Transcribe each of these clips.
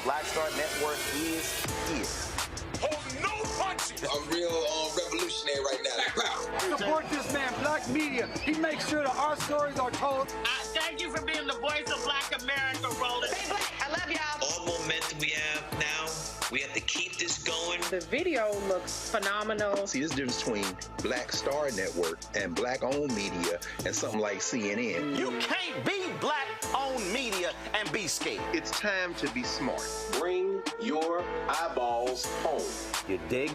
Black Star Network is here. Hold no punches! I'm real revolutionary right now. Support this man, Black Media. He makes sure that our stories are told. Thank you for being the voice of Black America, Roland. Stay black. I love y'all. All momentum we have now, we have to keep this going. The video looks phenomenal. See, there's a difference between Black Star Network and Black-owned media and something like CNN. You can't be Black-owned media and be scared. It's time to be smart. Bring your eyeballs home. You dig?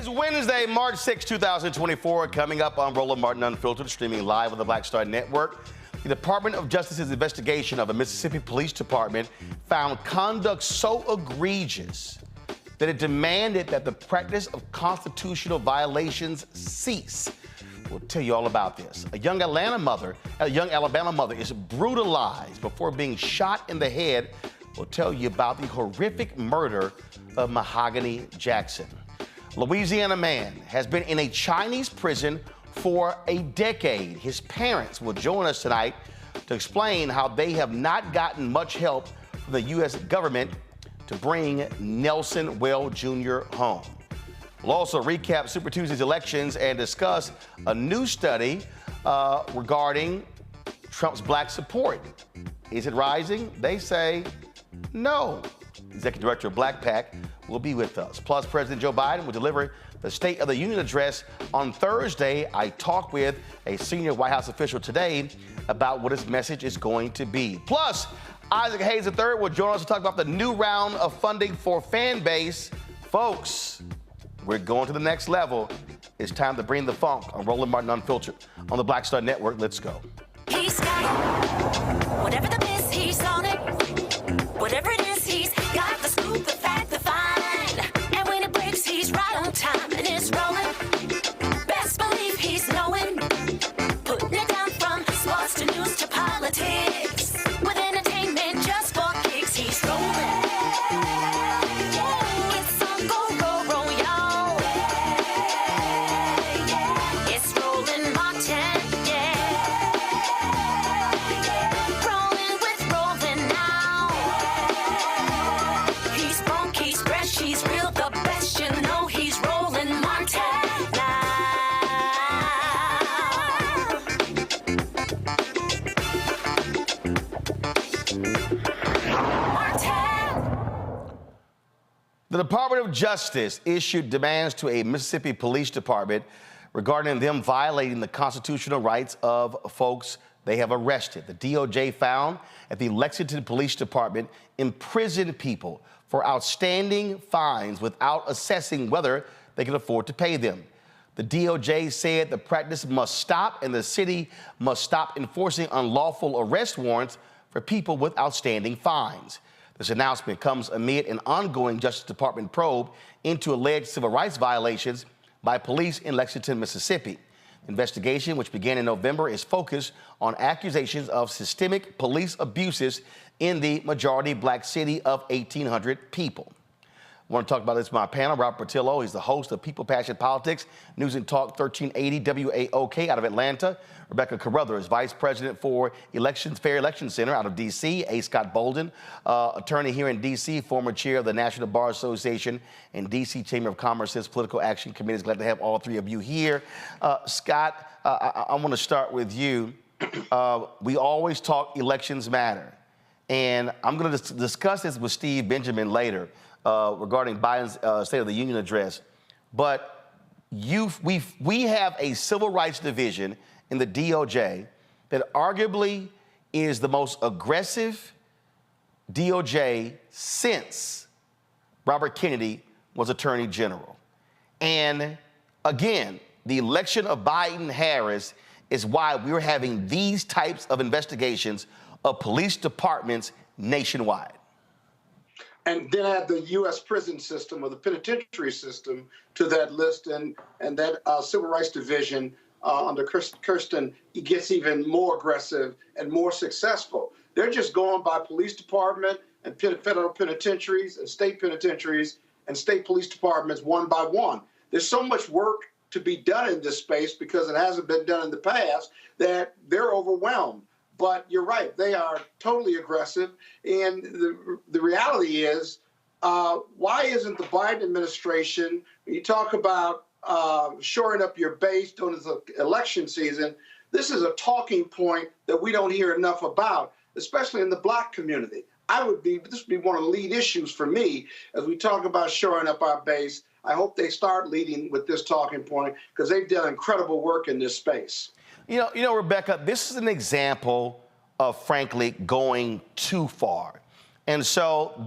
is Wednesday, March 6, 2024. Coming up on Roland Martin Unfiltered, streaming live on the Black Star Network. The Department of Justice's investigation of the Mississippi Police Department found conduct so egregious that it demanded that the practice of constitutional violations cease. We'll tell you all about this. A young Alabama mother is brutalized before being shot in the head. We'll tell you about the horrific murder of Mahogany Jackson. A Louisiana man has been in a Chinese prison for a decade. His parents will join us tonight to explain how they have not gotten much help from the U.S. government to bring Nelson Well Jr. home. We'll also recap Super Tuesday's elections and discuss a new study regarding Trump's black support. Is it rising? They say no. Executive Director of Black PAC will be with us. Plus, President Joe Biden will deliver the State of the Union address on Thursday. I talked with a senior White House official today about what his message is going to be. Plus, Isaac Hayes III will join us to talk about the new round of funding for Fanbase. Folks, we're going to the next level. It's time to bring the funk on Roland Martin Unfiltered on the Black Star Network. Let's go. He's got it. Whatever the miss, he's on it. Whatever it is, he's got the scoop, the fact, the find. And when it breaks, he's right on time and it's rolling. Best believe he's knowing. Putting it down from sports to news to politics. With entertainment just for kicks, he's rolling. It's on go, y'all. It's Roland Martin, rolling with Roland now. He's funky, he's fresh, he's real, the best, you know he's Roland Martin now. The Department of Justice issued demands to a Mississippi Police Department regarding them violating the constitutional rights of folks they have arrested. The DOJ found that the Lexington Police Department imprisoned people for outstanding fines without assessing whether they could afford to pay them. The DOJ said the practice must stop and the city must stop enforcing unlawful arrest warrants for people with outstanding fines. This announcement comes amid an ongoing Justice Department probe into alleged civil rights violations by police in Lexington, Mississippi. The investigation, which began in November, is focused on accusations of systemic police abuses in the majority black city of 1,800 people. I want to talk about this with my panel. Robert Portillo, he's the host of People, Passion, Politics, News and Talk 1380 WAOK out of Atlanta. Rebecca Carruthers, Vice President for Fair Election Center out of D.C. A. Scott Bolden, attorney here in D.C., former chair of the National Bar Association and D.C. Chamber of Commerce's Political Action Committee. Glad to have all three of you here. Scott, I want to start with you. We always talk elections matter. And I'm going to discuss this with Steve Benjamin later regarding Biden's State of the Union address. But we have a civil rights division in the DOJ that arguably is the most aggressive DOJ since Robert Kennedy was Attorney General. And again, the election of Biden-Harris is why we're having these types of investigations of police departments nationwide. And then add the U.S. prison system or the penitentiary system to that list, and that civil rights division under Kirsten gets even more aggressive and more successful. They're just going by police department and federal penitentiaries and state penitentiaries and state police departments one by one. There's so much work to be done in this space because it hasn't been done in the past that they're overwhelmed. But you're right, they are totally aggressive. And the reality is, why isn't the Biden administration, when you talk about shoring up your base during the election season, this is a talking point that we don't hear enough about, especially in the black community. This would be one of the lead issues for me as we talk about shoring up our base. I hope they start leading with this talking point because they've done incredible work in this space. You know, Rebecca, this is an example of, frankly, going too far. And so,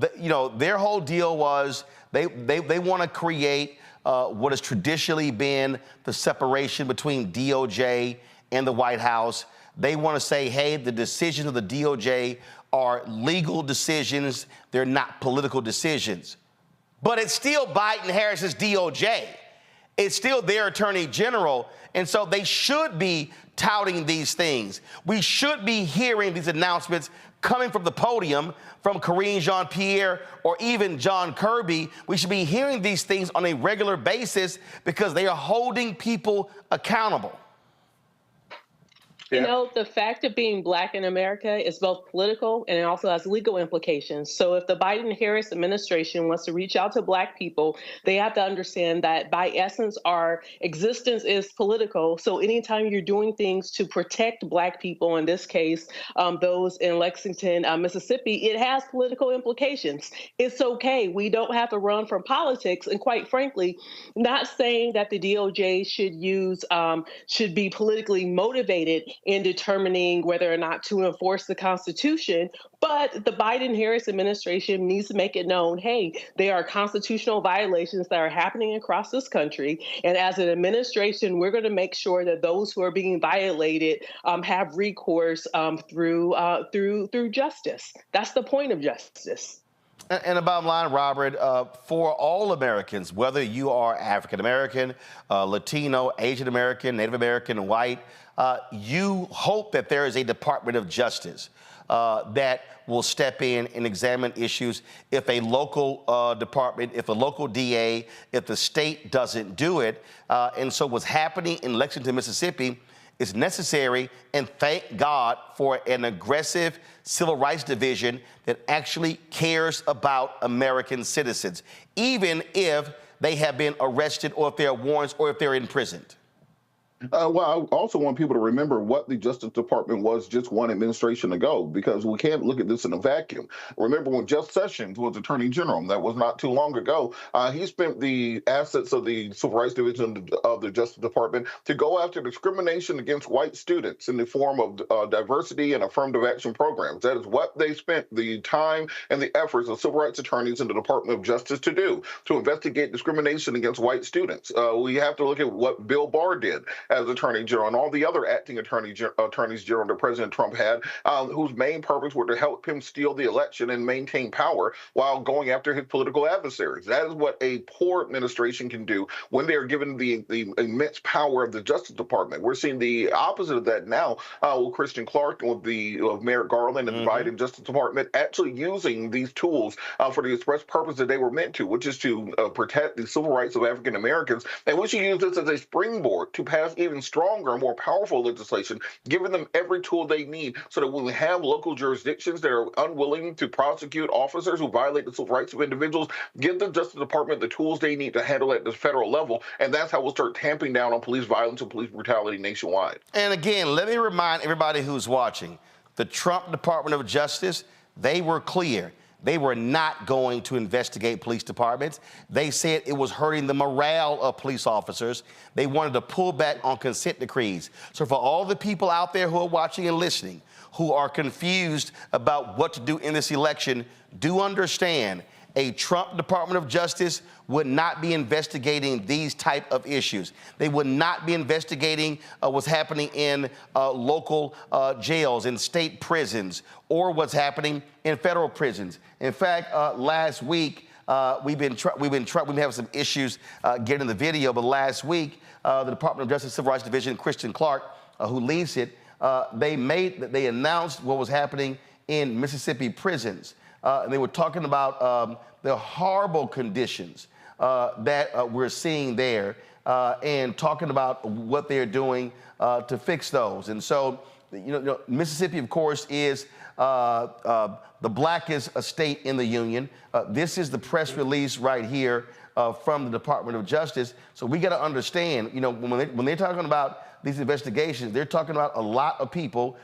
their whole deal was they want to create what has traditionally been the separation between DOJ and the White House. They want to say, hey, the decisions of the DOJ are legal decisions. They're not political decisions. But it's still Biden-Harris's DOJ. It's still their attorney general. And so they should be touting these things. We should be hearing these announcements coming from the podium from Karine Jean-Pierre or even John Kirby. We should be hearing these things on a regular basis because they are holding people accountable. You know, the fact of being Black in America is both political and it also has legal implications. So if the Biden-Harris administration wants to reach out to Black people, they have to understand that by essence, our existence is political. So anytime you're doing things to protect Black people, in this case, those in Lexington, Mississippi, it has political implications. It's okay. We don't have to run from politics. And quite frankly, not saying that the DOJ should be politically motivated in determining whether or not to enforce the Constitution. But the Biden-Harris administration needs to make it known, hey, there are constitutional violations that are happening across this country. And as an administration, we're going to make sure that those who are being violated have recourse through justice. That's the point of justice. And the bottom line, Robert, for all Americans, whether you are African American, Latino, Asian American, Native American, white, you hope that there is a Department of Justice that will step in and examine issues if a local department, if a local DA, if the state doesn't do it. And so what's happening in Lexington, Mississippi is necessary, and thank God for an aggressive civil rights division that actually cares about American citizens, even if they have been arrested or if there are warrants or if they're imprisoned. Well, I also want people to remember what the Justice Department was just one administration ago, because we can't look at this in a vacuum. Remember when Jeff Sessions was Attorney General, that was not too long ago, he spent the assets of the Civil Rights Division of the Justice Department to go after discrimination against white students in the form of diversity and affirmative action programs. That is what they spent the time and the efforts of civil rights attorneys in the Department of Justice to do, to investigate discrimination against white students. We have to look at what Bill Barr did as Attorney General and all the other acting attorneys general that President Trump had, whose main purpose were to help him steal the election and maintain power while going after his political adversaries. That is what a poor administration can do when they are given the immense power of the Justice Department. We're seeing the opposite of that now with Christian Clark and with Merrick Garland and the Biden Justice Department actually using these tools for the express purpose that they were meant to, which is to protect the civil rights of African Americans. And we should use this as a springboard to pass even stronger and more powerful legislation, giving them every tool they need so that when we have local jurisdictions that are unwilling to prosecute officers who violate the civil rights of individuals, give the Justice Department the tools they need to handle it at the federal level. And that's how we'll start tamping down on police violence and police brutality nationwide. And again, let me remind everybody who's watching, the Trump Department of Justice, they were clear. They were not going to investigate police departments. They said it was hurting the morale of police officers. They wanted to pull back on consent decrees. So for all the people out there who are watching and listening, who are confused about what to do in this election, do understand a Trump Department of Justice would not be investigating these type of issues. They would not be investigating what's happening in local jails, in state prisons, or what's happening in federal prisons. In fact, last week, we've been having some issues getting the video, but last week, the Department of Justice Civil Rights Division, Christian Clark, who leads it, they announced what was happening in Mississippi prisons. And they were talking about the horrible conditions that we're seeing there and talking about what they're doing to fix those. And so, Mississippi, of course, is the blackest state in the union. This is the press release right here from the Department of Justice. So we got to understand, when they're talking about these investigations, they're talking about a lot of people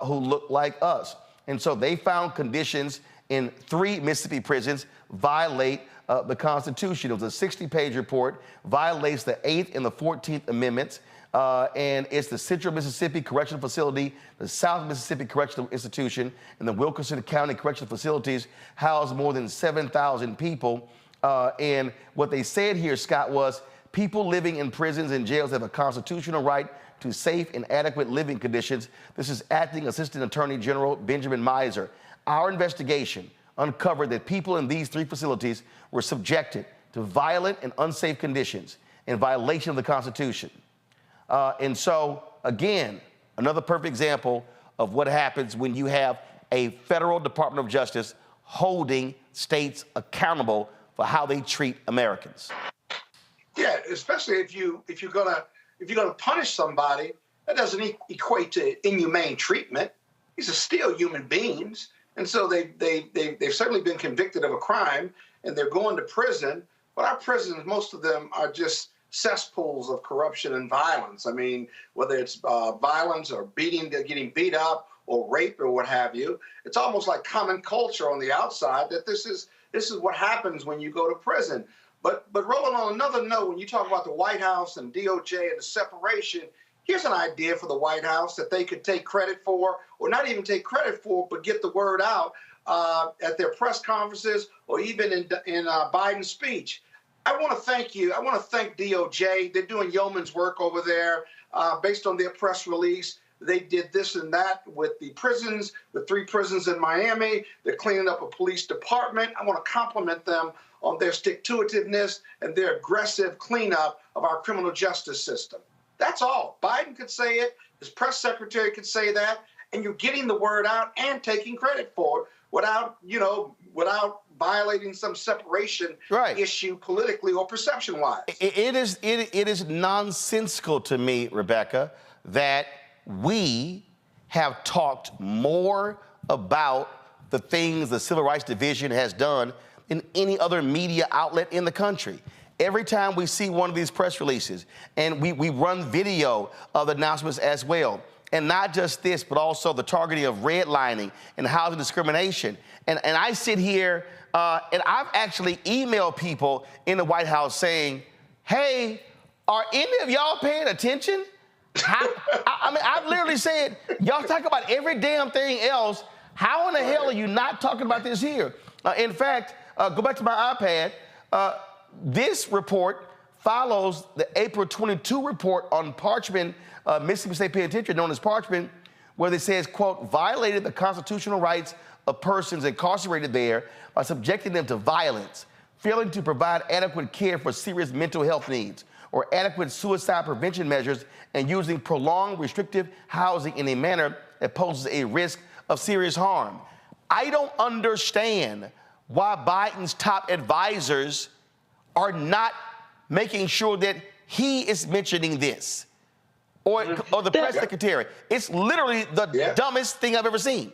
who look like us. And so they found conditions in 3 Mississippi prisons violate the Constitution. It was a 60-page report, violates the 8th and the 14th Amendments. and it's the Central Mississippi Correctional Facility, the South Mississippi Correctional Institution, and the Wilkinson County Correctional Facilities house more than 7,000 people. And what they said here, Scott, was people living in prisons and jails have a constitutional right to safe and adequate living conditions. This is Acting Assistant Attorney General Benjamin Miser. Our investigation uncovered that people in these 3 facilities were subjected to violent and unsafe conditions in violation of the Constitution. And so, again, another perfect example of what happens when you have a federal Department of Justice holding states accountable for how they treat Americans. Yeah, especially if you're gonna punish somebody, that doesn't equate to inhumane treatment. These are still human beings, and so they've certainly been convicted of a crime, and they're going to prison. But our prisons, most of them are just cesspools of corruption and violence. I mean, whether it's violence or getting beat up or rape or what have you, it's almost like common culture on the outside that this is what happens when you go to prison. But Roland, on another note, when you talk about the White House and DOJ and the separation, here's an idea for the White House that they could take credit for, or not even take credit for, but get the word out at their press conferences or even in Biden's speech. I want to thank you. I want to thank DOJ. They're doing yeoman's work over there based on their press release. They did this and that with the prisons, the 3 prisons in Miami. They're cleaning up a police department. I want to compliment them on their stick-to-itiveness and their aggressive cleanup of our criminal justice system. That's all. Biden could say it. His press secretary could say that. And you're getting the word out and taking credit for it without violating some separation issue politically or perception-wise. It is nonsensical to me, Rebecca, that we have talked more about the things the Civil Rights Division has done than any other media outlet in the country. Every time we see one of these press releases, and we run video of the announcements as well, and not just this, but also the targeting of redlining and housing discrimination. And I sit here, and I've actually emailed people in the White House saying, hey, are any of y'all paying attention? I mean, I've literally said, y'all talk about every damn thing else. How in the hell are you not talking about this here? In fact, go back to my iPad. This report follows the April 22 report on Parchman, Mississippi State Penitentiary, known as Parchman, where it says, quote, violated the constitutional rights of persons incarcerated there by subjecting them to violence, failing to provide adequate care for serious mental health needs, or adequate suicide prevention measures, and using prolonged restrictive housing in a manner that poses a risk of serious harm. I don't understand why Biden's top advisors are not making sure that he is mentioning this, or the press secretary. It's literally the dumbest thing I've ever seen.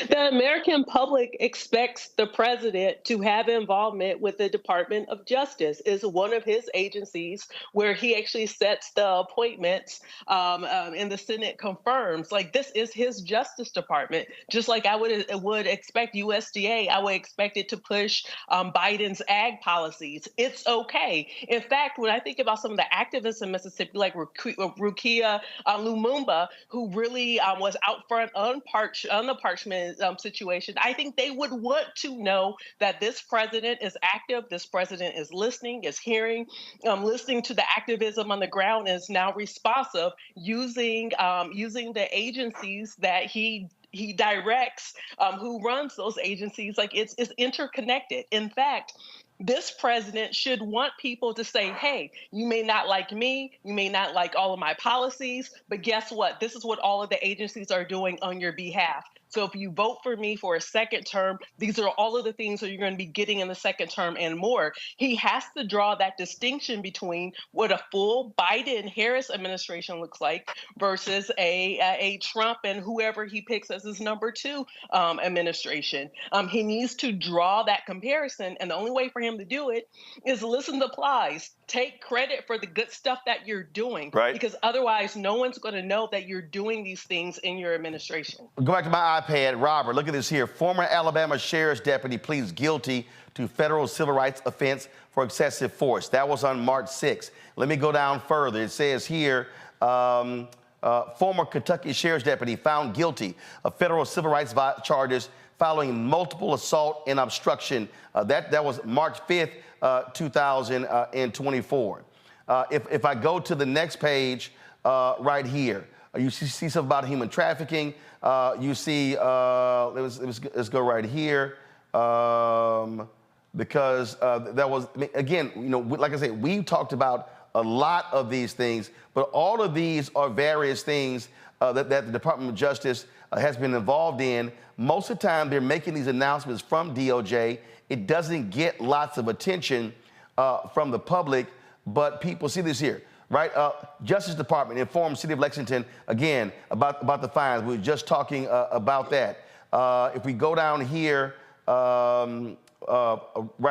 The American public expects the president to have involvement with the Department of Justice. Is one of his agencies where he actually sets the appointments, and the Senate confirms. Like, this is his Justice Department. Just like I would expect USDA, I would expect it to push Biden's ag policies. It's okay. In fact, when I think about some of the activists in Mississippi, like Rukia Lumumba, who really was out front on the Parchman situation, I think they would want to know that this president is active, this president is listening, is hearing, listening to the activism on the ground, and is now responsive, using the agencies that he directs, who runs those agencies. Like, it's interconnected. In fact, this president should want people to say, hey, you may not like me, you may not like all of my policies, but guess what? This is what all of the agencies are doing on your behalf. So if you vote for me for a second term, these are all of the things that you're going to be getting in the second term and more. He has to draw that distinction between what a full Biden-Harris administration looks like versus a Trump and whoever he picks as his number 2 administration. He needs to draw that comparison, and the only way for him to do it is listen to plies. Take credit for the good stuff that you're doing, because otherwise no one's going to know that you're doing these things in your administration. Go back to my iPad. Robert, look at this here. Former Alabama sheriff's deputy pleads guilty to federal civil rights offense for excessive force. That was on March 6th. Let me go down further. It says here, former Kentucky sheriff's deputy found guilty of federal civil rights charges following multiple assault and obstruction. That was March 5th, 2024. If I go to the next page right here, you see something about human trafficking. You see, let's go right here. Because that was, again, you know, like I said, we've talked about a lot of these things, but all of these are various things that the Department of Justice has been involved in. Most of the time, they're making these announcements from DOJ. It doesn't get lots of attention from the public, but people see this here, right? Justice Department informed City of Lexington, again, about the fines. We were just talking about that. If we go down here, right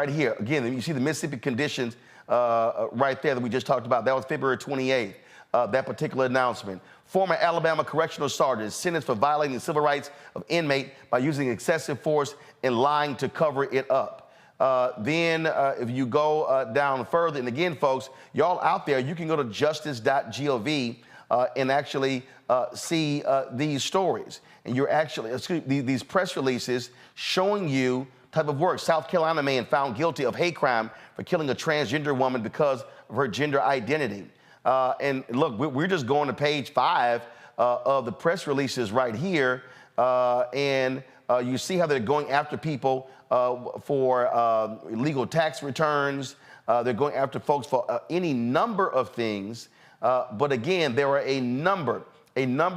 here, again, you see the Mississippi conditions right there that we just talked about. That was February 28th, that particular announcement. Former Alabama correctional sergeant is sentenced for violating the civil rights of inmate by using excessive force and lying to cover it up. Then if you go down further, and again, folks, y'all out there, you can go to justice.gov and actually see these stories. And you're actually, these press releases showing you type of work. South Carolina man found guilty of hate crime for killing a transgender woman because of her gender identity. And look, we're just going to page 5 of the press releases right here. And you see how they're going after people for illegal tax returns. They're going after folks for any number of things. But again, there are a number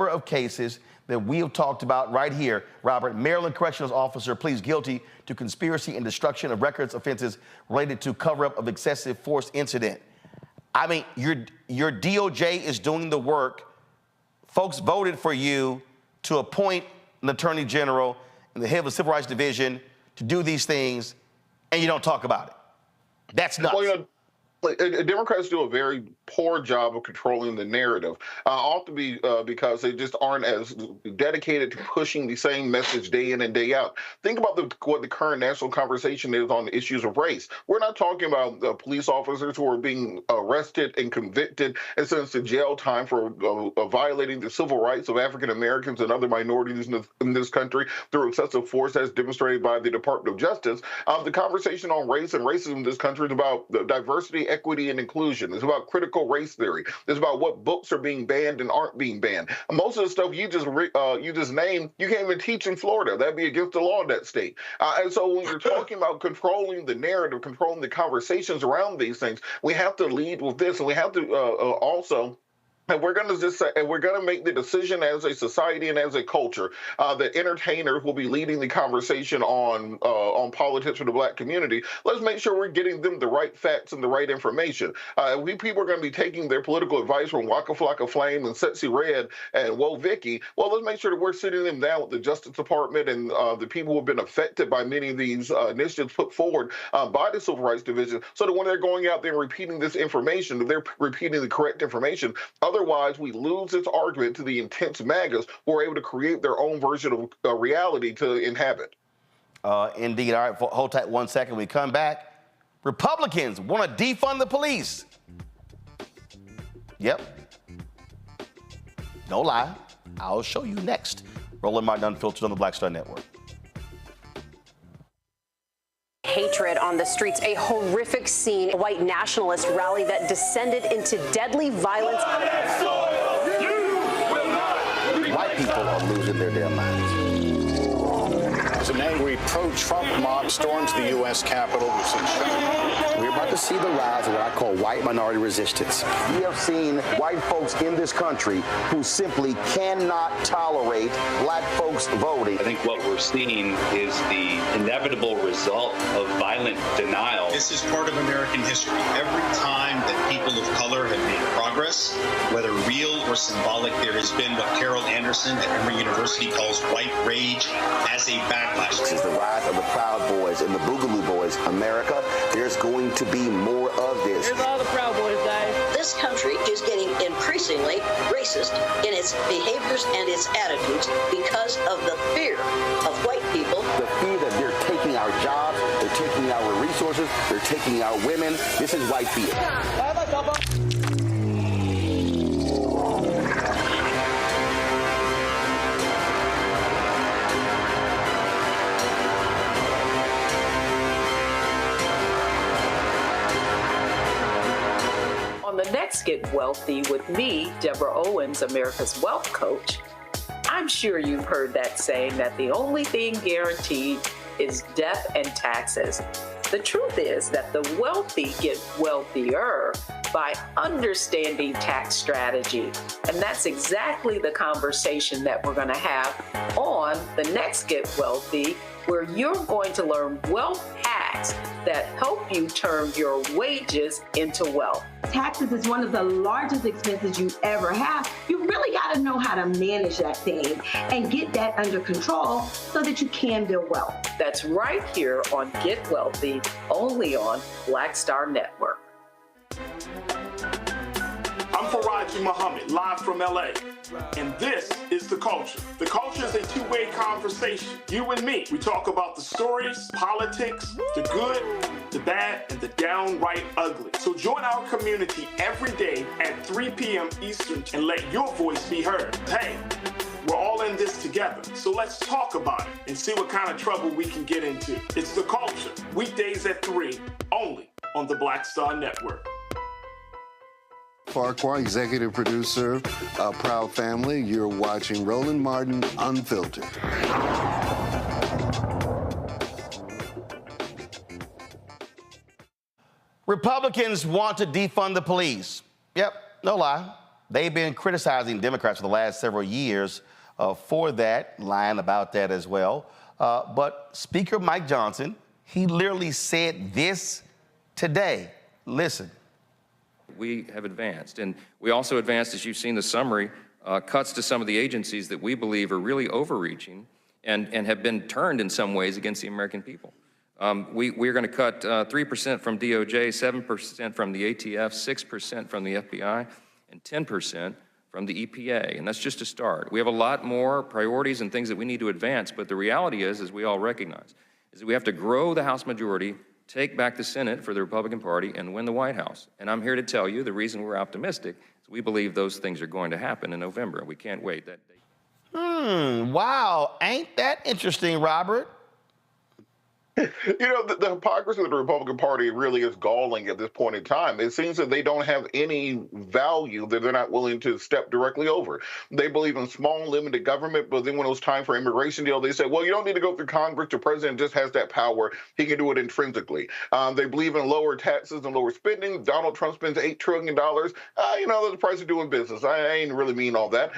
of cases that we have talked about right here. Robert, Maryland corrections officer pleads guilty to conspiracy and destruction of records offenses related to cover-up of excessive force incident. I mean, your DOJ is doing the work. Folks voted for you to appoint an attorney general and the head of the Civil Rights Division to do these things, and you don't talk about it. That's nuts. Well, you know, Democrats do a very poor job of controlling the narrative, often because they just aren't as dedicated to pushing the same message day in and day out. Think about what the current national conversation is on the issues of race. We're not talking about police officers who are being arrested and convicted and sentenced to jail time for violating the civil rights of African Americans and other minorities in this country through excessive force as demonstrated by the Department of Justice. The conversation on race and racism in this country is about diversity, equity, and inclusion. It's about critical race theory. It's about what books are being banned and aren't being banned. Most of the stuff you just named, you can't even teach in Florida. That'd be against the law in that state. And so when you're talking about controlling the narrative, controlling the conversations around these things, we have to lead with this, and we have to also. And we're going to just say, and we're going to make the decision as a society and as a culture that entertainers will be leading the conversation on politics for the Black community. Let's make sure we're getting them the right facts and the right information. People are going to be taking their political advice from Waka Flocka Flame and Sexy Red and Whoa Vicky. Well, let's make sure that we're sitting them down with the Justice Department and the people who have been affected by many of these initiatives put forward by the Civil Rights Division, so that when they're going out there and repeating this information, they're repeating the correct information. Otherwise, we lose this argument to the intense MAGAs who are able to create their own version of reality to inhabit. Indeed. All right, hold tight 1 second. We come back. Republicans want to defund the police. Yep. No lie. I'll show you next. Roland Martin Unfiltered on the Black Star Network. Hatred on the streets, a horrific scene, a white nationalist rally that descended into deadly violence. White people are losing their damn minds. As an angry pro-Trump mob storms the U.S. Capitol. We're about to see the rise of what I call white minority resistance. We have seen white folks in this country who simply cannot tolerate Black folks voting. I think what we're seeing is the inevitable result of violent denial. This is part of American history. Every time that people of color have made progress, whether real or symbolic, there has been what Carol Anderson at Emory University calls white rage as a backlash. This is the rise of the Proud Boys and the Boogaloo Boys. America, there's going to be more of this. Here's all the Proud Boys, guys. this country is getting increasingly racist in its behaviors and its attitudes because of the fear of white people. The fear that they're taking our jobs, they're taking our resources, they're taking our women. This is white fear. On the next Get Wealthy with me, Deborah Owens, America's Wealth Coach, I'm sure you've heard that saying that the only thing guaranteed is death and taxes. The truth is that the wealthy get wealthier by understanding tax strategy. And that's exactly the conversation that we're going to have on the next Get Wealthy, where you're going to learn wealth hacks that help you turn your wages into wealth. Taxes is one of the largest expenses you ever have. You really got to know how to manage that thing and get that under control so that you can build wealth. That's right here on Get Wealthy, only on Black Star Network. I'm Faraji Muhammad, live from LA. And this is The Culture. The Culture is a two-way conversation. You and me. We talk about the stories, politics, the good, the bad, and the downright ugly. So join our community every day at 3 p.m. Eastern and let your voice be heard. Hey, we're all in this together. So let's talk about it and see what kind of trouble we can get into. It's The Culture, weekdays at 3, only on the Black Star Network. Farquhar, executive producer of Proud Family. You're watching Roland Martin Unfiltered. Republicans want to defund the police. Yep, no lie. They've been criticizing Democrats for the last several years for that, lying about that as well. But Speaker Mike Johnson, he literally said this today. Listen. We have advanced, and we also advanced, as you've seen the summary, cuts to some of the agencies that we believe are really overreaching and have been turned in some ways against the American people. We're going to cut 3% from DOJ, 7% from the ATF, 6% from the FBI, and 10% from the EPA, and that's just a start. We have a lot more priorities and things that we need to advance, but the reality is, as we all recognize, is that we have to grow the House majority, take back the Senate for the Republican Party, and win the White House. And I'm here to tell you the reason we're optimistic is we believe those things are going to happen in November. We can't wait that day. Wow. Ain't that interesting, Robert? You know, the hypocrisy of the Republican Party really is galling at this point in time. It seems that they don't have any value that they're not willing to step directly over. They believe in small, limited government, but then when it was time for immigration deal, they said, well, you don't need to go through Congress. The president just has that power. He can do it intrinsically. They believe in lower taxes and lower spending. Donald Trump spends $8 trillion. You know, that's the price of doing business. I ain't really mean all that.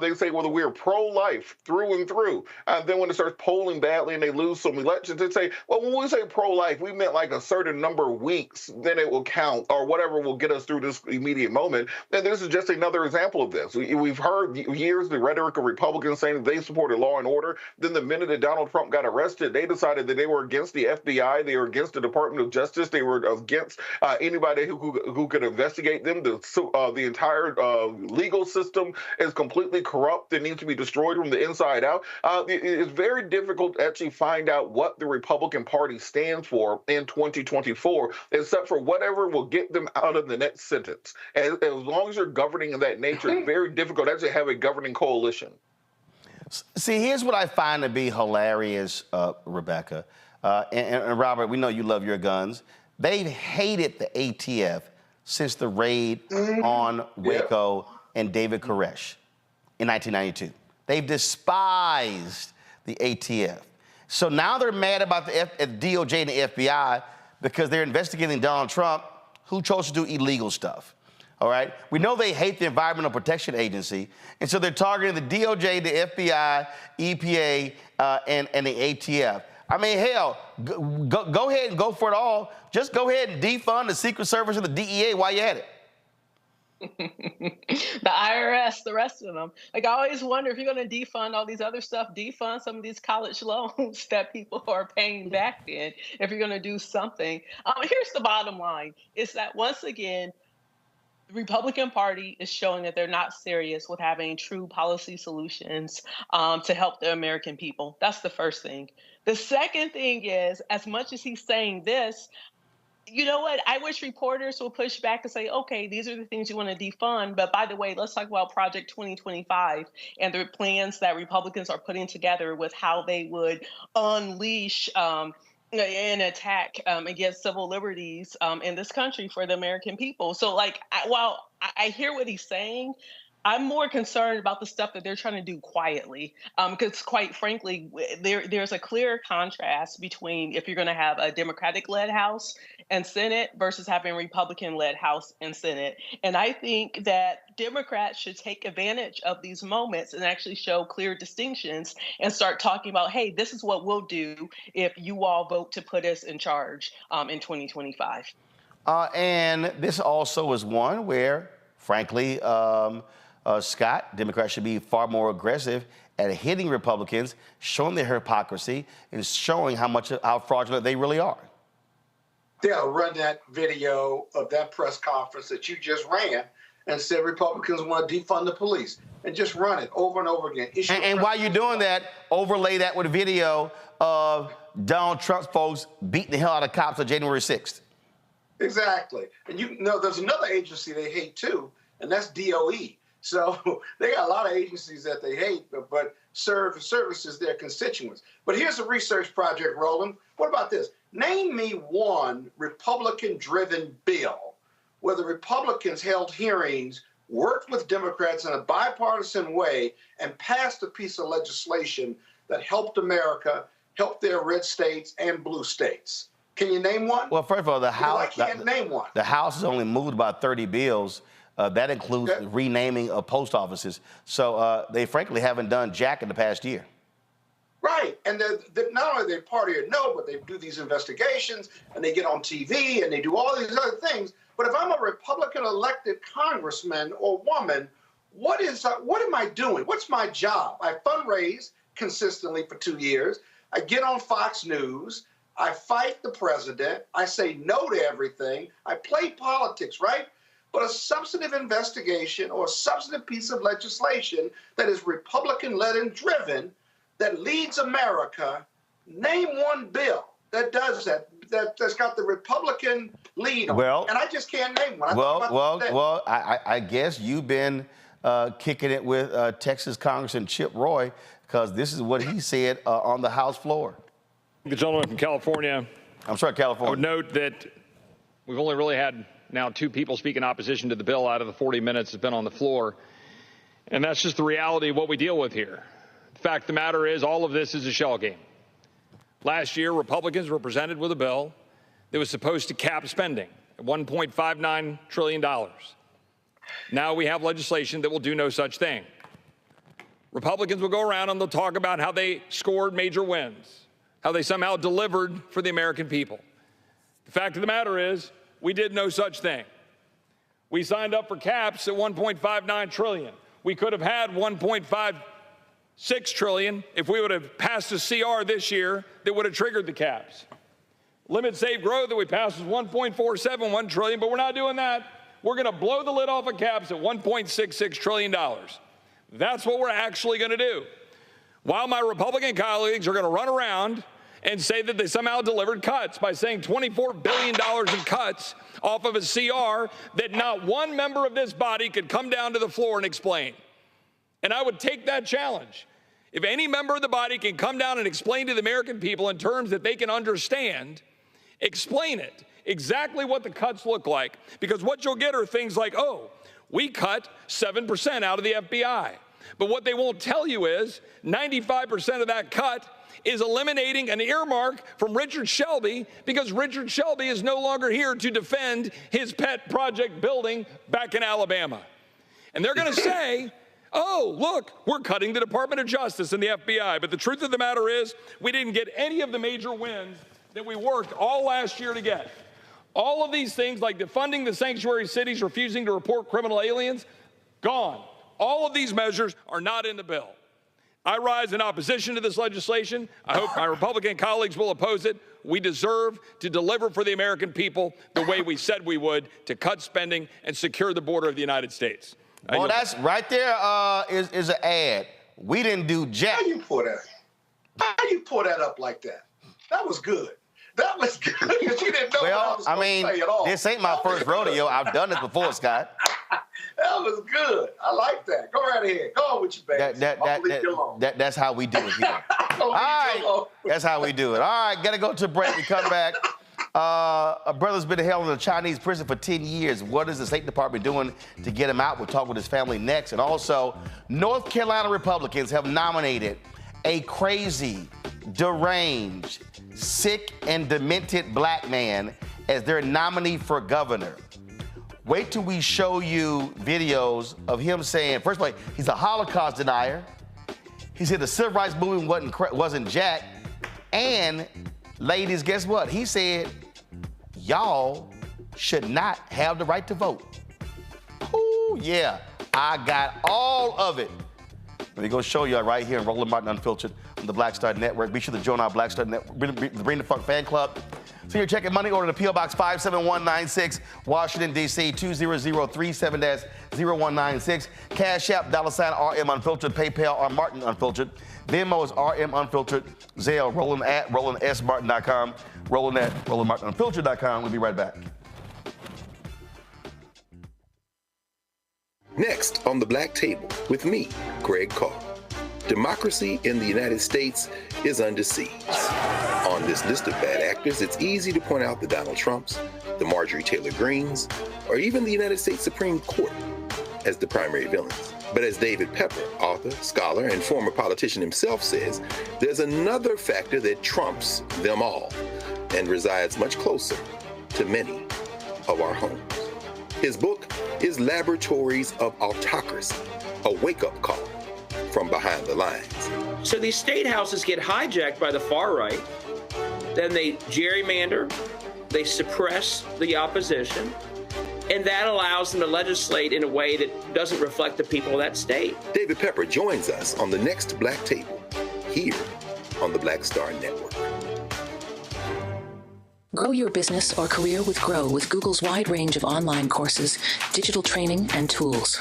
They say, well, we're pro-life through and through. And then when it starts polling badly and they lose some elections, they say, well, when we say pro-life, we meant like a certain number of weeks, then it will count, or whatever will get us through this immediate moment. And this is just another example of this. We've heard years the rhetoric of Republicans saying that they supported law and order. Then the minute that Donald Trump got arrested, they decided that they were against the FBI, they were against the Department of Justice, they were against anybody who could investigate them. The entire legal system is completely corrupt. It needs to be destroyed from the inside out. It's very difficult to actually find out what the Republican Party stands for in 2024, except for whatever will get them out of the next sentence. As long as you're governing in that nature, it's very difficult to actually have a governing coalition. See, here's what I find to be hilarious, Rebecca. And Robert, we know you love your guns. They've hated the ATF since the raid on Waco and David Koresh in 1992. They've despised the ATF. So now they're mad about the DOJ and the FBI because they're investigating Donald Trump, who chose to do illegal stuff. All right? We know they hate the Environmental Protection Agency, and so they're targeting the DOJ, the FBI, EPA, and the ATF. I mean, hell, go ahead and go for it all. Just go ahead and defund the Secret Service and the DEA while you're at it. The IRS, the rest of them. Like, I always wonder, if you're going to defund all these other stuff, defund some of these college loans that people are paying back then, if you're going to do something. Here's the bottom line, is that once again, The Republican Party is showing that they're not serious with having true policy solutions to help the American people. That's the first thing. The second thing is, as much as he's saying this, you know what? I wish reporters will push back and say, okay, these are the things you want to defund. But by the way, let's talk about Project 2025 and the plans that Republicans are putting together with how they would unleash an attack against civil liberties in this country for the American people. So, like, while I hear what he's saying, I'm more concerned about the stuff that they're trying to do quietly, because quite frankly, there's a clear contrast between if you're going to have a Democratic-led House and Senate versus having a Republican-led House and Senate. And I think that Democrats should take advantage of these moments and actually show clear distinctions and start talking about, hey, this is what we'll do if you all vote to put us in charge in 2025. And this also is one where, frankly, Scott, Democrats should be far more aggressive at hitting Republicans, showing their hypocrisy, and showing how fraudulent they really are. They'll run that video of that press conference that you just ran and said Republicans want to defund the police, and just run it over and over again. And while you're doing that, overlay that with a video of Donald Trump's folks beating the hell out of cops on January 6th. Exactly. And you know, there's another agency they hate too, and that's DOE. So they got a lot of agencies that they hate, but serve services their constituents. But here's a research project, Roland. What about this? Name me one Republican-driven bill where the Republicans held hearings, worked with Democrats in a bipartisan way, and passed a piece of legislation that helped America, helped their red states and blue states. Can you name one? Well, first of all, the House. I can't name one. The House has only moved about 30 bills. That includes renaming of post offices. So they frankly haven't done jack in the past year. Right. And not only they party or no, but they do these investigations and they get on TV and they do all these other things. But if I'm a Republican elected congressman or woman, what am I doing? What's my job? I fundraise consistently for 2 years. I get on Fox News. I fight the president. I say no to everything. I play politics, right? But a substantive investigation or a substantive piece of legislation that is Republican-led and driven, that leads America, name one bill that does that, that's got the Republican lead on it. And I just can't name one. I guess you've been kicking it with Texas Congressman Chip Roy, because this is what he said on the House floor. The gentleman from California. I'm sorry, California. I would note that we've only really had now 2 people speak in opposition to the bill out of the 40 minutes it's been on the floor. And that's just the reality of what we deal with here. The fact of the matter is, all of this is a shell game. Last year, Republicans were presented with a bill that was supposed to cap spending at $1.59 trillion. Now we have legislation that will do no such thing. Republicans will go around and they'll talk about how they scored major wins, how they somehow delivered for the American people. The fact of the matter is, we did no such thing. We signed up for caps at $1.59 trillion. We could have had $1.56 trillion if we would have passed a CR this year that would have triggered the caps. Limit safe growth that we passed was $1.471 trillion, but we're not doing that. We're going to blow the lid off of caps at $1.66 trillion. That's what we're actually going to do. While my Republican colleagues are going to run around and say that they somehow delivered cuts by saying $24 billion in cuts off of a CR that not one member of this body could come down to the floor and explain. And I would take that challenge. If any member of the body can come down and explain to the American people in terms that they can understand, explain it, exactly what the cuts look like. Because what you'll get are things like, oh, we cut 7% out of the FBI. But what they won't tell you is 95% of that cut is eliminating an earmark from Richard Shelby, because Richard Shelby is no longer here to defend his pet project building back in Alabama. And they're going to say, oh, look, we're cutting the Department of Justice and the FBI. But the truth of the matter is, we didn't get any of the major wins that we worked all last year to get. All of these things, like defunding the sanctuary cities, refusing to report criminal aliens, gone. All of these measures are not in the bill. I rise in opposition to this legislation. I hope my Republican colleagues will oppose it. We deserve to deliver for the American people the way we said we would, to cut spending and secure the border of the United States. Well, that's right there is an ad. We didn't do jack. How you pour that up like that? That was good. That was good because you didn't know what I was going to say at all. This ain't my first rodeo. I've done this before, Scott. That was good. I like that. Go right ahead. Go on with your baby. That's how we do it here. All right. That's how we do it. All right. Got to go to a break. We come back. A brother's been held in a Chinese prison for 10 years. What is the State Department doing to get him out? We'll talk with his family next. And also, North Carolina Republicans have nominated a crazy, deranged, sick, and demented black man as their nominee for governor. Wait till we show you videos of him saying, first of all, he's a Holocaust denier. He said the civil rights movement wasn't jack. And ladies, guess what? He said, y'all should not have the right to vote. Oh, yeah. I got all of it. We're going to show you right here in Roland Martin Unfiltered on the Black Star Network. Be sure to join our Black Star Network, Bring the Funk fan club. So you're checking money order to P.O. Box 57196, Washington, D.C. 20037-0196. Cash App, $RM Unfiltered, PayPal, R Martin Unfiltered. Venmo is RM Unfiltered. Zelle, Roland at RolandSMartin.com. Roland at RolandMartinUnfiltered.com. We'll be right back. Next on the Black Table with me, Greg Carr. Democracy in the United States is under siege. On this list of bad actors, it's easy to point out the Donald Trumps, the Marjorie Taylor Greens, or even the United States Supreme Court as the primary villains. But as David Pepper, author, scholar, and former politician himself says, there's another factor that trumps them all and resides much closer to many of our homes. His book is Laboratories of Autocracy, a wake-up call from behind the lines. So these state houses get hijacked by the far right, then they gerrymander, they suppress the opposition, and that allows them to legislate in a way that doesn't reflect the people of that state. David Pepper joins us on the next Black Table, here on the Black Star Network. Grow your business or career with Grow with Google's wide range of online courses, digital training, and tools.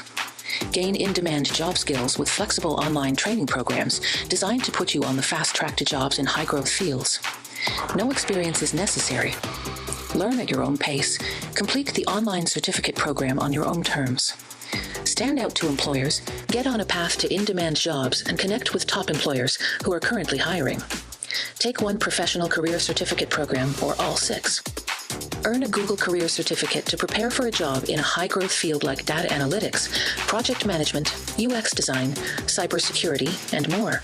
Gain in-demand job skills with flexible online training programs designed to put you on the fast track to jobs in high-growth fields. No experience is necessary. Learn at your own pace. Complete the online certificate program on your own terms. Stand out to employers, get on a path to in-demand jobs, and connect with top employers who are currently hiring. Take one professional career certificate program or all 6. Earn a Google Career Certificate to prepare for a job in a high-growth field like data analytics, project management, UX design, cybersecurity, and more.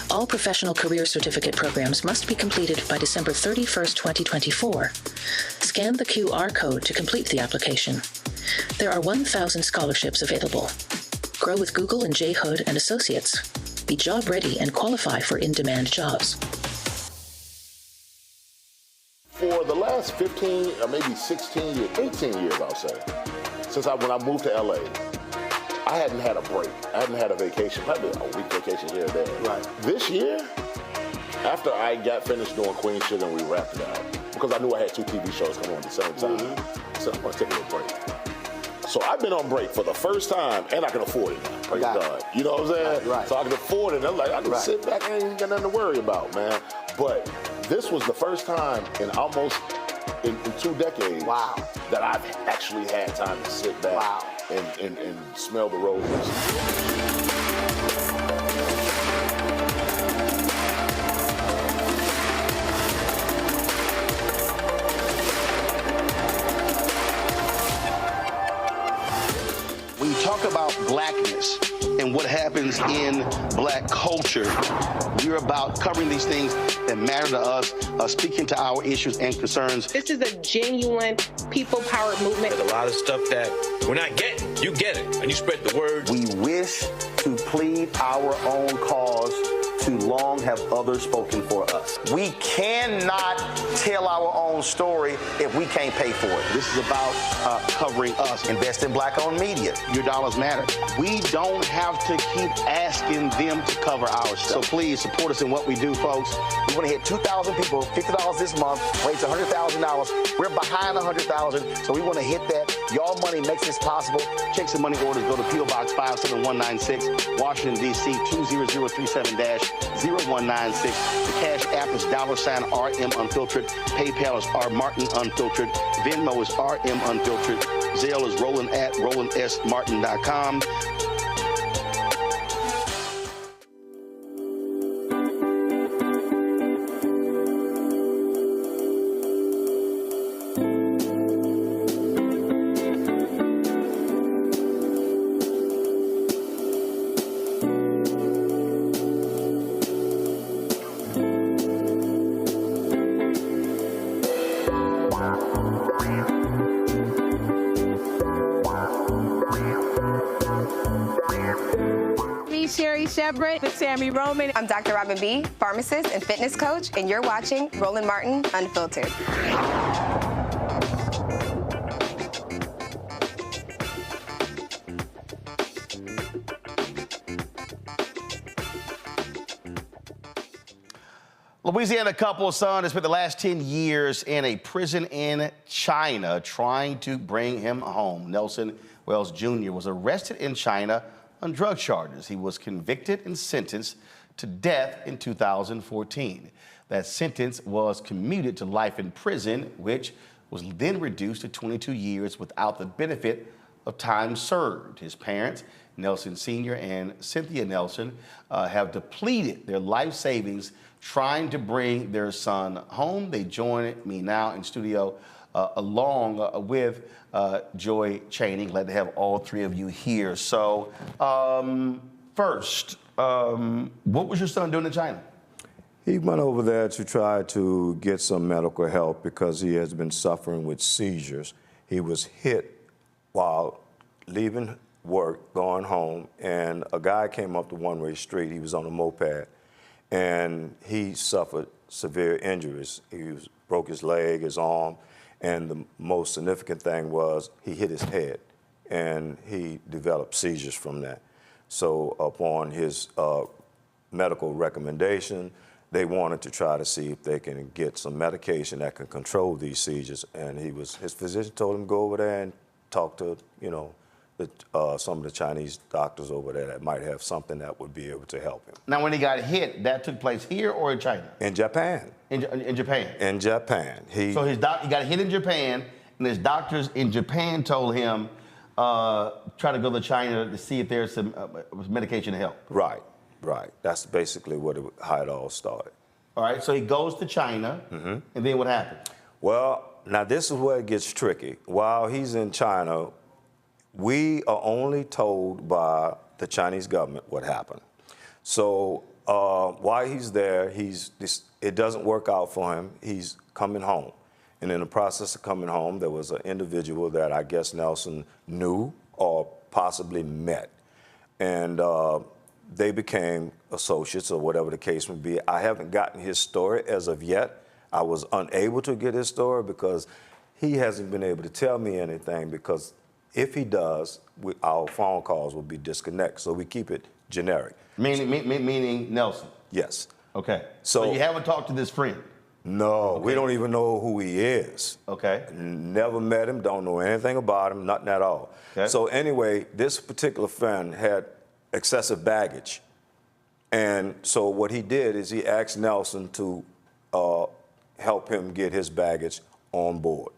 All professional career certificate programs must be completed by December 31st, 2024. Scan the QR code to complete the application. There are 1,000 scholarships available. Grow with Google and J. Hood and Associates. Be job ready and qualify for in-demand jobs. For the last 15 or maybe 16 years, 18 years, I'll say, since when I moved to LA, I hadn't had a break. I hadn't had a vacation, probably a week vacation here or there. Right. This year, after I got finished doing Queen Sugar and we wrapped it out, because I knew I had 2 TV shows coming on at the same time, I said, I'm going to take a little break. So I've been on break for the first time, and I can afford it now. Praise God. You know what I'm saying? Right. So I can afford it. I'm like, I can sit back and ain't got nothing to worry about, man. But this was the first time in almost in 2 decades that I've actually had time to sit back and smell the roses. When you talk about blackness and what happens in black culture, we're about covering these things that matter to us, speaking to our issues and concerns. This is a genuine people-powered movement. There's a lot of stuff that we're not getting. You get it, and you spread the word. We wish to plead our own cause Too long have others spoken for us. We cannot tell our own story if we can't pay for it. This is about covering us. Invest in black-owned media. Your dollars matter. We don't have to keep asking them to cover our stuff. So please support us in what we do, folks. We want to hit 2,000 people, $50 this month, raise $100,000. We're behind 100,000, so we want to hit that. Y'all money makes this possible. Checks and money orders go to P.O. Box 57196, Washington, D.C. 20037-0196. The Cash App is $RM Unfiltered. PayPal is R Martin Unfiltered. Venmo is RM Unfiltered. Zelle is roland@rolandsmartin.com. With Sammy Roman. I'm Dr. Robin B., pharmacist and fitness coach, and you're watching Roland Martin Unfiltered. Louisiana couple's son has spent the last 10 years in a prison in China trying to bring him home. Nelson Wells Jr. was arrested in China on drug charges. He was convicted and sentenced to death in 2014. That sentence was commuted to life in prison, which was then reduced to 22 years without the benefit of time served. His parents, Nelson Sr. and Cynthia Nelson, have depleted their life savings trying to bring their son home. They join me now in studio along with Joy Chaney. Glad to have all three of you here. So first, what was your son doing in China? He went over there to try to get some medical help because he has been suffering with seizures. He was hit while leaving work, going home, and a guy came up the one-way street. He was on a moped, and he suffered severe injuries. He broke his leg, his arm, and the most significant thing was he hit his head, and he developed seizures from that. So upon his medical recommendation, they wanted to try to see if they can get some medication that can control these seizures. And his physician told him to go over there and talk to, some of the Chinese doctors over there that might have something that would be able to help him. Now, when he got hit, that took place here or in China? In Japan. In Japan? In Japan. So he got hit in Japan, and his doctors in Japan told him, try to go to China to see if there's some medication to help. Right. That's basically how it all started. All right, so he goes to China, and then what happened? Well, now this is where it gets tricky. While he's in China, we are only told by the Chinese government what happened. So while he's there, it doesn't work out for him. He's coming home. And in the process of coming home, there was an individual that I guess Nelson knew or possibly met. And they became associates or whatever the case may be. I haven't gotten his story as of yet. I was unable to get his story because he hasn't been able to tell me anything, because if he does, our phone calls will be disconnected. So we keep it generic. Meaning Nelson? Yes. Okay. So you haven't talked to this friend? No, we don't even know who he is. Okay. Never met him, don't know anything about him, nothing at all. Okay. So anyway, this particular friend had excessive baggage. And so what he did is he asked Nelson to help him get his baggage on board.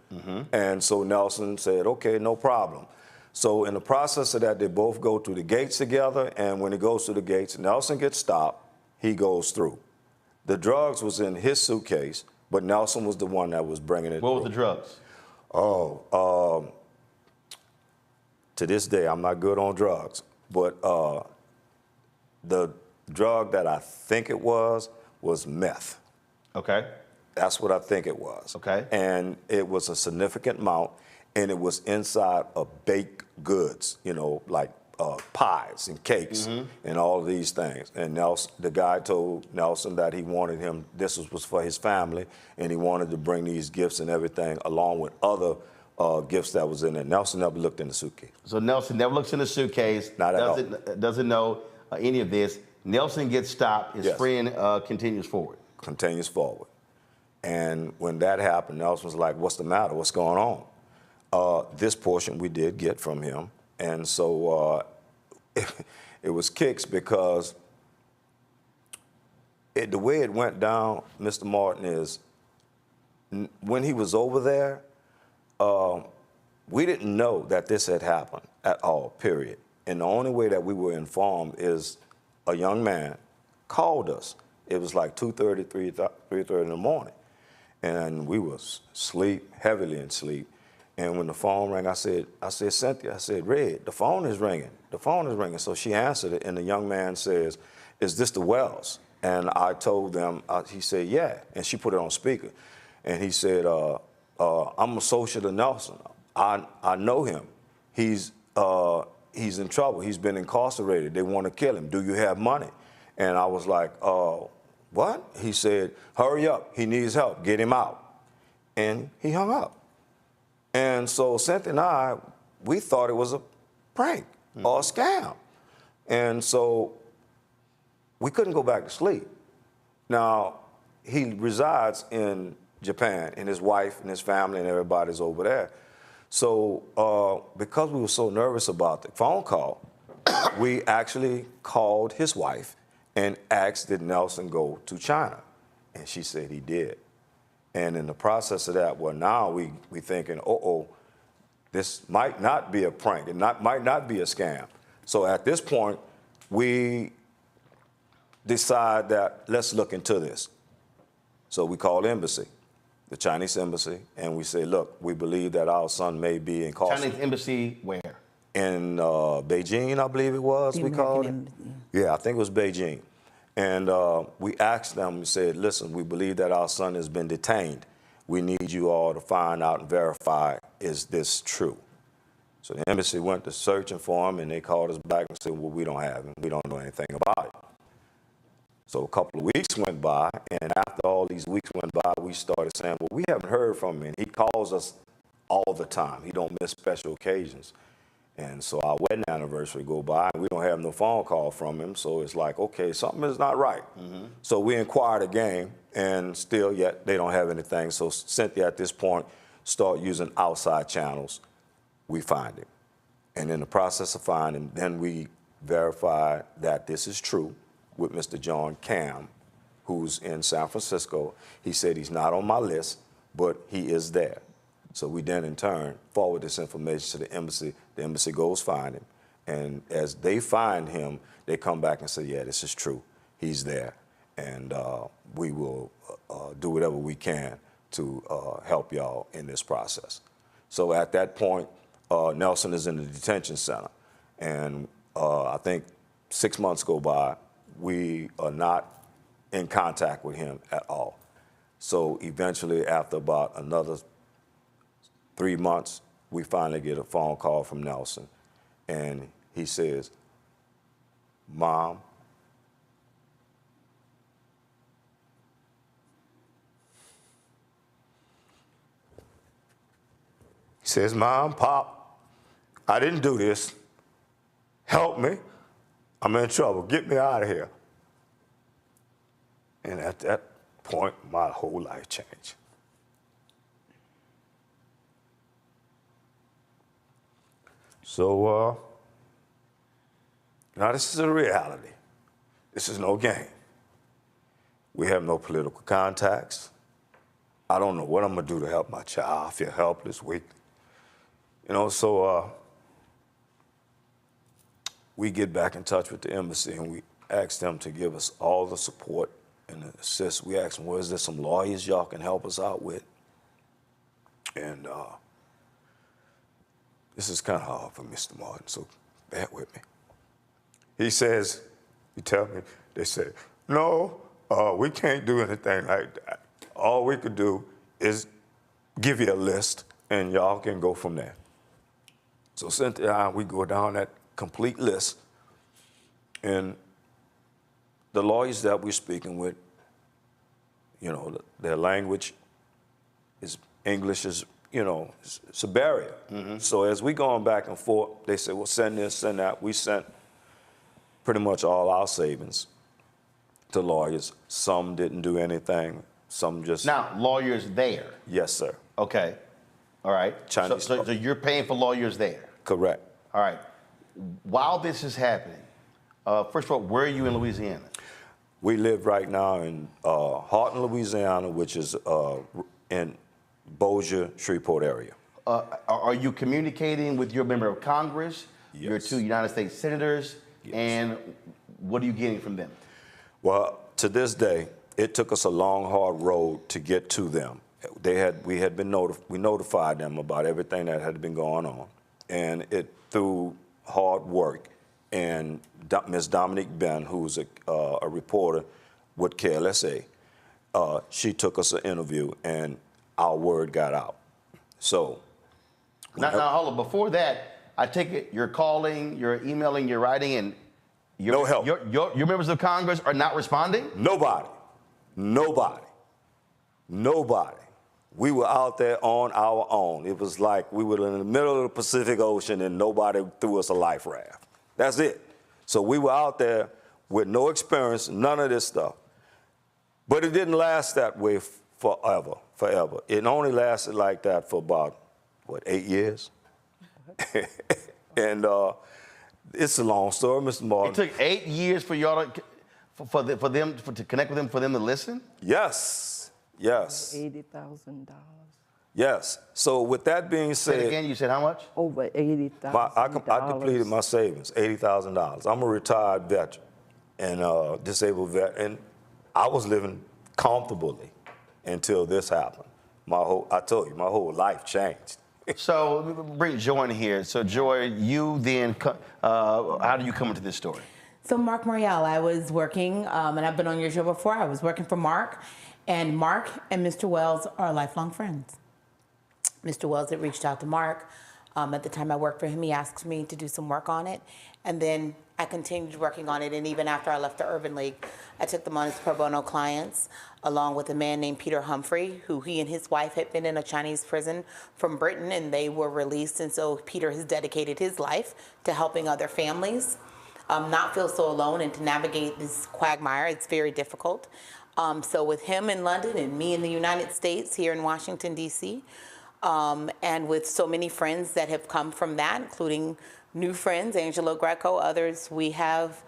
And so Nelson said, okay, no problem. So in the process of that, they both go through the gates together, and when he goes through the gates, Nelson gets stopped, he goes through. The drugs was in his suitcase, but Nelson was the one that was bringing it. What were the drugs? To this day, I'm not good on drugs, but the drug that I think it was meth. Okay. That's what I think it was. Okay. And it was a significant amount, and it was inside of baked goods, like pies and cakes and all of these things. And Nelson, the guy told Nelson that he wanted him, this was for his family, and he wanted to bring these gifts and everything along with other gifts that was in there. Nelson never looked in the suitcase. So Nelson never looks in the suitcase, Not at all. doesn't know any of this. Nelson gets stopped, his Yes. friend continues forward. Continues forward. And when that happened, Nelson was like, what's the matter? What's going on? This portion we did get from him. And so it was kicks because the way it went down, Mr. Martin, is when he was over there, we didn't know that this had happened at all, period. And the only way that we were informed is a young man called us. It was like 2:30, 3:30 in the morning. And we was asleep, heavily in sleep. And when the phone rang, I said, Cynthia, I said, Red, the phone is ringing. The phone is ringing. So she answered it, and the young man says, is this the Wells? And I told them, he said, yeah. And she put it on speaker. And he said, I'm associate of Nelson. I know him. He's in trouble. He's been incarcerated. They want to kill him. Do you have money? And I was like, what? He said, hurry up. He needs help. Get him out. And he hung up. And so Cynthia and I, we thought it was a prank or a scam. And so we couldn't go back to sleep. Now, he resides in Japan, and his wife and his family and everybody's over there. So because we were so nervous about the phone call, we actually called his wife and asked, did Nelson go to China? And she said he did. And in the process of that, well, now we thinking, this might not be a prank. It might not be a scam. So at this point, we decide that let's look into this. So we called embassy, the Chinese embassy, and we say, look, we believe that our son may be incarcerated. Chinese embassy where? In Beijing, I believe it was, we called it. Yeah, I think it was Beijing. And we asked them, we said, listen, we believe that our son has been detained. We need you all to find out and verify, is this true? So the embassy went to searching for him, and they called us back and said, well, we don't have him. We don't know anything about it. So a couple of weeks went by, and after all these weeks went by, we started saying, well, we haven't heard from him. And he calls us all the time. He don't miss special occasions. And so our wedding anniversary go by, and we don't have no phone call from him. So it's like, okay, something is not right. So we inquired again, and still yet they don't have anything. So Cynthia, at this point, start using outside channels. We find him. And in the process of finding him, then we verify that this is true with Mr. John Cam, who's in San Francisco. He said he's not on my list, but he is there. So we then, in turn, forward this information to the embassy. The embassy goes find him. And as they find him, they come back and say, yeah, this is true. He's there. And we will do whatever we can to help y'all in this process. So at that point, Nelson is in the detention center. And I think 6 months go by. We are not in contact with him at all. So eventually, after about another 3 months, we finally get a phone call from Nelson, and he says, Mom, he says, Mom, Pop, I didn't do this. Help me. I'm in trouble. Get me out of here. And at that point, my whole life changed. So now this is a reality. This is no game. We have no political contacts. I don't know what I'm gonna do to help my child. I feel helpless, weak. You know, so we get back in touch with the embassy, and we ask them to give us all the support and assist. We ask them, well, is there some lawyers y'all can help us out with? And this is kind of hard for Mr. Martin, so bear with me. He says, you tell me, they say, no, we can't do anything like that. All we could do is give you a list, and y'all can go from there. So Cynthia and I, we go down that complete list. And the lawyers that we're speaking with, you know, their language is English is, you know, it's a barrier. So as we going back and forth, they say, well, send this, send that. We sent pretty much all our savings to lawyers. Some didn't do anything. Some just... Now, lawyers there? Yes, sir. Okay. All right. Chinese. So you're paying for lawyers there? Correct. All right. While this is happening, first of all, where are you in Louisiana? We live right now in Houghton, Louisiana, which is in Bossier, Shreveport area. Are you communicating with your member of Congress, your 2 United States senators, and what are you getting from them? Well, to this day, it took us a long, hard road to get to them. We notified them about everything that had been going on, and it through hard work. And Ms. Dominique Ben, who's a reporter with KLSA, she took us an interview, and our word got out. So now hold on. Before that, I take it you're calling, you're emailing, you're writing, and no help. Your members of Congress are not responding? Nobody. We were out there on our own. It was like we were in the middle of the Pacific Ocean and nobody threw us a life raft. That's it. So we were out there with no experience, none of this stuff. But it didn't last that way forever. It only lasted like that for about, 8 years? And it's a long story, Mr. Martin. It took 8 years for y'all to, to connect with them, for them to listen? Yes. $80,000. Yes. So with that being said... Say it again, you said how much? Over $80,000. I depleted my savings, $80,000. I'm a retired veteran and disabled vet, and I was living comfortably until this happened. I told you, my whole life changed. So bring Joy in here. So Joy, you then, how do you come into this story? So Mark Morial, I was working, and I've been on your show before, I was working for Mark, and Mark and Mr. Wells are lifelong friends. Mr. Wells had reached out to Mark. At the time I worked for him, he asked me to do some work on it, and then I continued working on it, and even after I left the Urban League, I took them on as pro bono clients, along with a man named Peter Humphrey, who he and his wife had been in a Chinese prison from Britain, and they were released, and so Peter has dedicated his life to helping other families not feel so alone and to navigate this quagmire. It's very difficult. So with him in London and me in the United States here in Washington, D.C., and with so many friends that have come from that, including new friends, Angelo Greco, others, we have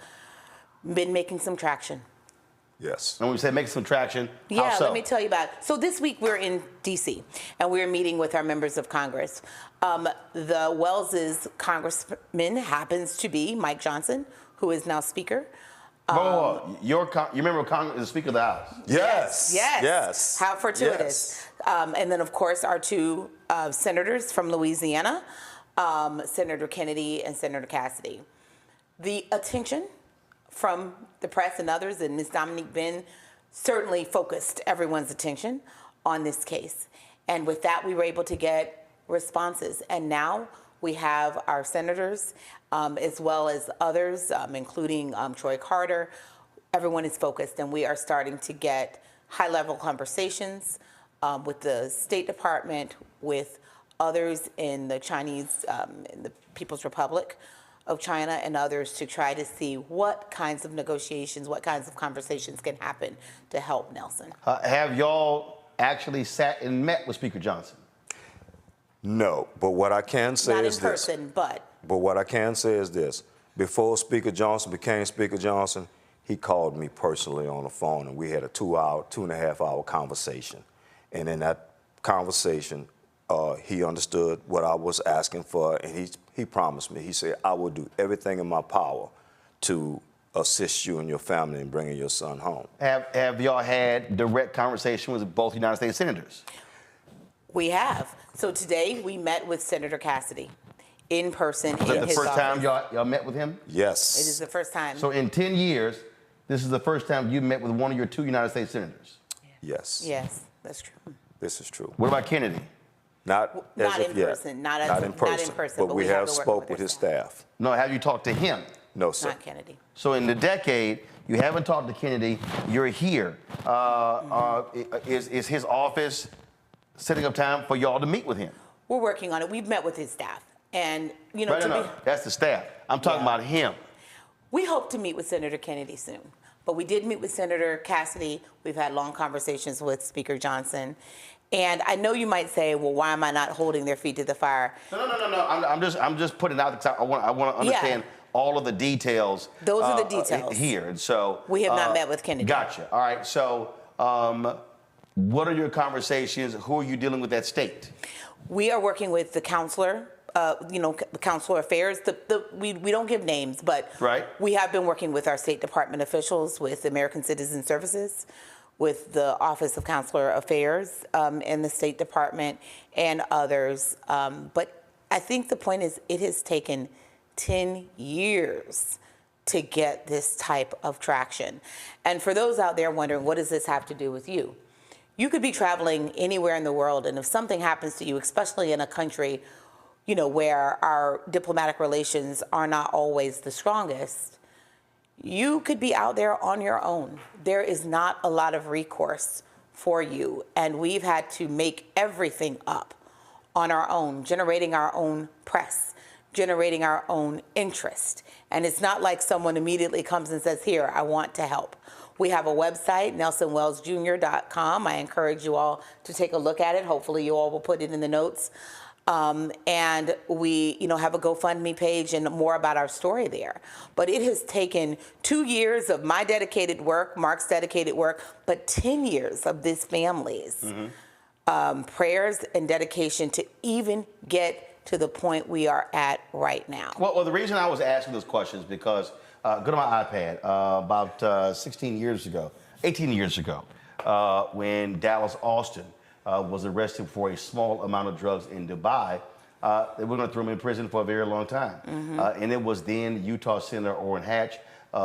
been making some traction. Yes. And when we say make some traction, yeah, how so? Let me tell you about it. So this week we're in D.C. and we're meeting with our members of Congress. The Wells's congressman happens to be Mike Johnson, who is now Speaker. Your member of Congress is the Speaker of the House. Yes. How fortuitous. And then, of course, our 2 senators from Louisiana, Senator Kennedy and Senator Cassidy. The attention from the press and others, and Ms. Dominique Ben certainly focused everyone's attention on this case. And with that, we were able to get responses. And now we have our senators, as well as others, including Troy Carter. Everyone is focused, and we are starting to get high-level conversations with the State Department, with others in the Chinese, in the People's Republic of China, and others to try to see what kinds of negotiations, what kinds of conversations can happen to help Nelson. Have y'all actually sat and met with Speaker Johnson? No, but what I can say is this. Not in person, But what I can say is this. Before Speaker Johnson became Speaker Johnson, he called me personally on the phone, and we had a 2.5 hour conversation. And in that conversation, he understood what I was asking for, and he promised me. He said, I will do everything in my power to assist you and your family in bringing your son home. Have y'all had direct conversation with both United States senators? We have. So today we met with Senator Cassidy in person Was in that the his first office. time y'all met with him? Yes. It is the first time. So in 10 years, this is the first time you met with one of your 2 United States senators? Yes. Yes, that's true. This is true. What about Kennedy? Not Not as in of yet. person. Not in person. But we have spoke with his staff. No, have you talked to him? No, sir. Not Kennedy. So in the decade, you haven't talked to Kennedy. You're here. Is his office setting up time for y'all to meet with him? We're working on it. We've met with his staff. And, you know, Right, no, that's the staff. I'm talking about him. We hope to meet with Senator Kennedy soon. But we did meet with Senator Cassidy. We've had long conversations with Speaker Johnson. And I know you might say, well, why am I not holding their feet to the fire? No. I'm just putting it out because I want to understand all of the details. Those are the details here. And so we have not met with Kennedy. Gotcha. All right. So what are your conversations? Who are you dealing with at state? We are working with the counselor. The Counselor Affairs. We don't give names, but we have been working with our State Department officials, with American Citizen Services, with the Office of Counselor Affairs in the State Department, and others. But I think the point is, it has taken 10 years to get this type of traction. And for those out there wondering, what does this have to do with you? You could be traveling anywhere in the world, and if something happens to you, especially in a country where our diplomatic relations are not always the strongest, you could be out there on your own. There is not a lot of recourse for you, and we've had to make everything up on our own, generating our own press, generating our own interest. And it's not like someone immediately comes and says, here, I want to help. We have a website, nelsonwellsjr.com. I encourage you all to take a look at it. Hopefully you all will put it in the notes. And we, have a GoFundMe page and more about our story there. But it has taken 2 years of my dedicated work, Mark's dedicated work, but 10 years of this family's prayers and dedication to even get to the point we are at right now. Well, the reason I was asking those questions is because go to my iPad. About 18 years ago, when Dallas Austin was arrested for a small amount of drugs in Dubai. They were going to throw him in prison for a very long time. And it was then Utah Senator Orrin Hatch,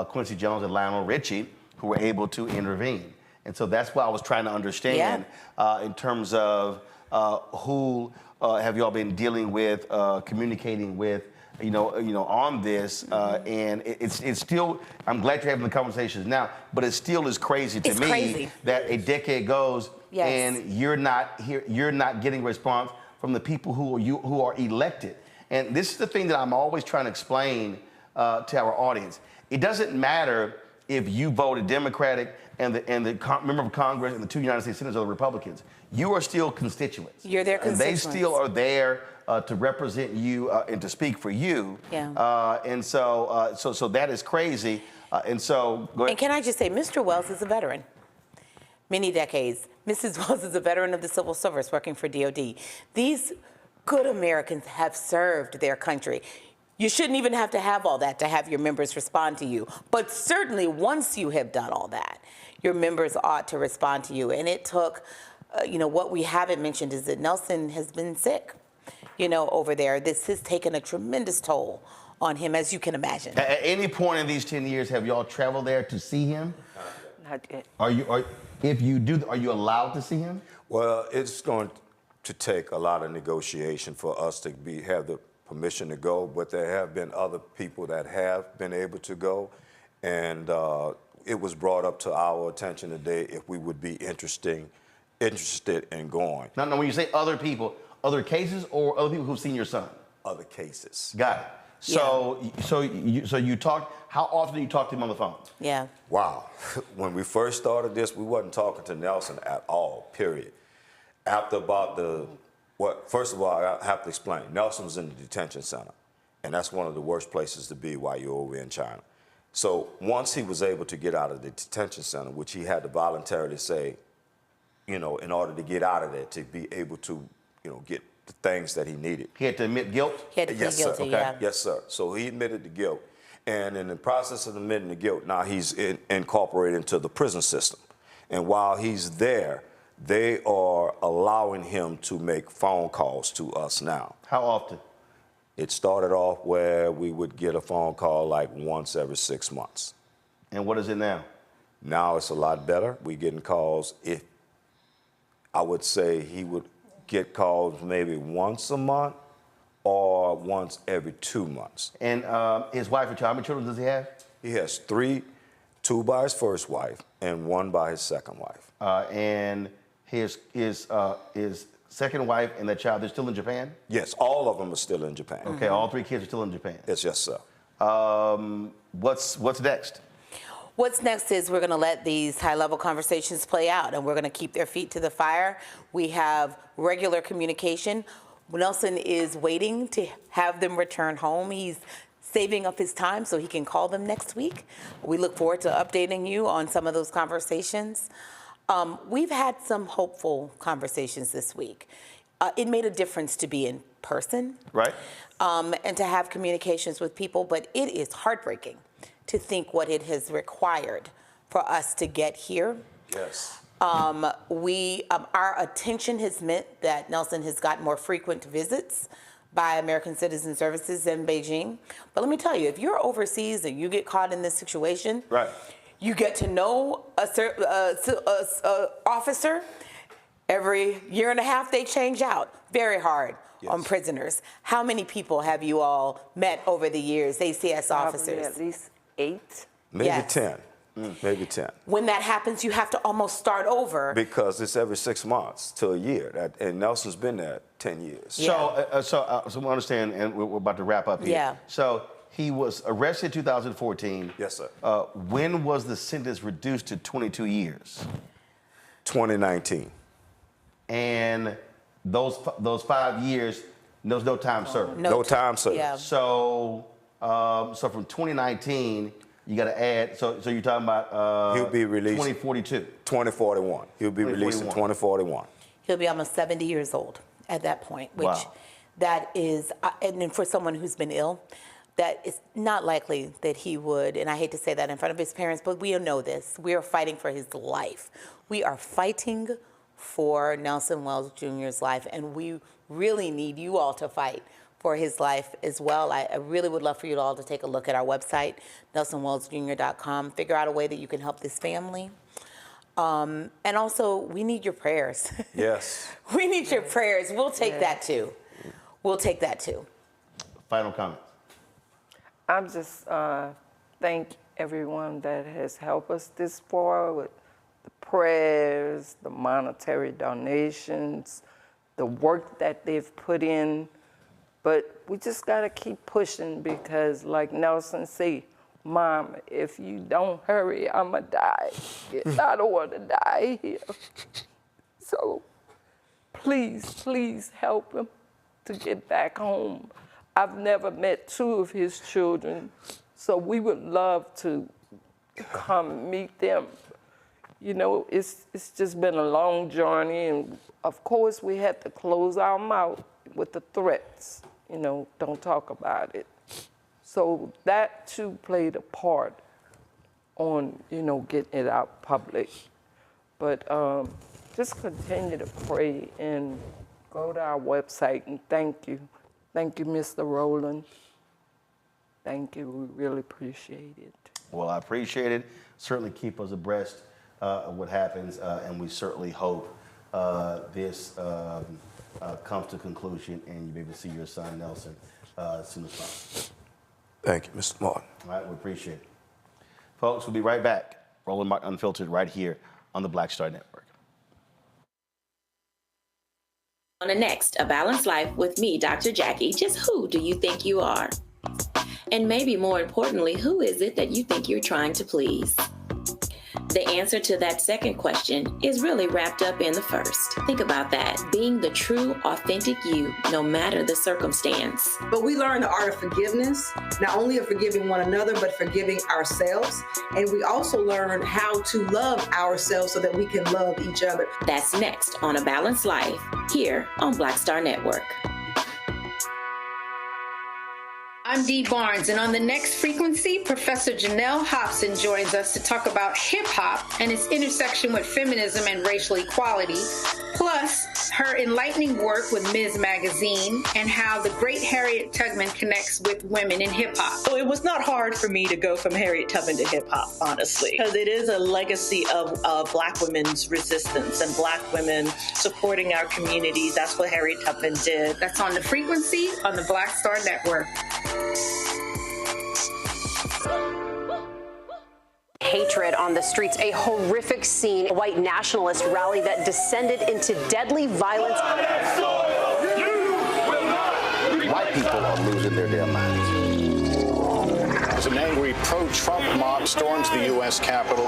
Quincy Jones, and Lionel Richie who were able to intervene. And so that's what I was trying to understand in terms of who have y'all been dealing with, communicating with, on this. And it's still, I'm glad you're having the conversations now, but it still is crazy to me that a decade goes and you're not here, you're not getting response from the people who are elected. And this is the thing that I'm always trying to explain to our audience. It doesn't matter if you voted Democratic and the member of Congress and the 2 United States Senators are the Republicans. You are still constituents. You're their constituents. And they still are there to represent you and to speak for you. And so that is crazy. And so, go ahead. And can I just say, Mr. Wells is a veteran. Many decades. Mrs. Wells is a veteran of the civil service working for DOD. These good Americans have served their country. You shouldn't even have to have all that to have your members respond to you. But certainly once you have done all that, your members ought to respond to you. And it took, what we haven't mentioned is that Nelson has been sick, over there. This has taken a tremendous toll on him, as you can imagine. At any point in these 10 years, have y'all traveled there to see him? Not yet. If you do, are you allowed to see him? Well, it's going to take a lot of negotiation for us to have the permission to go, but there have been other people that have been able to go, and it was brought up to our attention today if we would be interested in going. No, when you say other people, other cases or other people who've seen your son? Other cases. Got it. So you talk. How often do you talk to him on the phone? Yeah. Wow. When we first started this, we wasn't talking to Nelson at all. Period. After about first of all, I have to explain. Nelson was in the detention center, and that's one of the worst places to be while you're over in China. So once he was able to get out of the detention center, which he had to voluntarily say, in order to get out of there, to be able to, get the things that he needed. He had to admit guilt? He had to plead guilty, okay? Yes, sir. So he admitted the guilt. And in the process of admitting the guilt, now he's incorporated into the prison system. And while he's there, they are allowing him to make phone calls to us now. How often? It started off where we would get a phone call like once every 6 months. And what is it now? Now it's a lot better. We're getting calls. If I would say he would get calls maybe once a month or once every 2 months. And his wife and child, how many children does he have? He has 3, 2 by his first wife and 1 by his second wife. And his second wife and that child, they're still in Japan? Yes, all of them are still in Japan. Okay, all 3 kids are still in Japan. Yes, yes, sir. What's next? What's next is we're going to let these high-level conversations play out, and we're going to keep their feet to the fire. We have regular communication. Nelson is waiting to have them return home. He's saving up his time so he can call them next week. We look forward to updating you on some of those conversations. We've had some hopeful conversations this week. It made a difference to be in person. Right. And to have communications with people, but it is heartbreaking to think what it has required for us to get here. Yes. Our attention has meant that Nelson has gotten more frequent visits by American Citizen Services in Beijing. But let me tell you, if you're overseas and you get caught in this situation, right, you get to know a officer. Every year and a half, they change out. Very hard on prisoners. How many people have you all met over the years, ACS officers? At least 8. Maybe 10. Maybe 10. When that happens, you have to almost start over. Because it's every 6 months to a year. And Nelson's been there 10 years. Yeah. So we understand, and we're about to wrap up here. Yeah. So he was arrested in 2014. Yes, sir. When was the sentence reduced to 22 years? 2019. And those 5 years, there's no time served. No time served. Yeah. So from 2019, you got to add. So you're talking about he'll be released 2042, 2041. He'll be released in 2041. He'll be almost 70 years old at that point, which Wow. that is, and then for someone who's been ill, that is not likely that he would, and I hate to say that in front of his parents, but we know this. We are fighting for his life. We are fighting for Nelson Wells Jr.'s life, and we really need you all to fight for his life as well. I really would love for you all to take a look at our website, NelsonWellsJr.com, figure out a way that you can help this family. And also, we need your prayers. Yes. We need your prayers. We'll take that too. We'll take that too. Final comment. I'm just thank everyone that has helped us this far with the prayers, the monetary donations, the work that they've put in. But we just got to keep pushing because, like Nelson said, Mom, if you don't hurry, I'm going to die. I don't want to die here. So please, please help him to get back home. I've never met 2 of his children, so we would love to come meet them. You know, it's just been a long journey, and of course we had to close our mouth with the threats, you know, don't talk about it. So that too played a part on, you know, getting it out public. But just continue to pray and go to our website, and thank you. Thank you, Mr. Rowland. Thank you, we really appreciate it. Well, I appreciate it. Certainly keep us abreast of what happens, and we certainly hope this comes to conclusion and you'll be able to see your son, Nelson, as soon as possible. Thank you, Mr. Martin. All right, we appreciate it. Folks, we'll be right back. Roland Martin Unfiltered right here on the Black Star Network. On the next, A Balanced Life with me, Dr. Jackie. Just who do you think you are? And maybe more importantly, who is it that you think you're trying to please? The answer to that second question is really wrapped up in the first. Think about that, being the true, authentic you, no matter the circumstance. But we learn the art of forgiveness, not only of forgiving one another, but forgiving ourselves. And we also learn how to love ourselves so that we can love each other. That's next on A Balanced Life, here on Black Star Network. I'm Dee Barnes, and on the next frequency, Professor Janelle Hobson joins us to talk about hip-hop and its intersection with feminism and racial equality, plus her enlightening work with Ms. Magazine and how the great Harriet Tubman connects with women in hip-hop. So it was not hard for me to go from Harriet Tubman to hip-hop, honestly, because it is a legacy of Black women's resistance and Black women supporting our communities. That's what Harriet Tubman did. That's on the frequency on the Black Star Network. Hatred on the streets, a horrific scene, a white nationalist rally that descended into deadly violence. White people are losing their damn minds. As an angry pro-Trump mob storms the U.S. Capitol,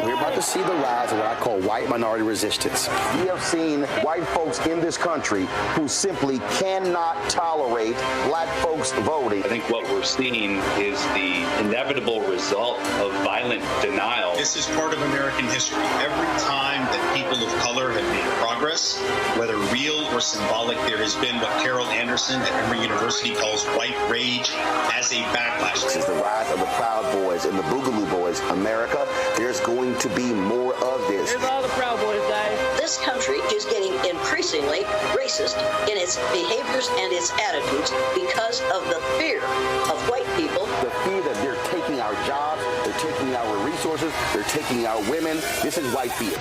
we're about to see the rise of what I call white minority resistance. We have seen white folks in this country who simply cannot tolerate Black folks voting. I think what we're seeing is the inevitable result of violent denial. This is part of American history. Every time that people of color have made progress, whether real or symbolic, there has been what Carol Anderson at Emory University calls white rage as a backlash. This is the rise of the Proud Boys and the Boogaloo Boys. America, there's going to be more of this. Here's all the Proud Boys, guys. This country is getting increasingly racist in its behaviors and its attitudes because of the fear of white people. The fear that they're taking our jobs, they're taking our resources, they're taking our women. This is white fear.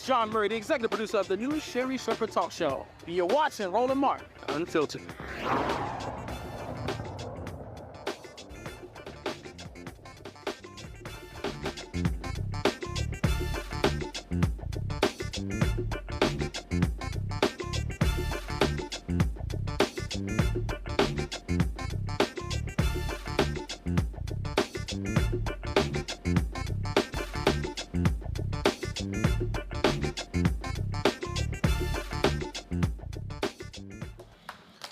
John Murray, the executive producer of the new Sherry Shepherd Talk Show. You're watching Roland Martin Unfiltered.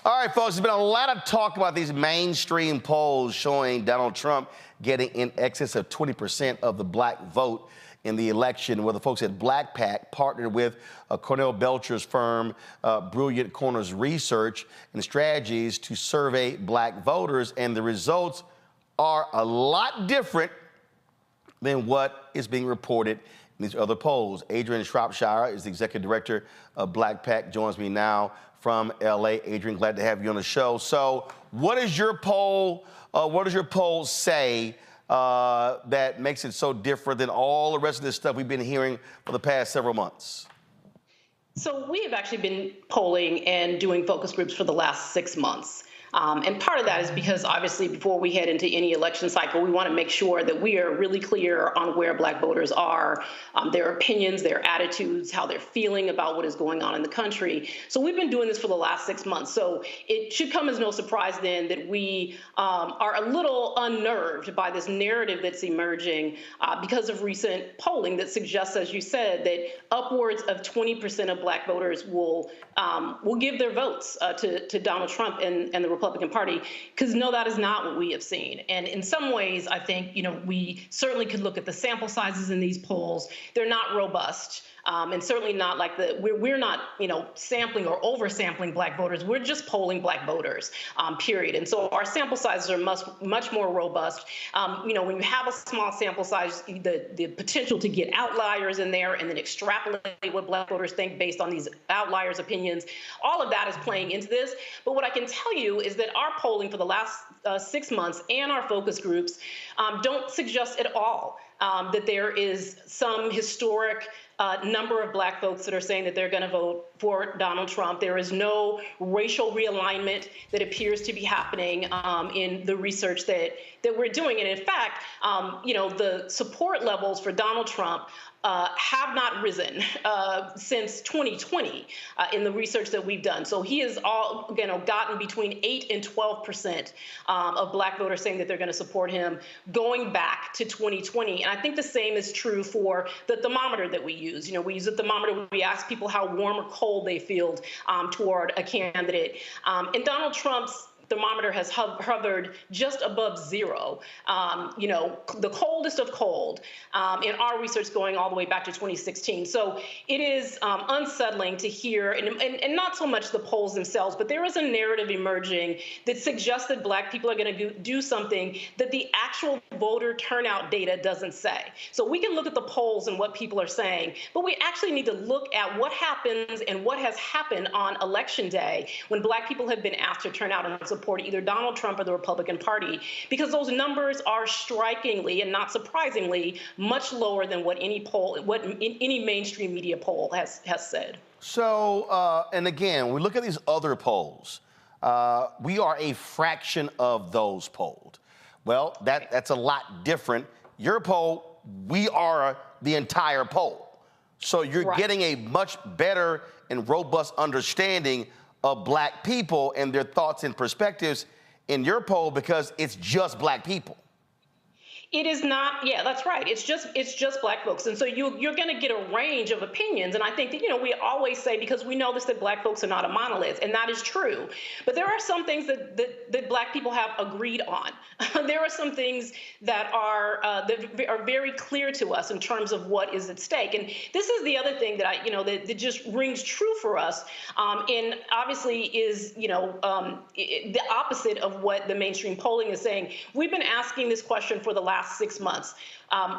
All right, folks, there's been a lot of talk about these mainstream polls showing Donald Trump getting in excess of 20% of the Black vote in the election, where the folks at Black PAC partnered with Cornell Belcher's firm, Brilliant Corners Research and Strategies, to survey Black voters, and the results are a lot different than what is being reported in these other polls. Adrian Shropshire is the executive director of Black PAC, joins me now from LA. Adrian, glad to have you on the show. So what is your poll, say that makes it so different than all the rest of this stuff we've been hearing for the past several months? So we have actually been polling and doing focus groups for the last 6 months. And part of that is because obviously before we head into any election cycle, we want to make sure that we are really clear on where Black voters are, their opinions, their attitudes, how they're feeling about what is going on in the country. So we've been doing this for the last 6 months. So it should come as no surprise then that we are a little unnerved by this narrative that's emerging because of recent polling that suggests, as you said, that upwards of 20% of Black voters will give their votes to Donald Trump and the Republican Party, because no, that is not what we have seen. And in some ways, I think, we certainly could look at the sample sizes in these polls. They're not robust. And certainly not like we're not, sampling or oversampling Black voters. We're just polling Black voters, period. And so our sample sizes are much more robust. When you have a small sample size, the potential to get outliers in there and then extrapolate what Black voters think based on these outliers' opinions, all of that is playing into this. But what I can tell you is that our polling for the last 6 months and our focus groups don't suggest at all that there is some historic number of Black folks that are saying that they're going to vote for Donald Trump. There is no racial realignment that appears to be happening in the research that we're doing. And in fact, the support levels for Donald Trump have not risen since 2020 in the research that we've done. So he has gotten between 8 and 12% of Black voters saying that they're going to support him going back to 2020. And I think the same is true for the thermometer that we use. We use a thermometer. We ask people how warm or cold they feel toward a candidate. And Donald Trump's thermometer has hovered just above zero. The coldest of cold in our research going all the way back to 2016. So it is unsettling to hear, and not so much the polls themselves, but there is a narrative emerging that suggests that Black people are going to do something that the actual voter turnout data doesn't say. So we can look at the polls and what people are saying, but we actually need to look at what happens and what has happened on Election Day when Black people have been asked to turn out and support either Donald Trump or the Republican Party, because those numbers are strikingly and not surprisingly much lower than what any mainstream media poll has said. So, and again, we look at these other polls. We are a fraction of those polled. Well, that's a lot different. Your poll, we are the entire poll. So you're getting a much better and robust understanding of Black people and their thoughts and perspectives in your poll because it's just Black people. It is not, yeah, that's right. It's just Black folks. And so you're going to get a range of opinions. And I think that, we always say, because we know this, that Black folks are not a monolith, and that is true. But there are some things that Black people have agreed on. There are some things that are very clear to us in terms of what is at stake. And this is the other thing that that just rings true for us. And obviously is, the opposite of what the mainstream polling is saying. We've been asking this question for the last 6 months.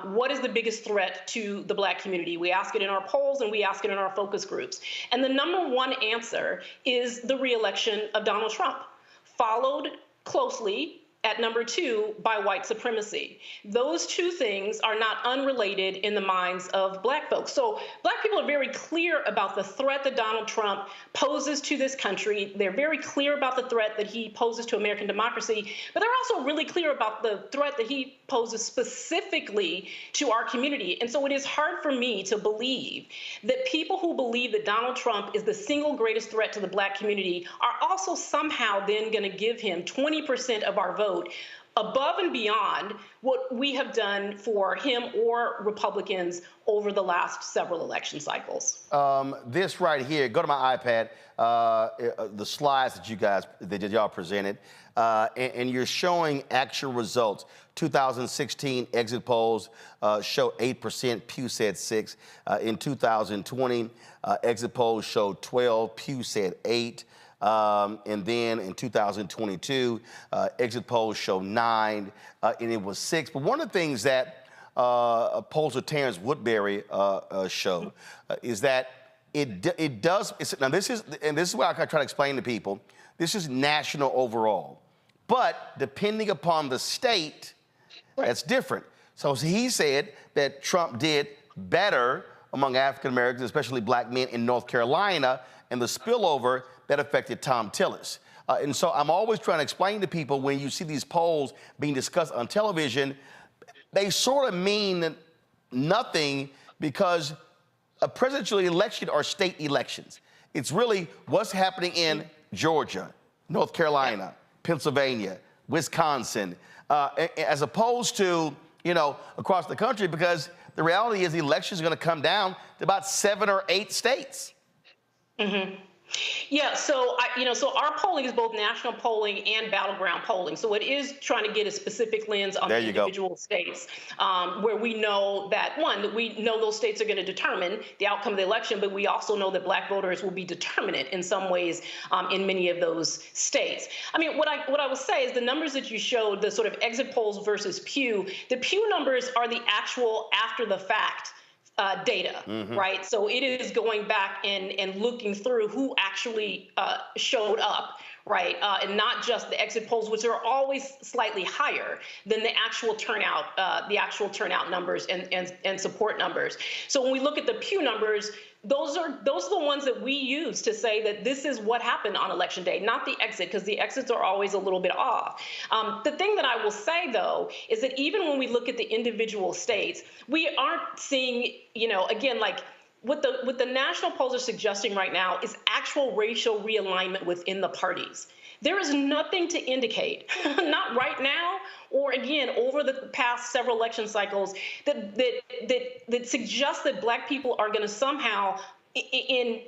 What is the biggest threat to the Black community? We ask it in our polls and we ask it in our focus groups. And the number one answer is the re-election of Donald Trump, followed closely at number 2 by white supremacy. Those two things are not unrelated in the minds of Black folks. So Black people are very clear about the threat that Donald Trump poses to this country. They're very clear about the threat that he poses to American democracy, but they're also really clear about the threat that he poses specifically to our community. And so it is hard for me to believe that people who believe that Donald Trump is the single greatest threat to the Black community are also somehow then going to give him 20% of our vote above and beyond what we have done for him or Republicans over the last several election cycles. This right here, go to my iPad, the slides that y'all presented, and you're showing actual results. 2016 exit polls show 8%, Pew said 6. In 2020, exit polls showed 12, Pew said 8. And then in 2022, exit polls show 9, and it was 6. But one of the things that polls of Terrence Woodbury show is that it does. Now this is what I try to explain to people. This is national overall, but depending upon the state, that's different. So he said that Trump did better among African Americans, especially Black men in North Carolina, and the spillover that affected Tom Tillis. And so I'm always trying to explain to people, when you see these polls being discussed on television, they sort of mean nothing, because a presidential election are state elections. It's really what's happening in Georgia, North Carolina, Pennsylvania, Wisconsin, as opposed to, across the country, because the reality is the election is going to come down to about 7 or 8 states. Mm-hmm. Yeah, so so our polling is both national polling and battleground polling. So it is trying to get a specific lens on the individual states, where we know that we know those states are going to determine the outcome of the election, but we also know that Black voters will be determinant in some ways in many of those states. I mean, what I will say is the numbers that you showed, the sort of exit polls versus Pew, the Pew numbers are the actual after the fact data, right? So it is going back and looking through who actually showed up, right? And not just the exit polls, which are always slightly higher than the actual turnout numbers and support numbers. So when we look at the Pew numbers, those are the ones that we use to say that this is what happened on Election Day, not the exit, because the exits are always a little bit off. The thing that I will say, though, is that even when we look at the individual states, we aren't seeing, again, like what the national polls are suggesting right now is actual racial realignment within the parties. There is nothing to indicate, not right now, or again, over the past several election cycles, that suggests that Black people are going to somehow in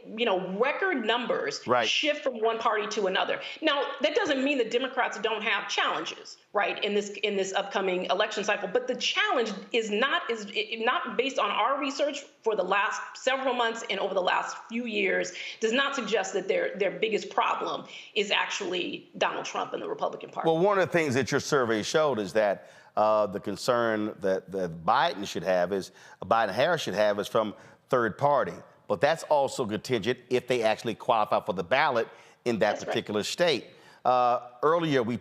record numbers shift from one party to another. Now, that doesn't mean that Democrats don't have challenges, right, in this upcoming election cycle. But the challenge is not based on our research for the last several months and over the last few years, does not suggest that their biggest problem is actually Donald Trump and the Republican Party. Well, one of the things that your survey showed is that the concern that Biden Harris should have is from third party. But that's also contingent if they actually qualify for the ballot in that particular state. Earlier, we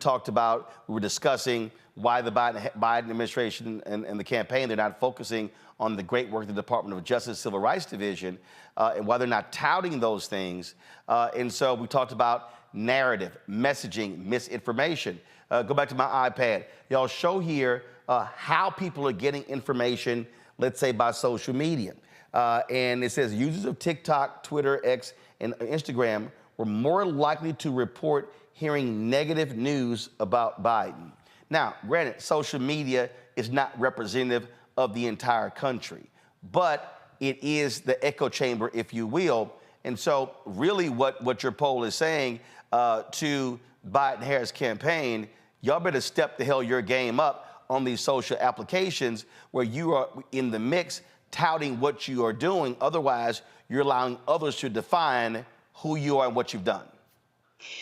were discussing why the Biden administration and the campaign, they're not focusing on the great work of the Department of Justice Civil Rights Division and why they're not touting those things. And so we talked about narrative, messaging, misinformation. Go back to my iPad. Y'all show here how people are getting information, let's say by social media. And it says users of TikTok, Twitter, X, and Instagram were more likely to report hearing negative news about Biden. Now, granted, social media is not representative of the entire country, but it is the echo chamber, if you will. And so really what your poll is saying to Biden-Harris campaign, y'all better step the hell your game up on these social applications where you are in the mix touting what you are doing. Otherwise, you're allowing others to define who you are and what you've done.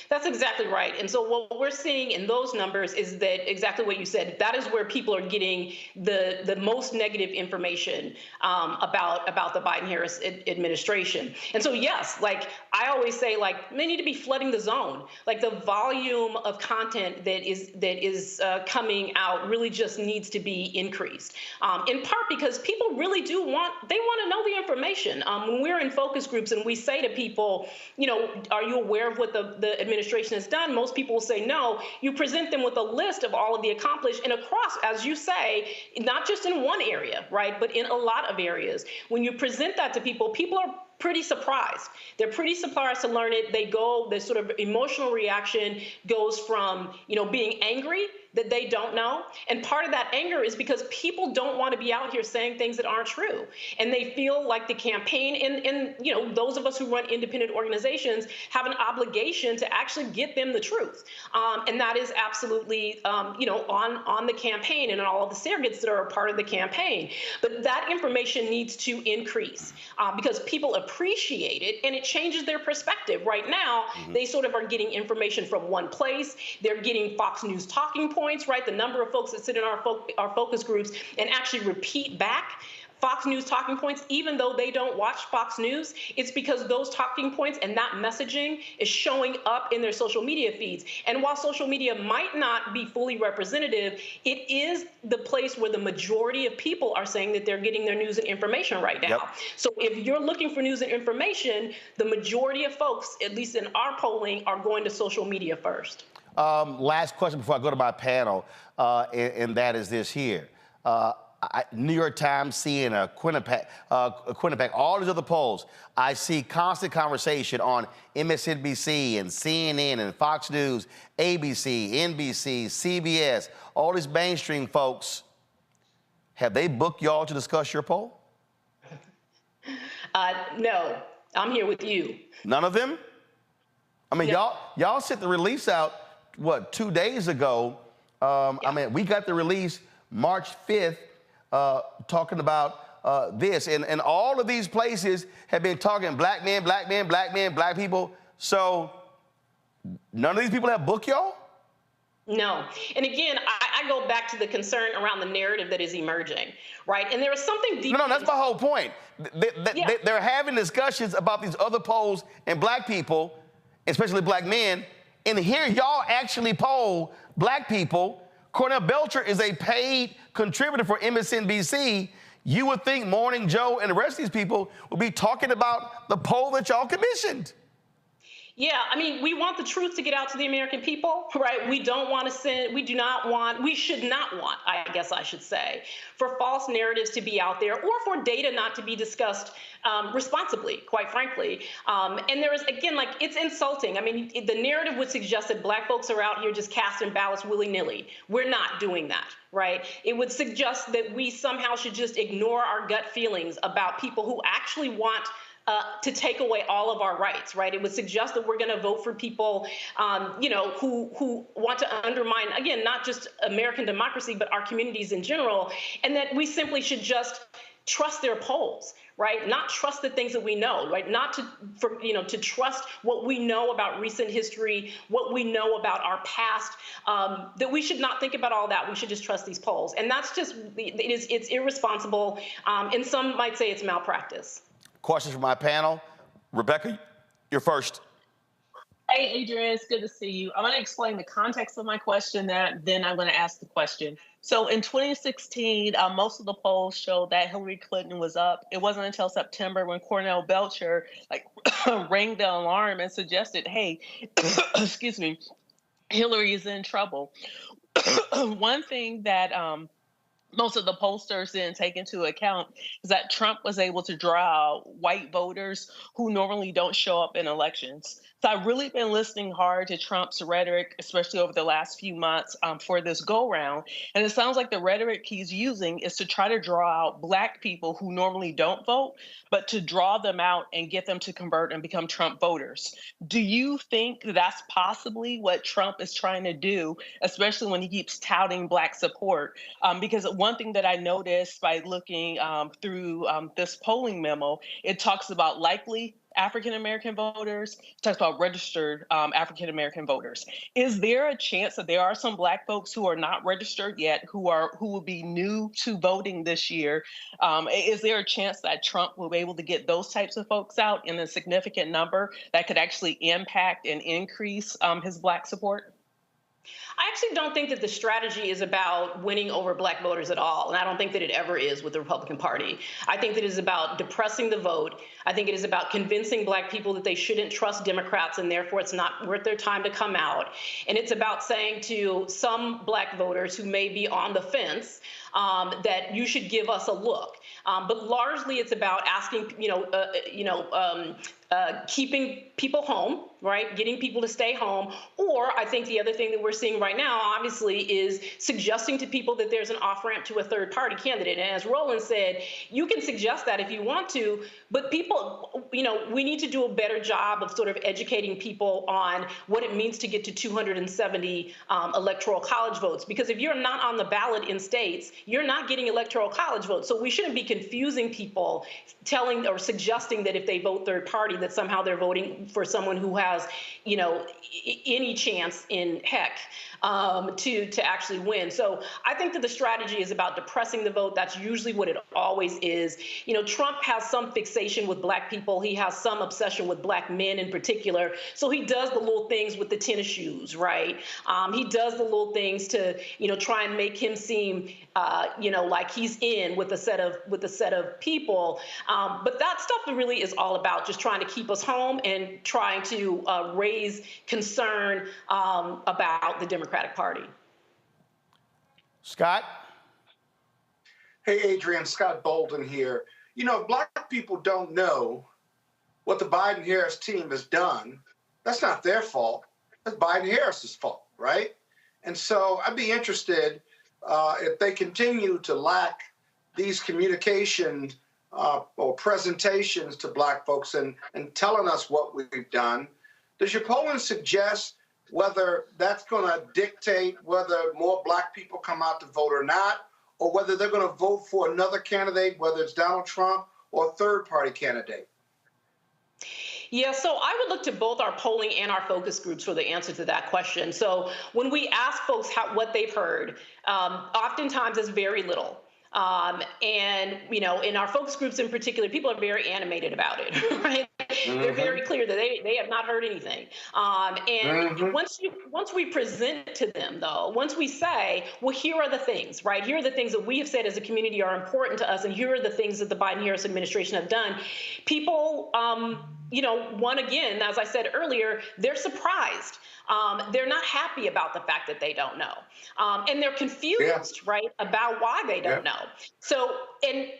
That's exactly right. And so what we're seeing in those numbers is that exactly what you said. That is where people are getting the most negative information about the Biden-Harris administration. And so, yes, like I always say, like they need to be flooding the zone. Like the volume of content that is coming out really just needs to be increased. In part because people really want to know the information. When we're in focus groups and we say to people, are you aware of what the administration has done? Most people will say no. You present them with a list of all of the accomplished and across, as you say, not just in one area, right, but in a lot of areas. When you present that to people, people are pretty surprised. They're pretty surprised to learn it. The sort of emotional reaction goes from, being angry that they don't know. And part of that anger is because people don't want to be out here saying things that aren't true. And they feel like the campaign and those of us who run independent organizations have an obligation to actually get them the truth. And that is absolutely, on the campaign and on all of the surrogates that are a part of the campaign. But that information needs to increase because people appreciate it and it changes their perspective. Right now, they sort of are getting information from one place. They're getting Fox News talking points, right? The number of folks that sit in our focus groups and actually repeat back Fox News talking points, even though they don't watch Fox News, it's because those talking points and that messaging is showing up in their social media feeds. And while social media might not be fully representative, it is the place where the majority of people are saying that they're getting their news and information right now. Yep. So if you're looking for news and information, the majority of folks, at least in our polling, are going to social media first. Last question before I go to my panel, and that is this here. New York Times, CNN, Quinnipiac, all these other polls, I see constant conversation on MSNBC and CNN and Fox News, ABC, NBC, CBS, all these mainstream folks. Have they booked y'all to discuss your poll? No, I'm here with you. None of them? I mean, no. y'all sent the release out, 2 days ago? Yeah. I mean, we got the release March 5th. Talking about this. And all of these places have been talking black men, black people. So none of these people have booked y'all? No. And again, I go back to the concern around the narrative that is emerging, right? And there is something deep. No, that's my whole point. They're having discussions about these other polls and black people, especially black men. And here y'all actually poll black people. Cornell Belcher is a paid contributor for MSNBC. You would think Morning Joe and the rest of these people would be talking about the poll that y'all commissioned. Yeah, I mean, we want the truth to get out to the American people, right? We don't want to send, we should not want, I guess I should say, for false narratives to be out there or for data not to be discussed responsibly, quite frankly. And there is, again, like, it's insulting. I mean, the narrative would suggest that black folks are out here just casting ballots willy-nilly. We're not doing that, right? It would suggest that we somehow should just ignore our gut feelings about people who actually want to take away all of our rights, right? It would suggest that we're going to vote for people, who want to undermine, again, not just American democracy, but our communities in general, and that we simply should just trust their polls, right? Not trust the things that we know, right? Not to trust what we know about recent history, what we know about our past, that we should not think about all that. We should just trust these polls. And that's just, it's irresponsible. And some might say it's malpractice. Questions from my panel. Rebecca, you're first. Hey, Adrian, it's good to see you. I'm going to explain the context of my question, then I'm going to ask the question. So in 2016, most of the polls showed that Hillary Clinton was up. It wasn't until September when Cornell Belcher rang the alarm and suggested, hey, excuse me, Hillary is in trouble. One thing that most of the pollsters didn't take into account is that Trump was able to draw out white voters who normally don't show up in elections. So I've really been listening hard to Trump's rhetoric, especially over the last few months for this go-round. And it sounds like the rhetoric he's using is to try to draw out Black people who normally don't vote, but to draw them out and get them to convert and become Trump voters. Do you think that's possibly what Trump is trying to do, especially when he keeps touting Black support? Because one thing that I noticed by looking through this polling memo, it talks about likely African-American voters, it talks about registered African-American voters. Is there a chance that there are some Black folks who are not registered yet, who will be new to voting this year? Is there a chance that Trump will be able to get those types of folks out in a significant number that could actually impact and increase his Black support? I actually don't think that the strategy is about winning over Black voters at all. And I don't think that it ever is with the Republican Party. I think that it is about depressing the vote. I think it is about convincing Black people that they shouldn't trust Democrats and therefore it's not worth their time to come out. And it's about saying to some Black voters who may be on the fence that you should give us a look. But largely it's about asking, keeping people home, right? Getting people to stay home. Or I think the other thing that we're seeing right now, obviously, is suggesting to people that there's an off-ramp to a third-party candidate. And as Roland said, you can suggest that if you want to, but people, we need to do a better job of sort of educating people on what it means to get to 270 electoral college votes. Because if you're not on the ballot in states, you're not getting electoral college votes. So we shouldn't be confusing people, telling or suggesting that if they vote third party, that somehow they're voting for someone who has, any chance in heck to actually win. So I think that the strategy is about depressing the vote. That's usually what it always is. Trump has some fixation with Black people. He has some obsession with Black men in particular. So he does the little things with the tennis shoes, right? He does the little things to, try and make him seem, like he's in with a set of people. But that stuff really is all about just trying to keep us home and trying to raise concern about the Democratic Party. Scott? Hey, Adrian, Scott Bolden here. Black people don't know what the Biden-Harris team has done. That's not their fault. That's Biden-Harris's fault, right? And so I'd be interested if they continue to lack these communication or presentations to Black folks and telling us what we've done. Does your polling suggest whether that's going to dictate whether more Black people come out to vote or not, or whether they're going to vote for another candidate, whether it's Donald Trump or a third-party candidate? Yeah, so I would look to both our polling and our focus groups for the answer to that question. So when we ask folks what they've heard, oftentimes it's very little. And, in our focus groups in particular, people are very animated about it, right? Mm-hmm. They're very clear that they have not heard anything. Once we present to them, though, once we say, well, here are the things, right? Here are the things that we have said as a community are important to us, and here are the things that the Biden-Harris administration have done. People, again, as I said earlier, they're surprised. They're not happy about the fact that they don't know. And they're confused, right, about why they don't know. So,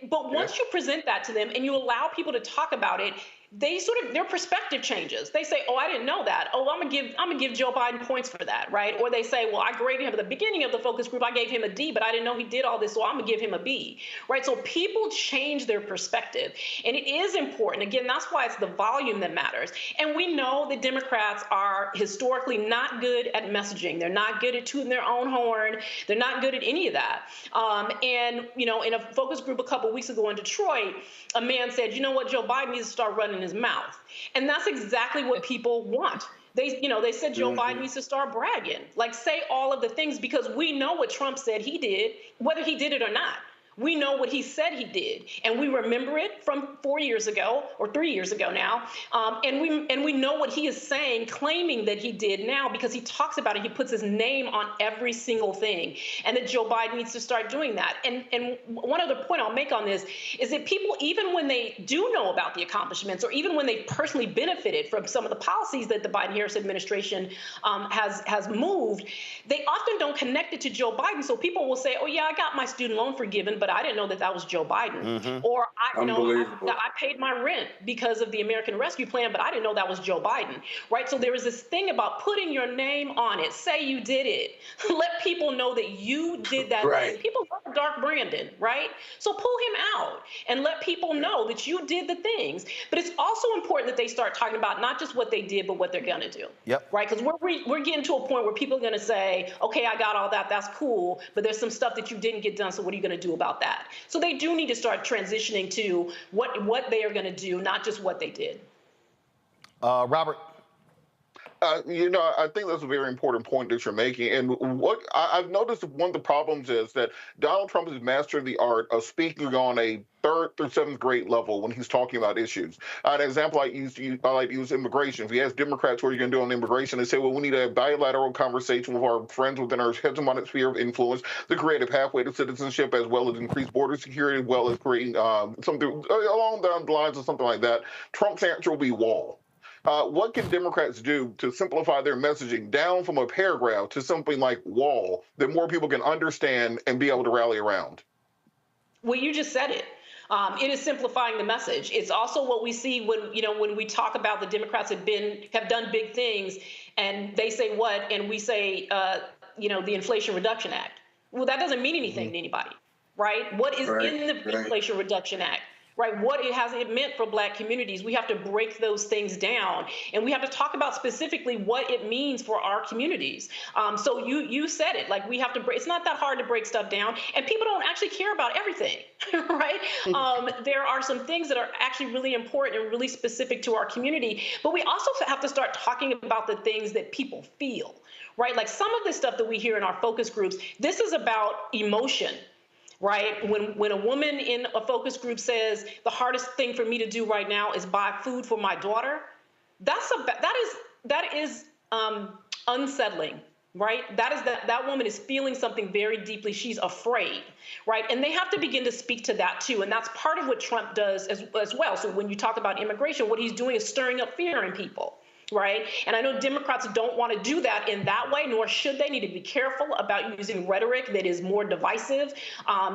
but once you present that to them and you allow people to talk about it, their perspective changes. They say, oh, I didn't know that. Oh, I'm gonna give Joe Biden points for that, right? Or they say, well, I graded him at the beginning of the focus group. I gave him a D, but I didn't know he did all this, so I'm gonna give him a B, right? So people change their perspective, and it is important. Again, that's why it's the volume that matters. And we know the Democrats are historically not good at messaging. They're not good at tooting their own horn. They're not good at any of that. And in a focus group a couple weeks ago in Detroit, a man said, you know what, Joe Biden needs to start running his mouth. And that's exactly what people want. They said Joe Biden needs to start bragging, like say all of the things, because we know what Trump said he did, whether he did it or not. We know what he said he did, and we remember it from 4 years ago or 3 years ago now, and we know what he is saying, claiming that he did now, because he talks about it. He puts his name on every single thing, and that Joe Biden needs to start doing that. And one other point I'll make on this is that people, even when they do know about the accomplishments, or even when they personally benefited from some of the policies that the Biden-Harris administration has moved, they often don't connect it to Joe Biden. So people will say, oh yeah, I got my student loan forgiven, but I didn't know that was Joe Biden. Or I paid my rent because of the American Rescue Plan, but I didn't know that was Joe Biden, right? So there is this thing about putting your name on it. Say you did it. Let people know that you did that thing. People love Dark Brandon, right? So pull him out and let people know that you did the things. But it's also important that they start talking about not just what they did, but what they're going to do. Yep. Right? Because we're getting to a point where people are going to say, okay, I got all that. That's cool. But there's some stuff that you didn't get done. So what are you going to do about that? So they do need to start transitioning to what they are going to do, not just what they did. Robert. I think that's a very important point that you're making. And what I've noticed, one of the problems is that Donald Trump has mastered the art of speaking on a 3rd through 7th grade level when he's talking about issues. An example I like to use immigration. If you ask Democrats what are you going to do on immigration, they say, well, we need a bilateral conversation with our friends within our hegemonic sphere of influence to create a pathway to citizenship, as well as increase border security, as well as creating something along the lines of something like that. Trump's answer will be wall. What can Democrats do to simplify their messaging down from a paragraph to something like wall that more people can understand and be able to rally around? Well, you just said it. It is simplifying the message. It's also what we see when we talk about the Democrats have done big things, and they say what, and we say the Inflation Reduction Act. Well, that doesn't mean anything to anybody, right? What is in the Inflation Reduction Act? Right, what has it meant for Black communities? We have to break those things down, and we have to talk about specifically what it means for our communities. So you said it, like we have to break. It's not that hard to break stuff down, and people don't actually care about everything, right? There are some things that are actually really important and really specific to our community, but we also have to start talking about the things that people feel, right? Like some of the stuff that we hear in our focus groups, this is about emotion. Right? When a woman in a focus group says the hardest thing for me to do right now is buy food for my daughter, that is unsettling, right? That woman is feeling something very deeply. She's afraid, right? And they have to begin to speak to that too. And that's part of what Trump does as well. So when you talk about immigration, what he's doing is stirring up fear in people. Right. And I know Democrats don't want to do that in that way, nor should they. Need to be careful about using rhetoric that is more divisive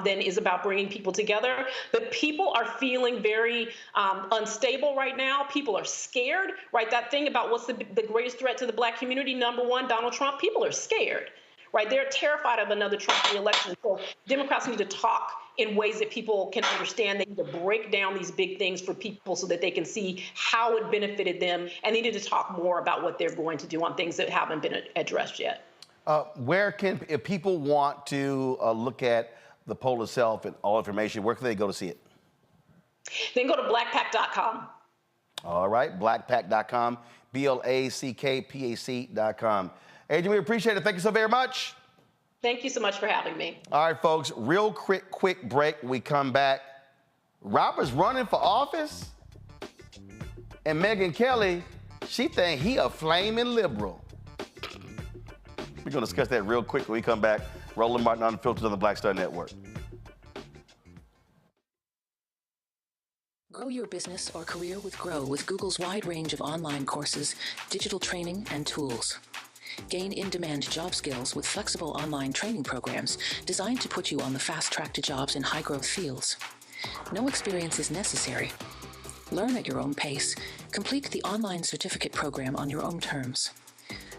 than is about bringing people together. But people are feeling very unstable right now. People are scared. Right. That thing about what's the greatest threat to the Black community, number one, Donald Trump. People are scared. Right. They're terrified of another Trump re-election. So Democrats need to talk in ways that people can understand. They need to break down these big things for people so that they can see how it benefited them. And they need to talk more about what they're going to do on things that haven't been addressed yet. If people want to look at the poll itself and all information, where can they go to see it? Then go to blackpac.com. All right, blackpac.com, BLACKPAC.com. Adrian, we appreciate it. Thank you so very much. Thank you so much for having me. All right, folks, real quick break. We come back. Robert's running for office, and Megyn Kelly, she think he a flaming liberal. We're going to discuss that real quick when we come back. Roland Martin Unfiltered on the Black Star Network. Grow your business or career with Grow with Google's wide range of online courses, digital training, and tools. Gain in-demand job skills with flexible online training programs designed to put you on the fast track to jobs in high-growth fields. No experience is necessary. Learn at your own pace. Complete the online certificate program on your own terms.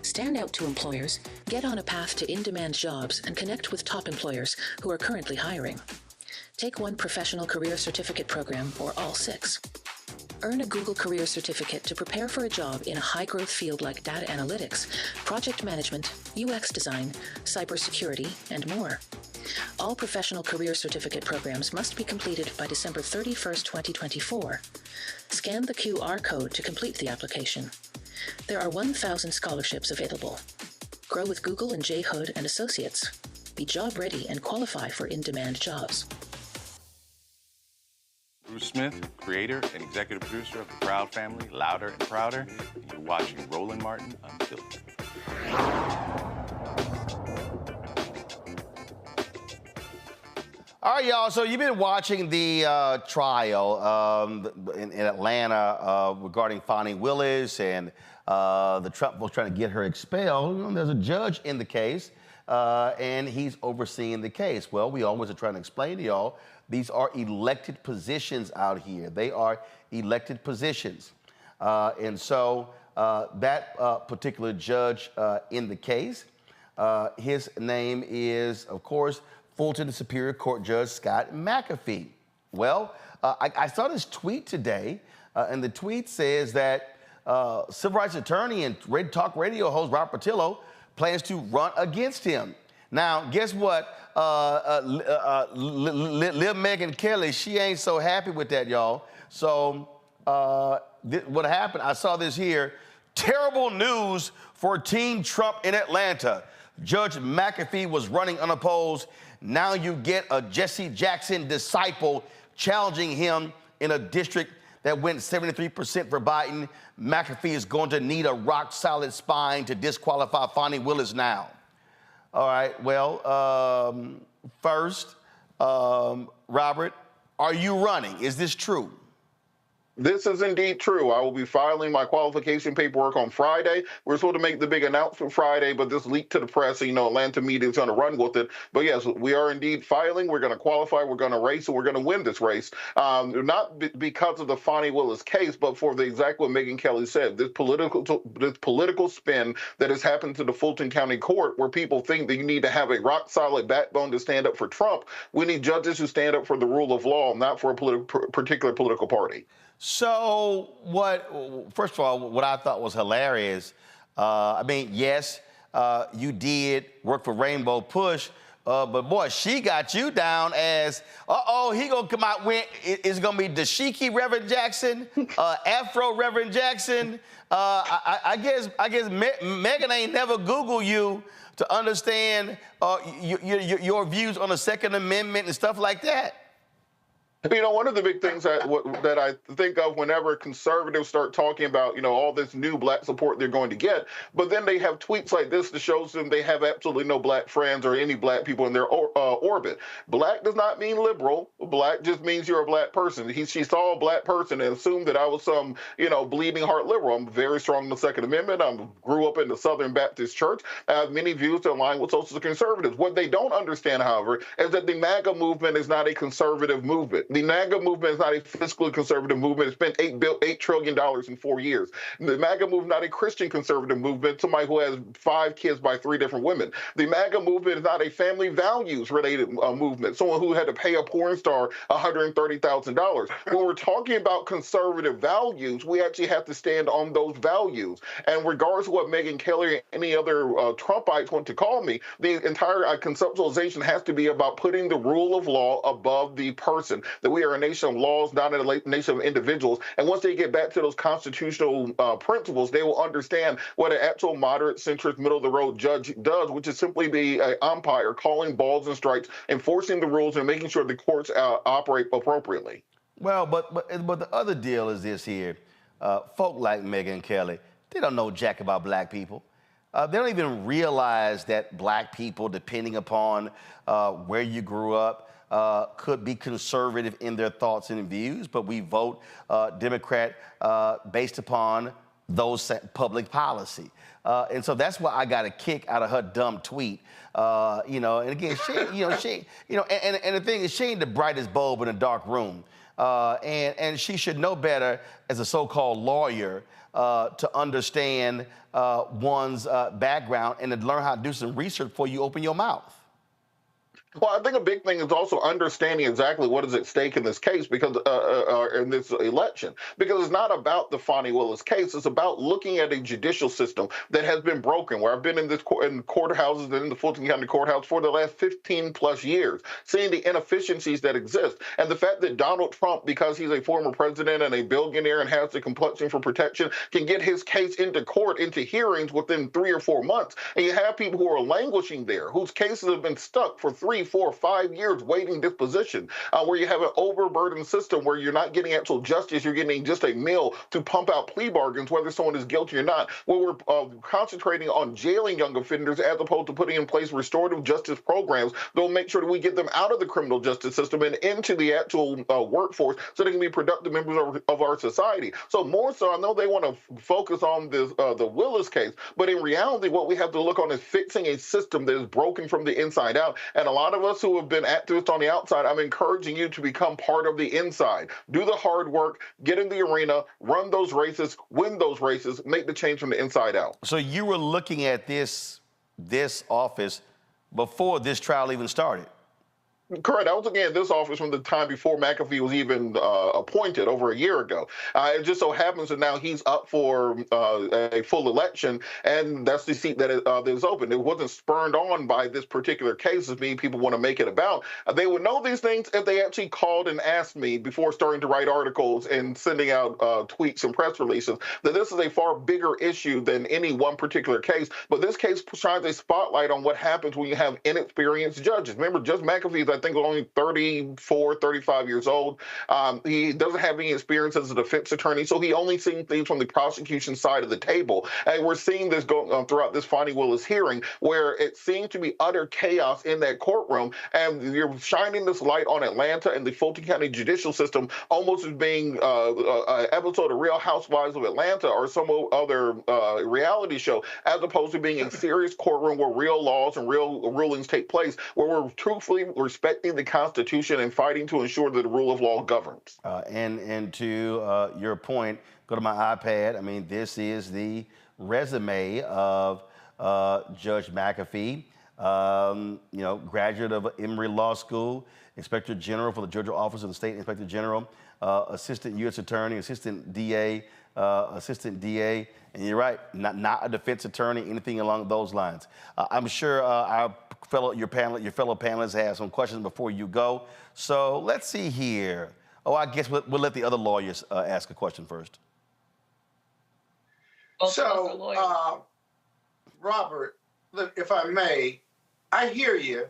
Stand out to employers, get on a path to in-demand jobs, and connect with top employers who are currently hiring. Take one professional career certificate program or all 6. Earn a Google Career Certificate to prepare for a job in a high-growth field like data analytics, project management, UX design, cybersecurity, and more. All professional career certificate programs must be completed by December 31st, 2024. Scan the QR code to complete the application. There are 1,000 scholarships available. Grow with Google and J. Hood and Associates. Be job ready and qualify for in-demand jobs. Bruce Smith, creator and executive producer of The Proud Family, Louder and Prouder, and you're watching Roland Martin Unfiltered. All right, y'all, so you've been watching the trial in Atlanta regarding Fani Willis and the Trump folks trying to get her expelled. There's a judge in the case, and he's overseeing the case. Well, we always are trying to explain to y'all, these are elected positions out here. They are elected positions. And so that particular judge in the case, his name is, of course, Fulton Superior Court Judge Scott McAfee. Well, I saw this tweet today, and the tweet says that civil rights attorney and Red Talk Radio host Robert Patillo plans to run against him. Now, guess what? Lil Megyn Kelly, she ain't so happy with that, y'all. So what happened, I saw this here. Terrible news for Team Trump in Atlanta. Judge McAfee was running unopposed. Now you get a Jesse Jackson disciple challenging him in a district that went 73% for Biden. McAfee is going to need a rock-solid spine to disqualify Fani Willis now. All right, well, first, Robert, are you running? Is this true? This is indeed true. I will be filing my qualification paperwork on Friday. We're supposed to make the big announcement Friday, but this leaked to the press, so, Atlanta media is going to run with it. But yes, we are indeed filing. We're going to qualify. We're going to race, and we're going to win this race. Not because of the Fani Willis case, but for the exact what Megyn Kelly said, this political spin that has happened to the Fulton County Court, where people think that you need to have a rock-solid backbone to stand up for Trump. We need judges who stand up for the rule of law, not for a particular political party. So first of all, what I thought was hilarious, yes, you did work for Rainbow Push, but boy, she got you down as, he gonna come out with, it's gonna be Dashiki Reverend Jackson, Afro Reverend Jackson. I guess Megyn ain't never Googled you to understand your views on the Second Amendment and stuff like that. One of the big things that I think of whenever conservatives start talking about, all this new black support they're going to get, but then they have tweets like this that shows them they have absolutely no black friends or any black people in their orbit. Black does not mean liberal. Black just means you're a black person. She saw a black person and assumed that I was some, bleeding heart liberal. I'm very strong in the Second Amendment. I grew up in the Southern Baptist Church. I have many views that align with social conservatives. What they don't understand, however, is that the MAGA movement is not a conservative movement. The MAGA movement is not a fiscally conservative movement. It spent $8 trillion in 4 years. The MAGA movement is not a Christian conservative movement, somebody who has 5 kids by 3 different women. The MAGA movement is not a family values-related movement, someone who had to pay a porn star $130,000. When we're talking about conservative values, we actually have to stand on those values. And regardless of what Megyn Kelly and any other Trumpites want to call me, the entire conceptualization has to be about putting the rule of law above the person, that we are a nation of laws, not a nation of individuals. And once they get back to those constitutional principles, they will understand what an actual moderate, centrist, middle-of-the-road judge does, which is simply be an umpire calling balls and strikes, enforcing the rules, and making sure the courts operate appropriately. Well, but the other deal is this here. Folk like Megyn Kelly, they don't know jack about black people. They don't even realize that black people, depending upon where you grew up, could be conservative in their thoughts and views, but we vote Democrat based upon those public policy. And so that's why I got a kick out of her dumb tweet. And again, and the thing is, she ain't the brightest bulb in a dark room. and she should know better as a so-called lawyer to understand one's background and to learn how to do some research before you open your mouth. Well, I think a big thing is also understanding exactly what is at stake in this case, because in this election, because it's not about the Fonnie Willis case. It's about looking at a judicial system that has been broken. Where I've been in courthouses and in the Fulton County Courthouse for the last 15 plus years, seeing the inefficiencies that exist, and the fact that Donald Trump, because he's a former president and a billionaire and has the complexion for protection, can get his case into court, into hearings within 3 or 4 months, and you have people who are languishing there, whose cases have been stuck for 3, 4, 5 years waiting disposition, where you have an overburdened system where you're not getting actual justice, you're getting just a mill to pump out plea bargains, whether someone is guilty or not, where we're concentrating on jailing young offenders as opposed to putting in place restorative justice programs that will make sure that we get them out of the criminal justice system and into the actual workforce so they can be productive members of our society. So more so, I know they want to focus on this the Willis case, but in reality, what we have to look on is fixing a system that is broken from the inside out. And a lot of us who have been activists on the outside, I'm encouraging you to become part of the inside. Do the hard work, get in the arena, run those races, win those races, make the change from the inside out. So you were looking at this office before this trial even started? Correct. I was looking at this office from the time before McAfee was even appointed over a year ago. It just so happens that now he's up for a full election, and that's the seat that is open. It wasn't spurned on by this particular case, as many people want to make it about. They would know these things if they actually called and asked me before starting to write articles and sending out tweets and press releases, that this is a far bigger issue than any one particular case. But this case shines a spotlight on what happens when you have inexperienced judges. Remember, Judge McAfee is, I think, only 34, 35 years old. He doesn't have any experience as a defense attorney, so he only seen things from the prosecution side of the table. And we're seeing this go throughout this Fonnie Willis hearing, where it seemed to be utter chaos in that courtroom, and you're shining this light on Atlanta and the Fulton County judicial system almost as being an episode of Real Housewives of Atlanta or some other reality show, as opposed to being a serious courtroom where real laws and real rulings take place, where we're truthfully respecting the Constitution and fighting to ensure that the rule of law governs. And to your point, go to my iPad. I mean, this is the resume of Judge McAfee. Graduate of Emory Law School, Inspector General for the Georgia Office of the State Inspector General, Assistant U.S. Attorney, Assistant DA, and you're right, not a defense attorney, anything along those lines. I'm sure your fellow panelists have some questions before you go. So let's see here. Oh, I guess we'll let the other lawyers ask a question first. So, Robert, if I may, I hear you,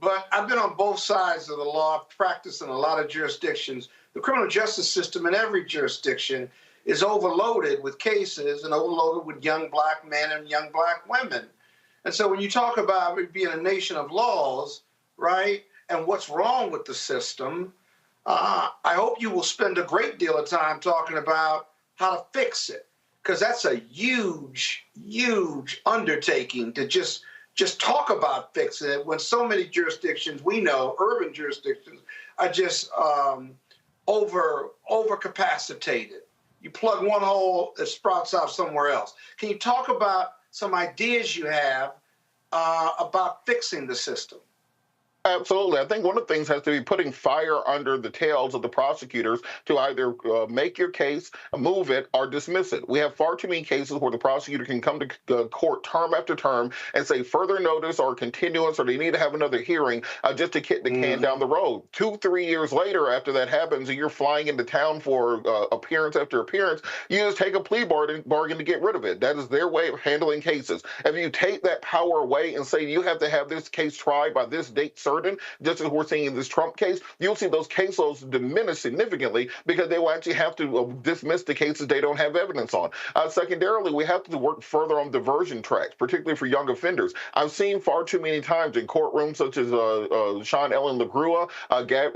but I've been on both sides of the law. I've practiced in a lot of jurisdictions. The criminal justice system in every jurisdiction is overloaded with cases and overloaded with young black men and young black women. And so when you talk about it being a nation of laws, right, and what's wrong with the system, I hope you will spend a great deal of time talking about how to fix it, because that's a huge, huge undertaking to just talk about fixing it when so many jurisdictions, we know, urban jurisdictions, are just overcapacitated. You plug one hole, it sprouts out somewhere else. Can you talk about some ideas you have about fixing the system? Absolutely. I think one of the things has to be putting fire under the tails of the prosecutors to either make your case, move it, or dismiss it. We have far too many cases where the prosecutor can come to court term after term and say further notice or continuance, or they need to have another hearing just to kick the can down the road. 2-3 years later, after that happens, and you're flying into town for appearance after appearance, you just take a plea bargain to get rid of it. That is their way of handling cases. If you take that power away and say you have to have this case tried by this date certain, just as we're seeing in this Trump case, you'll see those caseloads diminish significantly because they will actually have to dismiss the cases they don't have evidence on. Secondarily, we have to work further on diversion tracks, particularly for young offenders. I've seen far too many times in courtrooms such as Sean Ellen LaGrua,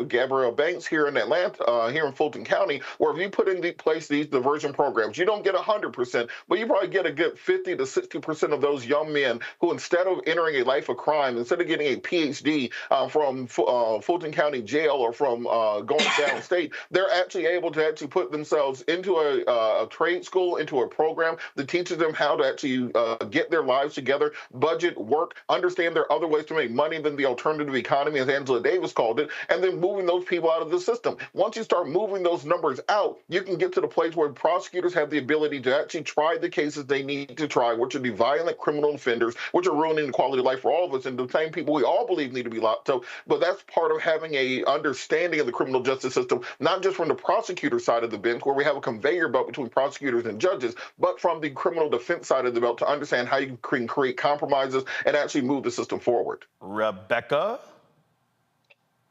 Gabrielle Banks here in Atlanta, here in Fulton County, where if you put in place these diversion programs, you don't get 100%, but you probably get a good 50 to 60% of those young men who, instead of entering a life of crime, instead of getting a PhD, from Fulton County Jail or from going downstate, they're actually able to actually put themselves into a trade school, into a program that teaches them how to actually get their lives together, budget, work, understand there are other ways to make money than the alternative economy, as Angela Davis called it, and then moving those people out of the system. Once you start moving those numbers out, you can get to the place where prosecutors have the ability to actually try the cases they need to try, which are the violent criminal offenders, which are ruining the quality of life for all of us, and the same people we all believe need to be locked up. But that's part of having a understanding of the criminal justice system, not just from the prosecutor side of the bench, where we have a conveyor belt between prosecutors and judges, but from the criminal defense side of the belt to understand how you can create compromises and actually move the system forward. Rebecca?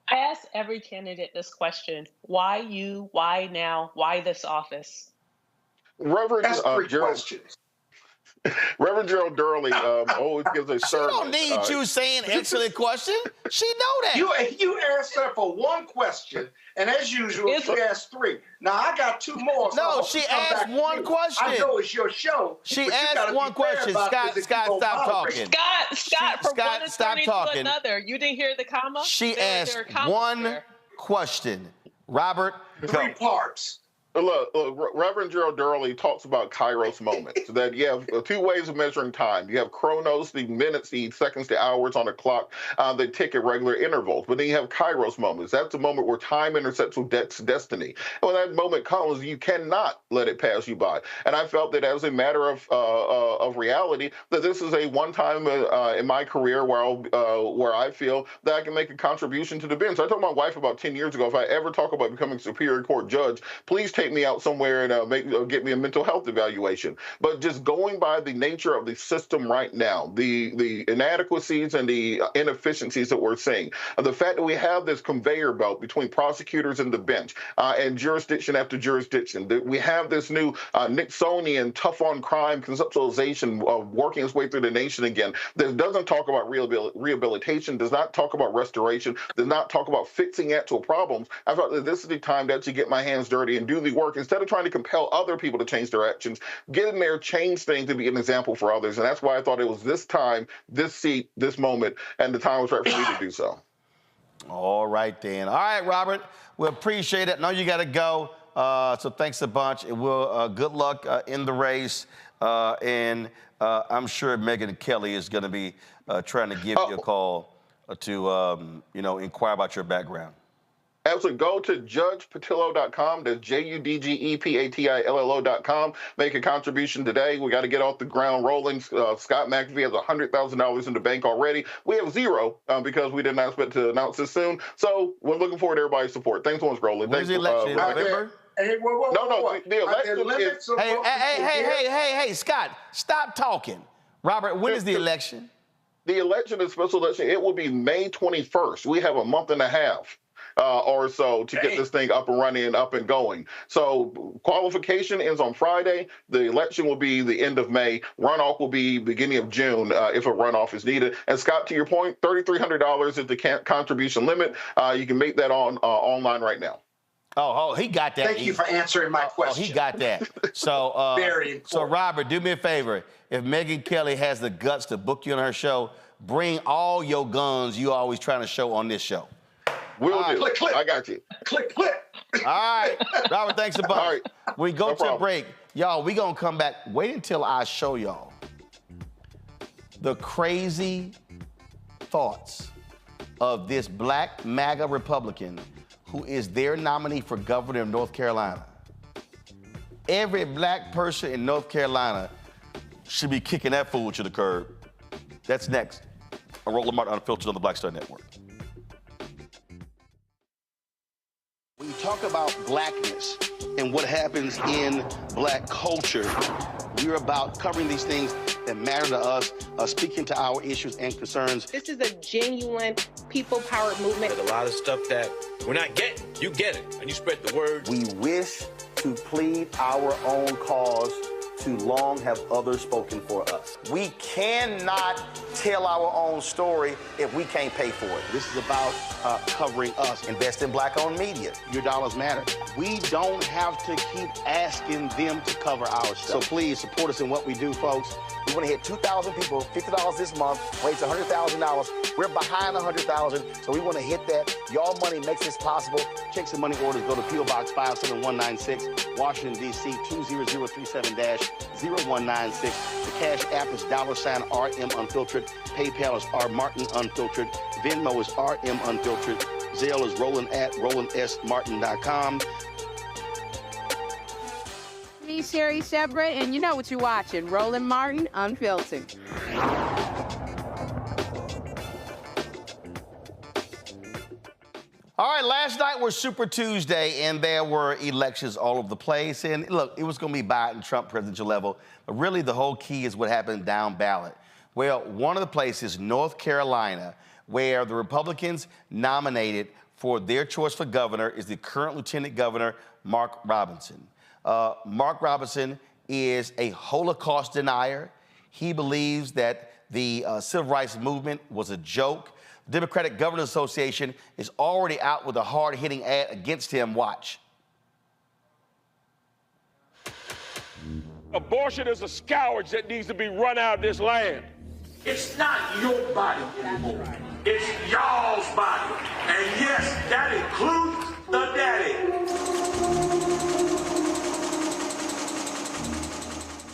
I ask every candidate this question: why you? Why now? Why this office? Reverend That's three Gerald, questions. Reverend Gerald Durley always gives a She sermon. don't need you saying excellent question. She know that. You asked her for one question, and as usual, she asked three. Now I got two more. So No, she asked one question. I know it's your show. She asked one question. Scott, stop talking. Scott, from one stop attorney talking. to another. You didn't hear the comma? She asked one question. Robert, three parts. Look, Reverend Gerald Durley talks about Kairos moments, that you have two ways of measuring time. You have chronos, the minutes, the seconds, the hours on a clock, that tick at regular intervals. But then you have Kairos moments. That's the moment where time intersects with destiny. And when that moment comes, you cannot let it pass you by. And I felt that as a matter of reality, that this is a one time in my career where I feel that I can make a contribution to the bench. I told my wife about 10 years ago, if I ever talk about becoming Superior Court judge, please take me out somewhere and get me a mental health evaluation. But just going by the nature of the system right now, the inadequacies and the inefficiencies that we're seeing, the fact that we have this conveyor belt between prosecutors and the bench and jurisdiction after jurisdiction, that we have this new Nixonian tough on crime conceptualization of working its way through the nation again, that doesn't talk about rehabilitation, does not talk about restoration, does not talk about fixing actual problems. I thought that this is the time to actually get my hands dirty and do the work instead of trying to compel other people to change their actions. Get in there, change things to be an example for others. And that's why I thought it was this time, this seat, this moment, and the time was right for me to do so. All right, then. All right, Robert, we appreciate it. I know you got to go, so thanks a bunch. And we'll good luck in the race. And I'm sure Megyn Kelly is going to be trying to give you a call to, inquire about your background. Absolutely. Go to judgepatillo.com. That's JUDGEPATILLO.com. Make a contribution today. We got to get off the ground rolling. Scott McAfee has $100,000 in the bank already. We have zero because we did not expect to announce this soon. So we're looking forward to everybody's support. Thanks so much, Roland. When's the election? November? Hey, the election is... Hey, Scott, stop talking. Robert, when is the election? The election is special election. It will be May 21st. We have a month and a half. Or so to get this thing up and running and up and going. So qualification ends on Friday. The election will be the end of May. Runoff will be beginning of June if a runoff is needed. And Scott, to your point, $3,300 is the contribution limit. You can make that online right now. Oh, he got that. Thank you for answering my question. He got that. So, very important. So, Robert, do me a favor. If Megyn Kelly has the guts to book you on her show, bring all your guns you always trying to show on this show. We'll do. Click, click. I got you. Click, click. All right. Robert, thanks a bunch. All right. We go to a break. Y'all, we going to come back. Wait until I show y'all the crazy thoughts of this black MAGA Republican who is their nominee for governor of North Carolina. Every black person in North Carolina should be kicking that fool to the curb. That's next. A Roland Martin Unfiltered on the Black Star Network. When you talk about blackness and what happens in black culture, we're about covering these things that matter to us, speaking to our issues and concerns. This is a genuine people-powered movement. There's a lot of stuff that we're not getting. You get it, and you spread the word. We wish to plead our own cause too long have others spoken for us. We cannot tell our own story if we can't pay for it. This is about covering us. Invest in Black-owned media. Your dollars matter. We don't have to keep asking them to cover our stuff. So please support us in what we do, folks. We want to hit 2,000 people, $50 this month, raise $100,000. We're behind 100,000, so we want to hit that. Y'all money makes this possible. Check some money orders. Go to P.O. Box 57196, Washington, D.C. 20037-0196. The Cash App is $RM Unfiltered. PayPal is R Martin Unfiltered. Venmo is RM Unfiltered. Zelle is Roland@RolandSMartin.com. Me, Sherry Shepard, and you know what you're watching, Roland Martin Unfiltered. All right, last night was Super Tuesday, and there were elections all over the place. And look, it was going to be Biden, Trump, presidential level. But really, the whole key is what happened down ballot. Well, one of the places, North Carolina, where the Republicans nominated for their choice for governor is the current lieutenant governor, Mark Robinson. Mark Robinson is a Holocaust denier. He believes that the civil rights movement was a joke. The Democratic Governors Association is already out with a hard-hitting ad against him. Watch. Abortion is a scourge that needs to be run out of this land. It's not your body anymore. It's y'all's body. And yes, that includes the daddy.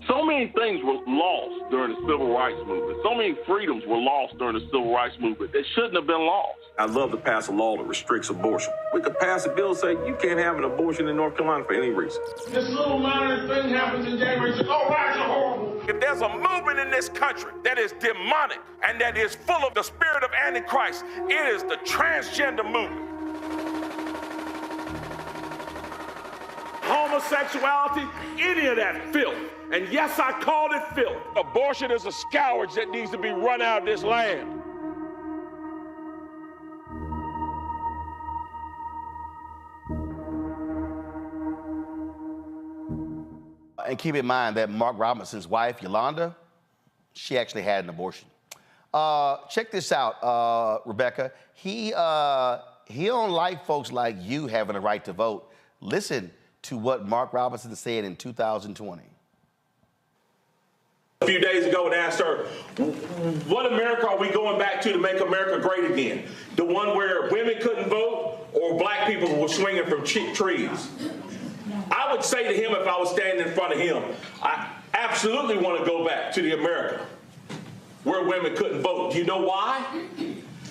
So many things were lost during the civil rights movement. So many freedoms were lost during the civil rights movement. They shouldn't have been lost. I'd love to pass a law that restricts abortion. We could pass a bill saying you can't have an abortion in North Carolina for any reason. This little minor thing happens in January. Oh, rights are horrible. If there's a movement in this country that is demonic and that is full of the spirit of Antichrist, it is the transgender movement. Homosexuality, any of that filth. And yes, I called it filth. Abortion is a scourge that needs to be run out of this land. And keep in mind that Mark Robinson's wife, Yolanda, she actually had an abortion. Check this out, Rebecca. He don't like folks like you having a right to vote. Listen to what Mark Robinson said in 2020. A few days ago and asked her, what America are we going back to make America great again? The one where women couldn't vote or black people were swinging from trees? I would say to him if I was standing in front of him, I absolutely want to go back to the America where women couldn't vote. Do you know why?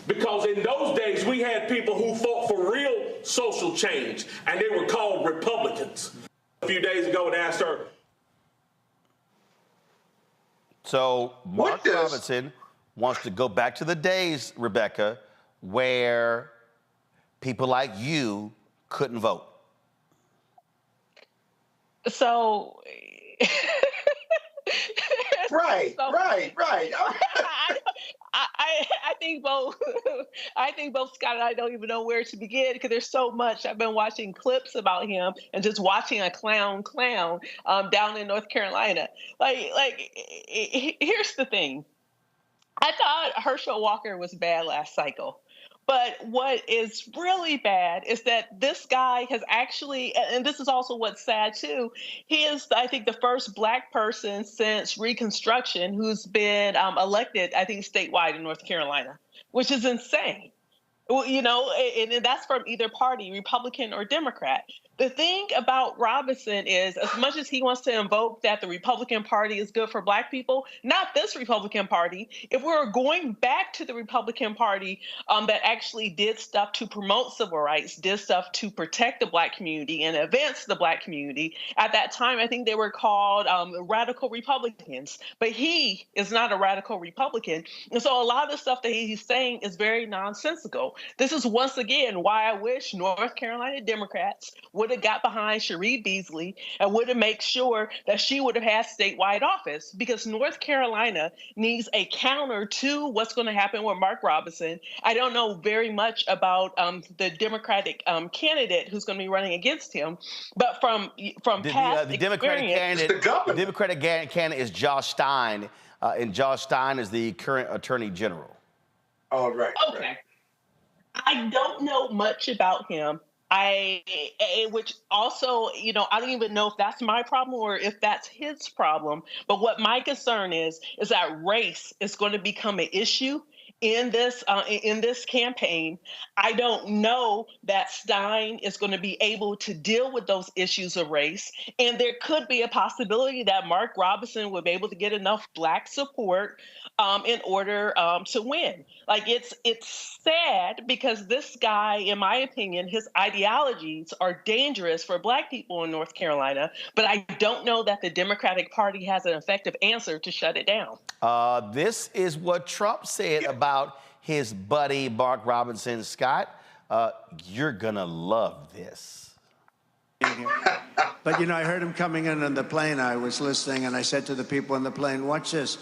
Because in those days we had people who fought for real social change and they were called Republicans. A few days ago and asked her, so Mark Robinson wants to go back to the days, Rebecca, where people like you couldn't vote. So, right. I think both. I think both Scott and I don't even know where to begin because there's so much. I've been watching clips about him and just watching a clown down in North Carolina. Here's the thing. I thought Herschel Walker was bad last cycle. But what is really bad is that this guy has actually, and this is also what's sad too, he is, I think, the first Black person since Reconstruction who's been elected, I think, statewide in North Carolina, which is insane. Well, you know, and that's from either party, Republican or Democrat. The thing about Robinson is, as much as he wants to invoke that the Republican Party is good for Black people, not this Republican Party. If we were going back to the Republican Party that actually did stuff to promote civil rights, did stuff to protect the Black community and advance the Black community, at that time, I think they were called radical Republicans. But he is not a radical Republican. And so a lot of the stuff that he's saying is very nonsensical. people. This is once again why I wish North Carolina Democrats would have got behind Cherie Beasley and would have made sure that she would have had statewide office, because North Carolina needs a counter to what's going to happen with Mark Robinson. I don't know very much about the Democratic candidate who's going to be running against him, but from past the Democratic candidate is Josh Stein, and Josh Stein is the current Attorney General. Oh, right. Okay. Right. I don't know much about him. Which also, I don't even know if that's my problem or if that's his problem. But what my concern is that race is going to become an issue in this campaign. I don't know that Stein is going to be able to deal with those issues of race, and there could be a possibility that Mark Robinson would be able to get enough Black support in order to win. Like, it's sad because this guy, in my opinion, his ideologies are dangerous for Black people in North Carolina, but I don't know that the Democratic Party has an effective answer to shut it down. This is what Trump said about his buddy Mark Robinson. Scott, you're gonna love this. But I heard him coming in on the plane. I was listening, and I said to the people on the plane, watch this.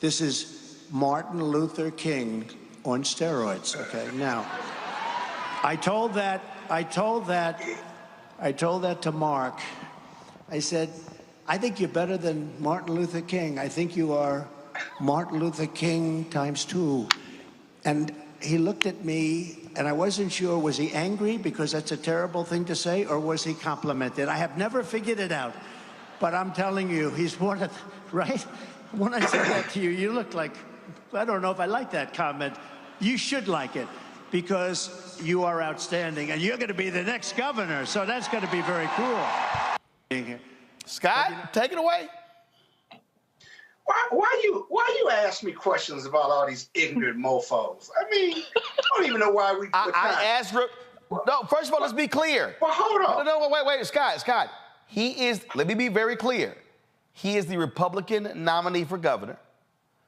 This is Martin Luther King on steroids. Okay, now, I told that to Mark. I said, I think you're better than Martin Luther King. I think you are Martin Luther King ×2. And he looked at me, and I wasn't sure, was he angry because that's a terrible thing to say, or was he complimented? I have never figured it out. But I'm telling you, he's one of, right? When I said that to you, you looked like, I don't know if I like that comment. You should like it, because you are outstanding, and you're going to be the next governor, so that's going to be very cool. Scott, take it away. Why you ask me questions about all these ignorant mofos? I mean, I don't even know why we. I asked. No, first of all, let's be clear. Well, hold on. No, wait, Scott. He is. Let me be very clear. He is the Republican nominee for governor.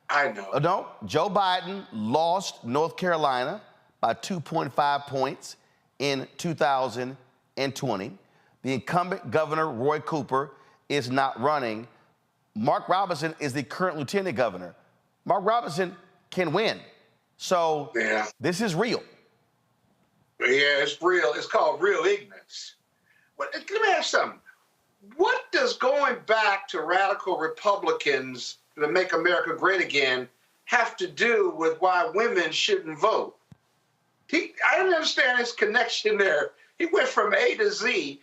I know. No, Joe Biden lost North Carolina by 2.5 points in 2020. The incumbent governor, Roy Cooper, is not running. Mark Robinson is the current lieutenant governor. Mark Robinson can win. So This is real. Yeah, it's real. It's called real ignorance. But let me ask you something. What does going back to radical Republicans to make America great again have to do with why women shouldn't vote? I don't understand his connection there. He went from A to Z.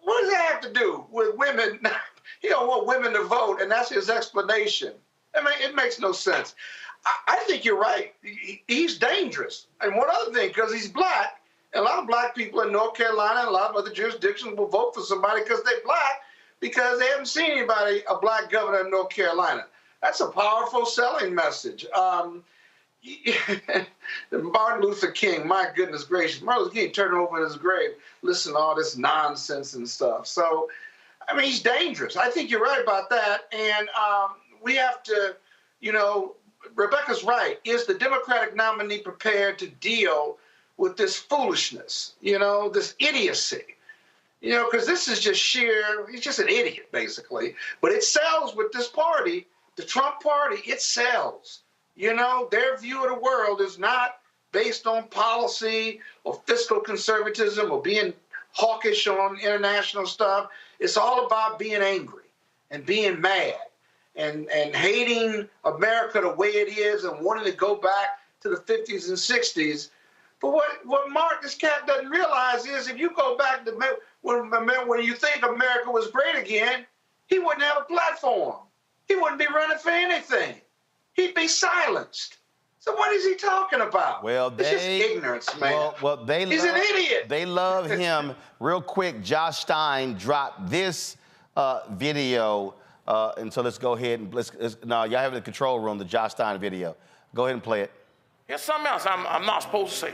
What does that have to do with women? He don't want women to vote, and that's his explanation. I mean, it makes no sense. I think you're right. He's dangerous. And one other thing, because he's Black, and a lot of Black people in North Carolina and a lot of other jurisdictions will vote for somebody because they're Black, because they haven't seen anybody, a Black governor in North Carolina. That's a powerful selling message. Martin Luther King, my goodness gracious, Martin Luther King turned over in his grave, listen to all this nonsense and stuff. So, I mean, he's dangerous. I think you're right about that. And we have to, Rebecca's right. Is the Democratic nominee prepared to deal with this foolishness, this idiocy? Because this is just he's just an idiot, basically. But it sells with this party, the Trump party, it sells. Their view of the world is not based on policy or fiscal conservatism or being hawkish on international stuff. It's all about being angry and being mad and hating America the way it is and wanting to go back to the 50s and 60s. But what Mark, this cat doesn't realize is if you go back to when you think America was great again, he wouldn't have a platform. He wouldn't be running for anything. He'd be silenced. So what is he talking about? Well, it's just ignorance, man. He's an idiot. They love him. Real quick, Josh Stein dropped this video, and so let's go ahead and y'all have it in the control room, the Josh Stein video. Go ahead and play it. Here's something else I'm not supposed to say.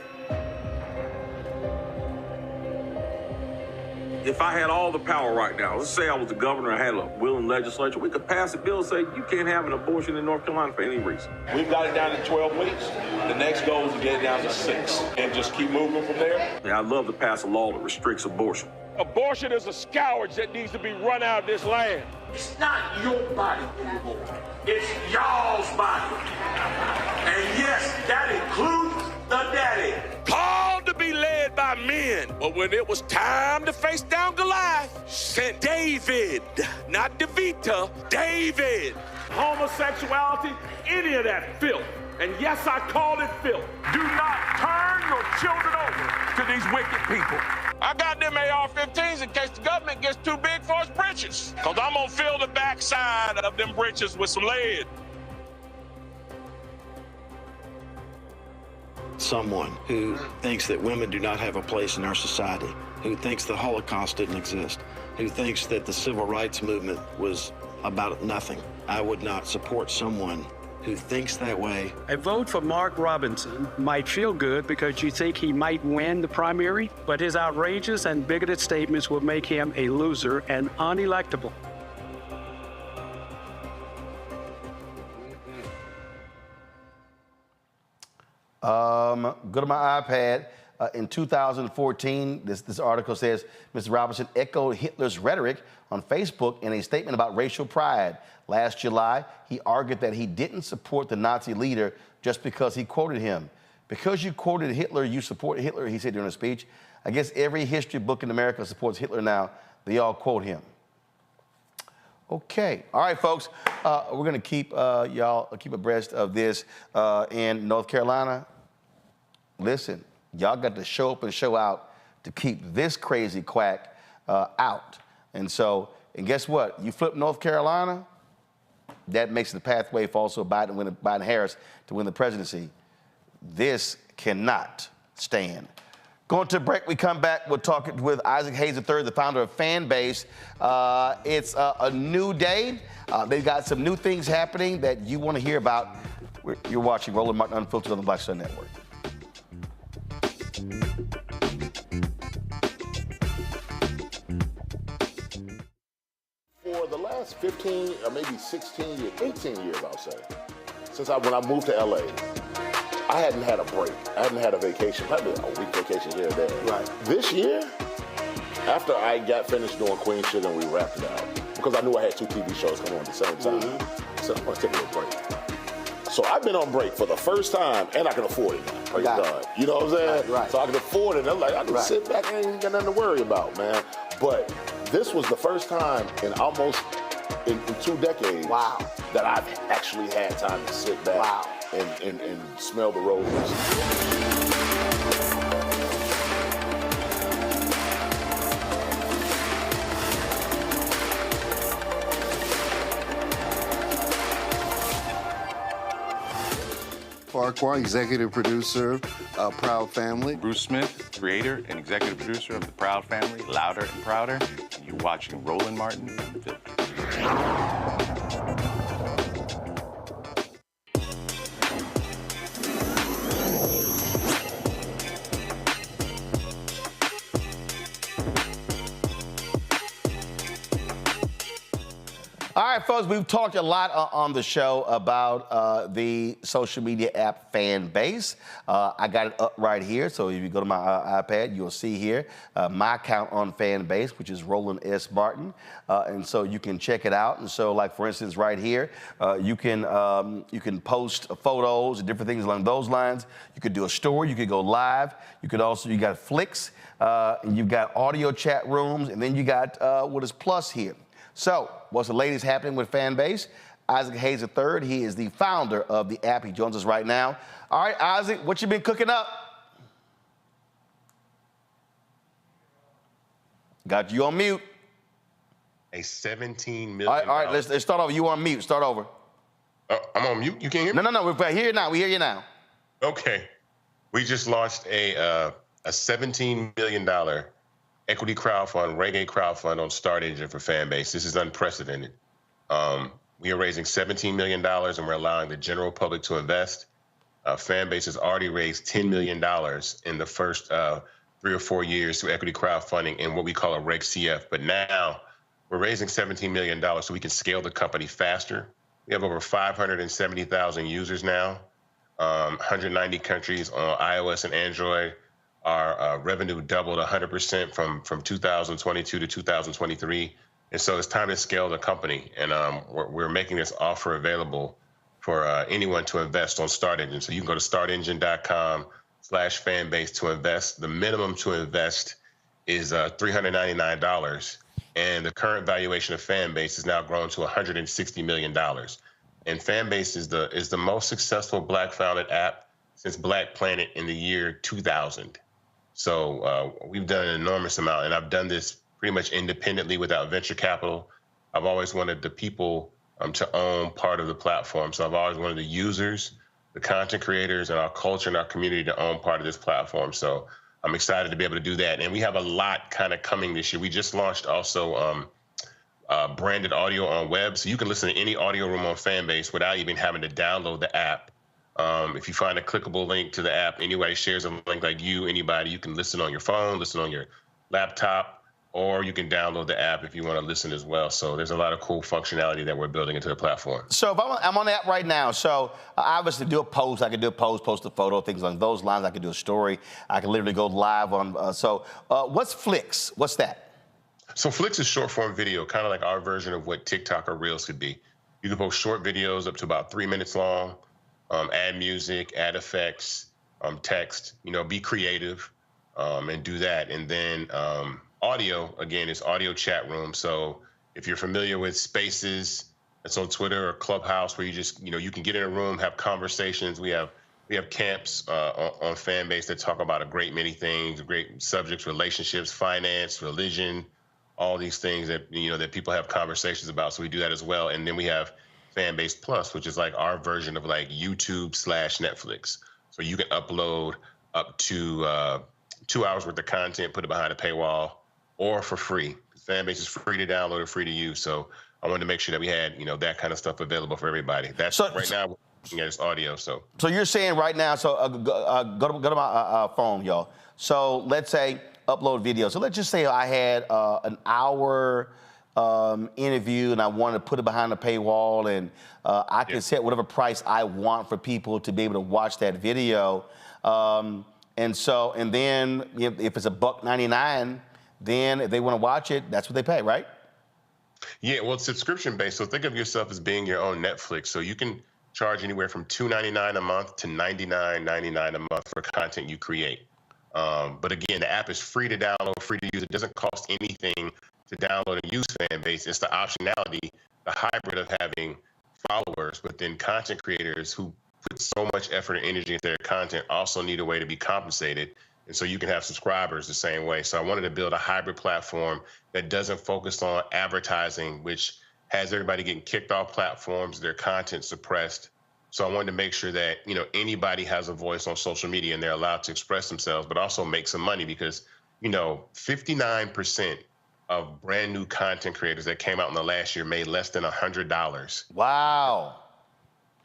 If I had all the power right now, let's say I was the governor, I had a willing legislature, we could pass a bill saying you can't have an abortion in North Carolina for any reason. We've got it down to 12 weeks. The next goal is to get it down to 6 and just keep moving from there. Yeah, I'd love to pass a law that restricts abortion. Abortion is a scourge that needs to be run out of this land. It's not your body anymore. It's y'all's body. And yes, that includes the daddy. Called to be led by men, but when it was time to face down Goliath, sent David, not DeVita, David. Homosexuality, any of that filth. And yes, I call it filth. Do not turn your children over to these wicked people. I got them AR-15s in case the government gets too big for its britches. Because I'm going to fill the backside of them britches with some lead. Someone who thinks that women do not have a place in our society, who thinks the Holocaust didn't exist, who thinks that the civil rights movement was about nothing. I would not support someone who thinks that way. A vote for Mark Robinson might feel good because you think he might win the primary, but his outrageous and bigoted statements will make him a loser and unelectable. Go to my iPad. In 2014, this article says Mr. Robinson echoed Hitler's rhetoric on Facebook in a statement about racial pride. Last July, he argued that he didn't support the Nazi leader just because he quoted him. Because you quoted Hitler, you support Hitler, he said during a speech. I guess every history book in America supports Hitler now. They all quote him. Okay. All right, folks. We're going to keep y'all keep abreast of this in North Carolina. Listen, y'all got to show up and show out to keep this crazy quack out. And guess what? You flip North Carolina, that makes the pathway for also Biden-Harris to win the presidency. This cannot stand. Going to break, we come back, we'll talk with Isaac Hayes III, the founder of Fanbase. It's a new day. They've got some new things happening that you want to hear about. You're watching Roland Martin Unfiltered on the Black Sun Network. For the last 15 or maybe 16 years, 18 years, I'll say, since when I moved to LA, I hadn't had a break. I hadn't had a vacation, probably a week vacation here or there. Right. This year, after I got finished doing Queen Sugar and we wrapped it out, because I knew I had 2 TV shows coming on at the same time, I said, I'm going to take a little break. So I've been on break for the first time, and I can afford it now. Praise God. You know what I'm saying? Right. So I can afford it. I'm like, I can sit back and ain't got nothing to worry about, man. But this was the first time in almost in 2 decades that I've actually had time to sit back and smell the roses. Farquhar, executive producer of Proud Family. Bruce Smith, creator and executive producer of The Proud Family, Louder and Prouder. And you're watching Roland Martin Unfiltered. All right, folks, we've talked a lot on the show about the social media app Fanbase. I got it up right here, so if you go to my iPad, you'll see here my account on Fanbase, which is Roland S. Martin, and so you can check it out. And so, like, for instance, right here, you can post photos and different things along those lines. You could do a story, you could go live. You got flicks, and you've got audio chat rooms, and then you got what is Plus here. So, what's the latest happening with Fanbase? Isaac Hayes III, he is the founder of the app. He joins us right now. All right, Isaac, what you been cooking up? Got you on mute. A $17 million. All right, let's start over. You on mute. Start over. I'm on mute. You can't hear me? No. We're here now. We hear you now. Okay. We just launched a $17 million equity crowdfund, reggae crowdfund on Start Engine for Fanbase. This is unprecedented. We are raising $17 million, and we're allowing the general public to invest. Fanbase has already raised $10 million in the first 3 or 4 years through equity crowdfunding and what we call a Reg CF. But now we're raising $17 million so we can scale the company faster. We have over 570,000 users now, 190 countries on iOS and Android. Our revenue doubled 100% from 2022 to 2023. And so it's time to scale the company. And we're making this offer available for anyone to invest on Start Engine. So you can go to startengine.com/fanbase to invest. The minimum to invest is $399. And the current valuation of Fanbase has now grown to $160 million. And Fanbase is the most successful Black-founded app since Black Planet in the year 2000. So we've done an enormous amount, and I've done this pretty much independently without venture capital. I've always wanted the people to own part of the platform. So I've always wanted the users, the content creators, and our culture and our community to own part of this platform. So I'm excited to be able to do that. And we have a lot kind of coming this year. We just launched also branded audio on web. So you can listen to any audio room on Fanbase without even having to download the app. If you find a clickable link to the app, anybody shares a link like anybody, you can listen on your phone, listen on your laptop, or you can download the app if you want to listen as well. So there's a lot of cool functionality that we're building into the platform. So if I'm on the app right now, so I obviously do a post. I can do a post a photo, things along those lines. I can do a story. I can literally go live on. What's Flix? What's that? So Flix is short form video, kind of like our version of what TikTok or Reels could be. You can post short videos up to about 3 minutes long, add music, add effects, text, be creative, and do that. And then audio, again, is audio chat room. So if you're familiar with Spaces, that's on Twitter or Clubhouse, where you just, you can get in a room, have conversations. We have camps on Fanbase that talk about a great many things, great subjects, relationships, finance, religion, all these things that, that people have conversations about. So we do that as well. And then we have Fanbase Plus, which is like our version of like YouTube/Netflix. So you can upload up to 2 hours worth of content, put it behind a paywall, or for free. Fanbase is free to download and free to use. So I wanted to make sure that we had, that kind of stuff available for everybody. That's right now we're looking at this audio. So you're saying right now, go to my phone, y'all. So let's say upload video. So let's just say I had an hour interview and I want to put it behind a paywall, and I can set whatever price I want for people to be able to watch that video. And then if it's $1.99, then if they want to watch it, that's what they pay, right? Yeah, well, it's subscription based. So think of yourself as being your own Netflix. So you can charge anywhere from $2.99 a month to $99.99 a month for content you create. But again, the app is free to download, free to use. It doesn't cost anything to download and use Fanbase. It's the optionality, the hybrid of having followers, but then content creators who put so much effort and energy into their content also need a way to be compensated. And so you can have subscribers the same way. So I wanted to build a hybrid platform that doesn't focus on advertising, which has everybody getting kicked off platforms, their content suppressed. So I wanted to make sure that, anybody has a voice on social media and they're allowed to express themselves, but also make some money because, 59% of brand new content creators that came out in the last year made less than $100. Wow.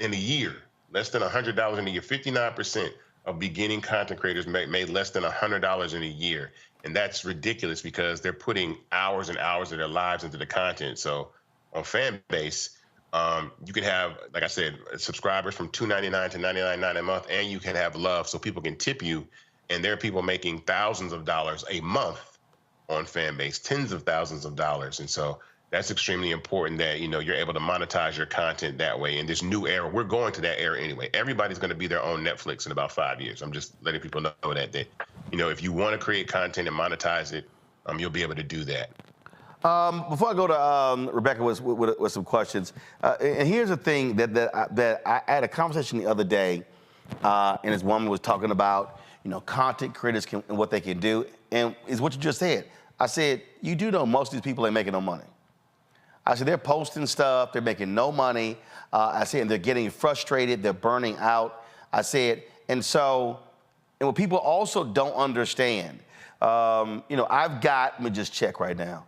In a year, less than $100 in a year. 59% of beginning content creators made less than $100 in a year. And that's ridiculous because they're putting hours and hours of their lives into the content. So on Fanbase, you can have, like I said, subscribers from $2.99 to $99.99 a month, and you can have love so people can tip you. And there are people making thousands of dollars a month on Fanbase, tens of thousands of dollars. And so that's extremely important that, you're able to monetize your content that way. In this new era, we're going to that era anyway. Everybody's going to be their own Netflix in about 5 years. I'm just letting people know that, if you want to create content and monetize it, you'll be able to do that. Before I go to Rebecca with some questions, and here's the thing that I had a conversation the other day, and this woman was talking about, content creators and what they can do, and it's what you just said. I said, you do know most of these people ain't making no money. I said, they're posting stuff, they're making no money. I said, and they're getting frustrated, they're burning out. I said, and what people also don't understand, I've got, let me just check right now.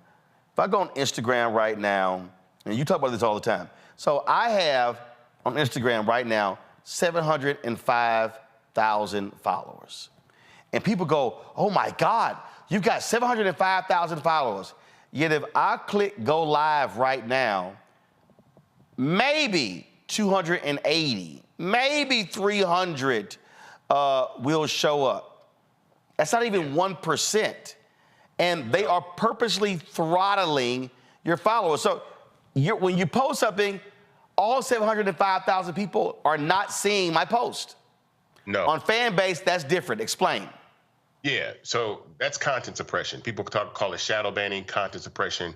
If I go on Instagram right now, and you talk about this all the time. So I have on Instagram right now 705,000 followers. And people go, oh my God, you've got 705,000 followers. Yet if I click go live right now, maybe 280, maybe 300 will show up. That's not even 1%. And they are purposely throttling your followers. So when you post something, all 705,000 people are not seeing my post. No. On Fanbase, that's different. Explain. Yeah, so that's content suppression. People call it shadow banning, content suppression.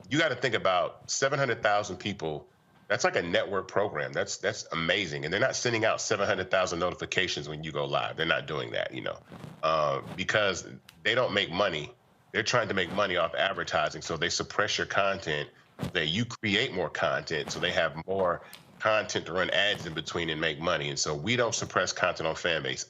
You got to think about 700,000 people. That's like a network program. That's amazing. And they're not sending out 700,000 notifications when you go live. They're not doing that, because they don't make money. They're trying to make money off advertising. So they suppress your content. You create more content, so they have more content to run ads in between and make money. And so we don't suppress content on Fanbase.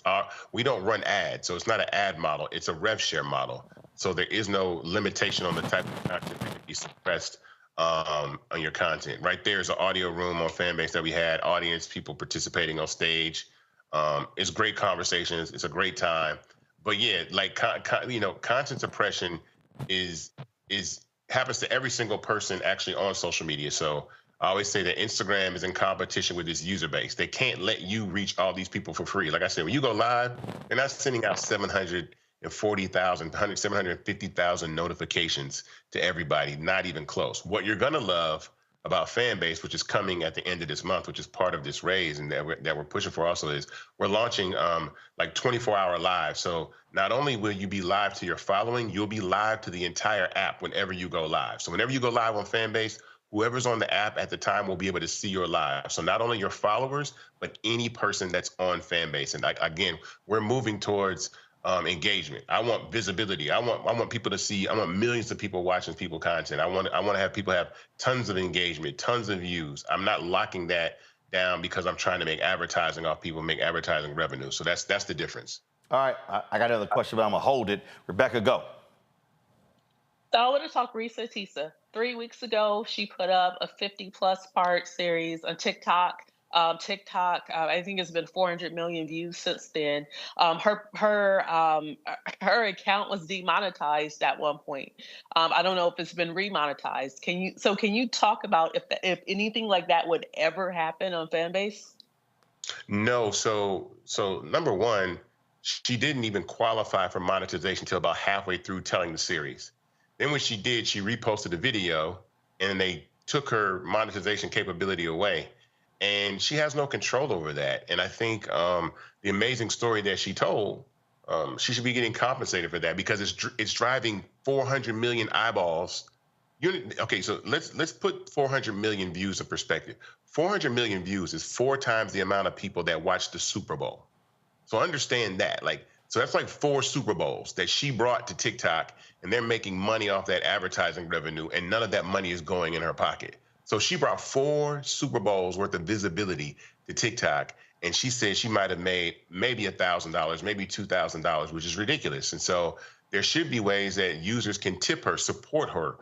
We don't run ads. So it's not an ad model. It's a rev share model. So there is no limitation on the type of content that can be suppressed on your content. Right there is an audio room on Fanbase that we had, audience, people participating on stage. It's great conversations. It's a great time. But yeah, like, content suppression happens to every single person actually on social media. So I always say that Instagram is in competition with its user base. They can't let you reach all these people for free. Like I said, when you go live, they're not sending out 740,000, 750,000 notifications to everybody, not even close. What you're gonna love about Fanbase, which is coming at the end of this month, which is part of this raise and that we're pushing for also, is we're launching like 24-hour live. So not only will you be live to your following, you'll be live to the entire app whenever you go live. So whenever you go live on Fanbase, whoever's on the app at the time will be able to see your live. So not only your followers, but any person that's on Fanbase. And again, we're moving towards engagement. I want visibility. I want people to see. I want millions of people watching people content. I want to have people have tons of engagement, tons of views. I'm not locking that down because I'm trying to make advertising off people, make advertising revenue. So that's the difference. All right, I got another question, but I'm gonna hold it. Rebecca, go. So I want to talk Risa Tisa. 3 weeks ago, she put up a 50+ part series on TikTok. I think it's been 400 million views since then. Her account was demonetized at one point. I don't know if it's been remonetized. Can you talk about if anything like that would ever happen on Fanbase? No. So number one, she didn't even qualify for monetization until about halfway through telling the series. Then when she did, she reposted a video and they took her monetization capability away. And she has no control over that. And I think the amazing story that she told, she should be getting compensated for that because it's driving 400 million eyeballs. Okay, so let's put 400 million views in perspective. 400 million views is 4 times the amount of people that watch the Super Bowl. So understand that, so that's like 4 Super Bowls that she brought to TikTok, and they're making money off that advertising revenue, and none of that money is going in her pocket. So she brought 4 Super Bowls worth of visibility to TikTok, and she said she might have made maybe $1,000, maybe $2,000, which is ridiculous. And so there should be ways that users can tip her, support her,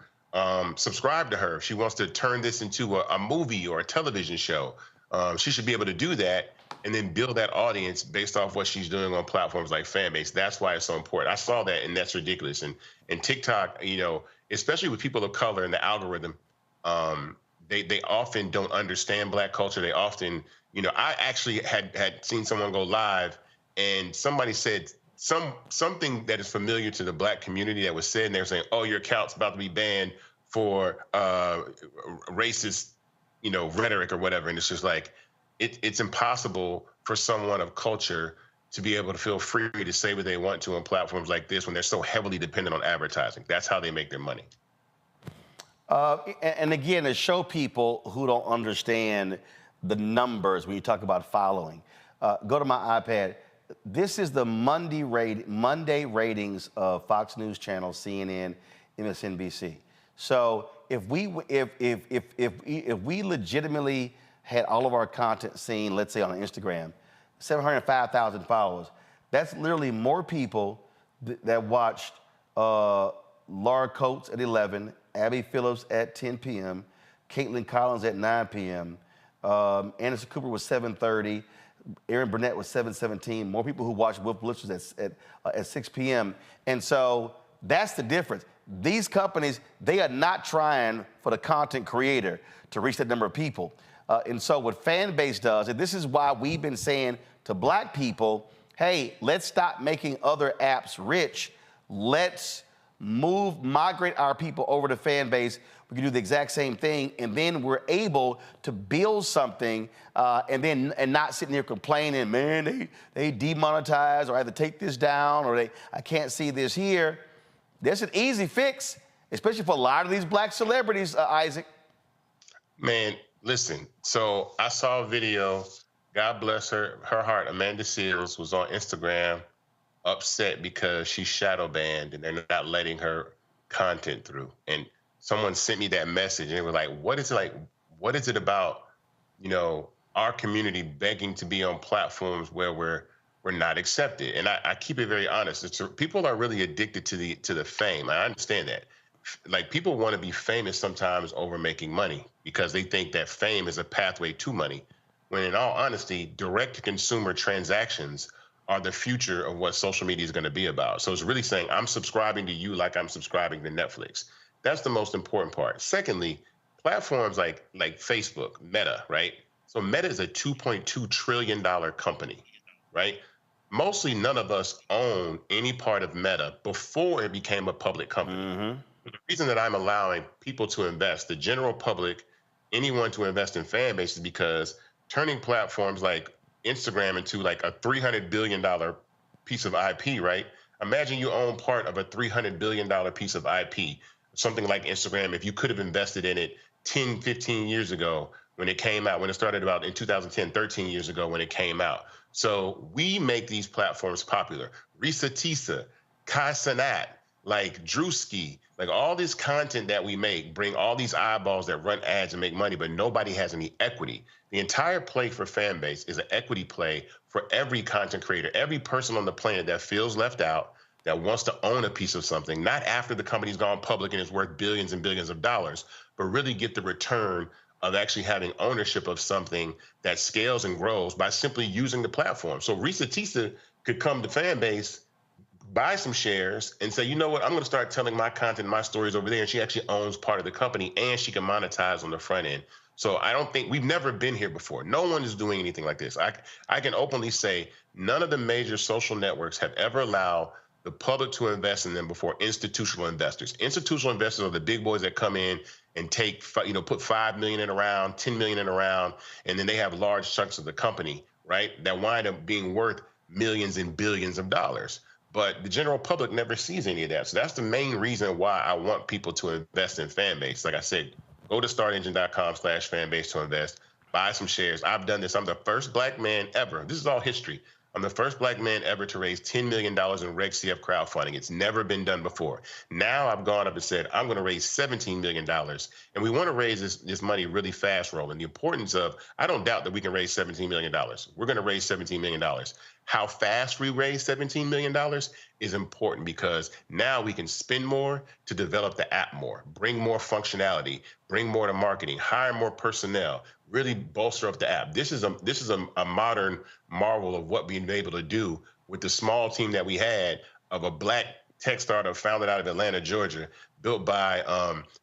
subscribe to her. If she wants to turn this into a movie or a television show, she should be able to do that and then build that audience based off what she's doing on platforms like Fanbase. That's why it's so important. I saw that, and that's ridiculous. And TikTok, especially with people of color and the algorithm, they often don't understand Black culture. They often, I actually had seen someone go live and somebody said something that is familiar to the Black community that was said, and they were saying, oh, your account's about to be banned for racist, rhetoric or whatever. And it's just like, it's impossible for someone of culture to be able to feel free to say what they want to on platforms like this when they're so heavily dependent on advertising. That's how they make their money. And again, to show people who don't understand the numbers when you talk about following, go to my iPad. This is the Monday ratings of Fox News Channel, CNN, MSNBC. So if we legitimately had all of our content seen, let's say on Instagram, 705,000 followers, that's literally more people that watched Laura Coates at 11, Abby Phillips at 10 p.m., Caitlin Collins at 9 p.m., Anderson Cooper was 7:30, Aaron Burnett was 717. More people who watch Wolf Blitzers at 6 p.m. And so that's the difference. These companies, they are not trying for the content creator to reach that number of people. And so what Fanbase does, and this is why we've been saying to black people, hey, let's stop making other apps rich. Let's migrate our people over to Fanbase. We can do the exact same thing, and then we're able to build something and not sitting here complaining, man, they demonetize, or I have to take this down, or I can't see this here. There's an easy fix, especially for a lot of these black celebrities, Isaac. Man, listen, so I saw a video, God bless her heart, Amanda Seals was on Instagram upset because she's shadow banned and they're not letting her content through. And someone sent me that message and they were like, what is it about, our community begging to be on platforms where we're not accepted? And I keep it very honest. People are really addicted to the fame. I understand that. Like, people want to be famous sometimes over making money because they think that fame is a pathway to money. When in all honesty, direct to consumer transactions are the future of what social media is going to be about. So it's really saying, I'm subscribing to you like I'm subscribing to Netflix. That's the most important part. Secondly, platforms like Facebook, Meta, right? So Meta is a $2.2 trillion company, right? Mostly none of us own any part of Meta before it became a public company. Mm-hmm. The reason that I'm allowing people to invest, the general public, anyone to invest in Fanbase, is because turning platforms like Instagram into like a $300 billion piece of IP, right? Imagine you own part of a $300 billion piece of IP, something like Instagram. If you could have invested in it 10, 15 years ago when it came out, when it started about in 2010, 13 years ago when it came out. So we make these platforms popular. Risa Tisa, Kai Cenat, like Drewski, like all this content that we make, bring all these eyeballs that run ads and make money, but nobody has any equity. The entire play for Fanbase is an equity play for every content creator, every person on the planet that feels left out, that wants to own a piece of something, not after the company's gone public and is worth billions and billions of dollars, but really get the return of actually having ownership of something that scales and grows by simply using the platform. So Risa Tisa could come to Fanbase, buy some shares, and say, you know what, I'm going to start telling my content, my stories over there, and she actually owns part of the company, and she can monetize on the front end. So I don't think, we've never been here before. No one is doing anything like this. I can openly say none of the major social networks have ever allowed the public to invest in them before institutional investors. Institutional investors are the big boys that come in and take, put 5 million in a round, 10 million in a round, and then they have large chunks of the company, right, that wind up being worth millions and billions of dollars. But the general public never sees any of that. So that's the main reason why I want people to invest in Fanbase. Like I said, go to startengine.com/Fanbase to invest, buy some shares. I've done this. I'm the first black man ever. This is all history. I'm the first black man ever to raise $10 million in Reg CF crowdfunding. It's never been done before. Now I've gone up and said, I'm going to raise $17 million. And we want to raise this money really fast, Roland. The importance of, I don't doubt that we can raise $17 million. We're going to raise $17 million. How fast we raise $17 million is important, because now we can spend more to develop the app more, bring more functionality, bring more to marketing, hire more personnel, really bolster up the app. This is a modern marvel of what we've been able to do with the small team that we had of a black tech startup founded out of Atlanta, Georgia, built by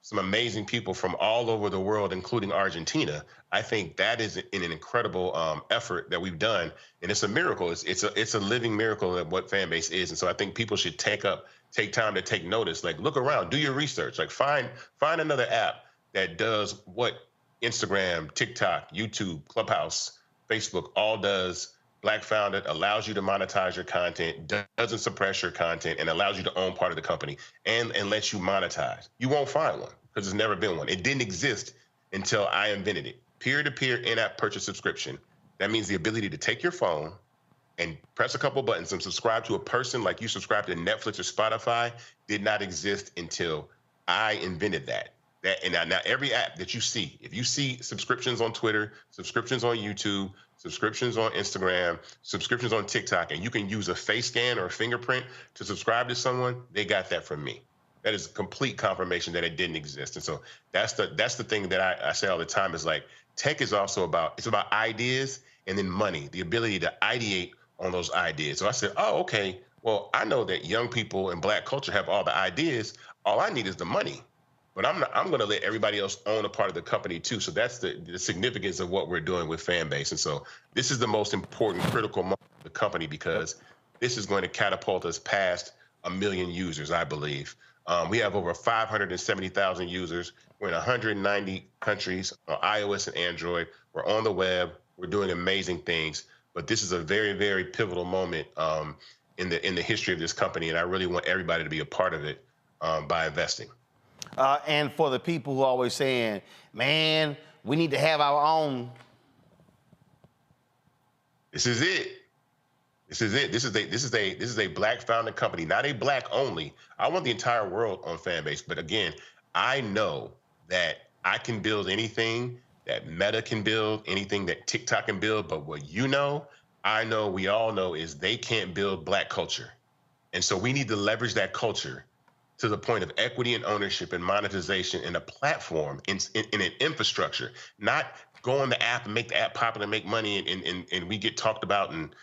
some amazing people from all over the world, including Argentina. I think that is an incredible effort that we've done, and it's a miracle. It's a living miracle of what Fanbase is, and so I think people should take time to take notice. Like, look around, do your research. Like, find another app that does what Instagram, TikTok, YouTube, Clubhouse, Facebook all does. Black founded, allows you to monetize your content, doesn't suppress your content, and allows you to own part of the company and lets you monetize. You won't find one because there's never been one. It didn't exist until I invented it. Peer-to-peer in-app purchase subscription. That means the ability to take your phone and press a couple buttons and subscribe to a person like you subscribe to Netflix or Spotify did not exist until I invented that. And now every app that you see, if you see subscriptions on Twitter, subscriptions on YouTube, subscriptions on Instagram, subscriptions on TikTok, and you can use a face scan or a fingerprint to subscribe to someone, they got that from me. That is complete confirmation that it didn't exist. And so that's the thing that I say all the time is, like, tech is also about, it's about ideas, and and then money, the ability to ideate on those ideas. So I said, oh, okay, well, I know that young people in Black culture have all the ideas. All I need is the money. But I'm going to let everybody else own a part of the company too. So that's the significance of what we're doing with Fanbase. And so this is the most important, critical moment of the company, because this is going to catapult us past 1 million users, I believe. We have over 570,000 users. We're in 190 countries on iOS and Android. We're on the web. We're doing amazing things. But this is a very, very pivotal moment in the history of this company, and I really want everybody to be a part of it by investing. And for the people who are always saying, man, we need to have our own. This is it. This is it. This is a Black founded company, not a Black only. I want the entire world on Fanbase. But again, I know that I can build anything that Meta can build, anything that TikTok can build. But what I know, we all know, is they can't build Black culture. And so we need to leverage that culture to the point of equity and ownership and monetization in a platform, in an infrastructure, not go on the app and make the app popular and make money and we get talked about and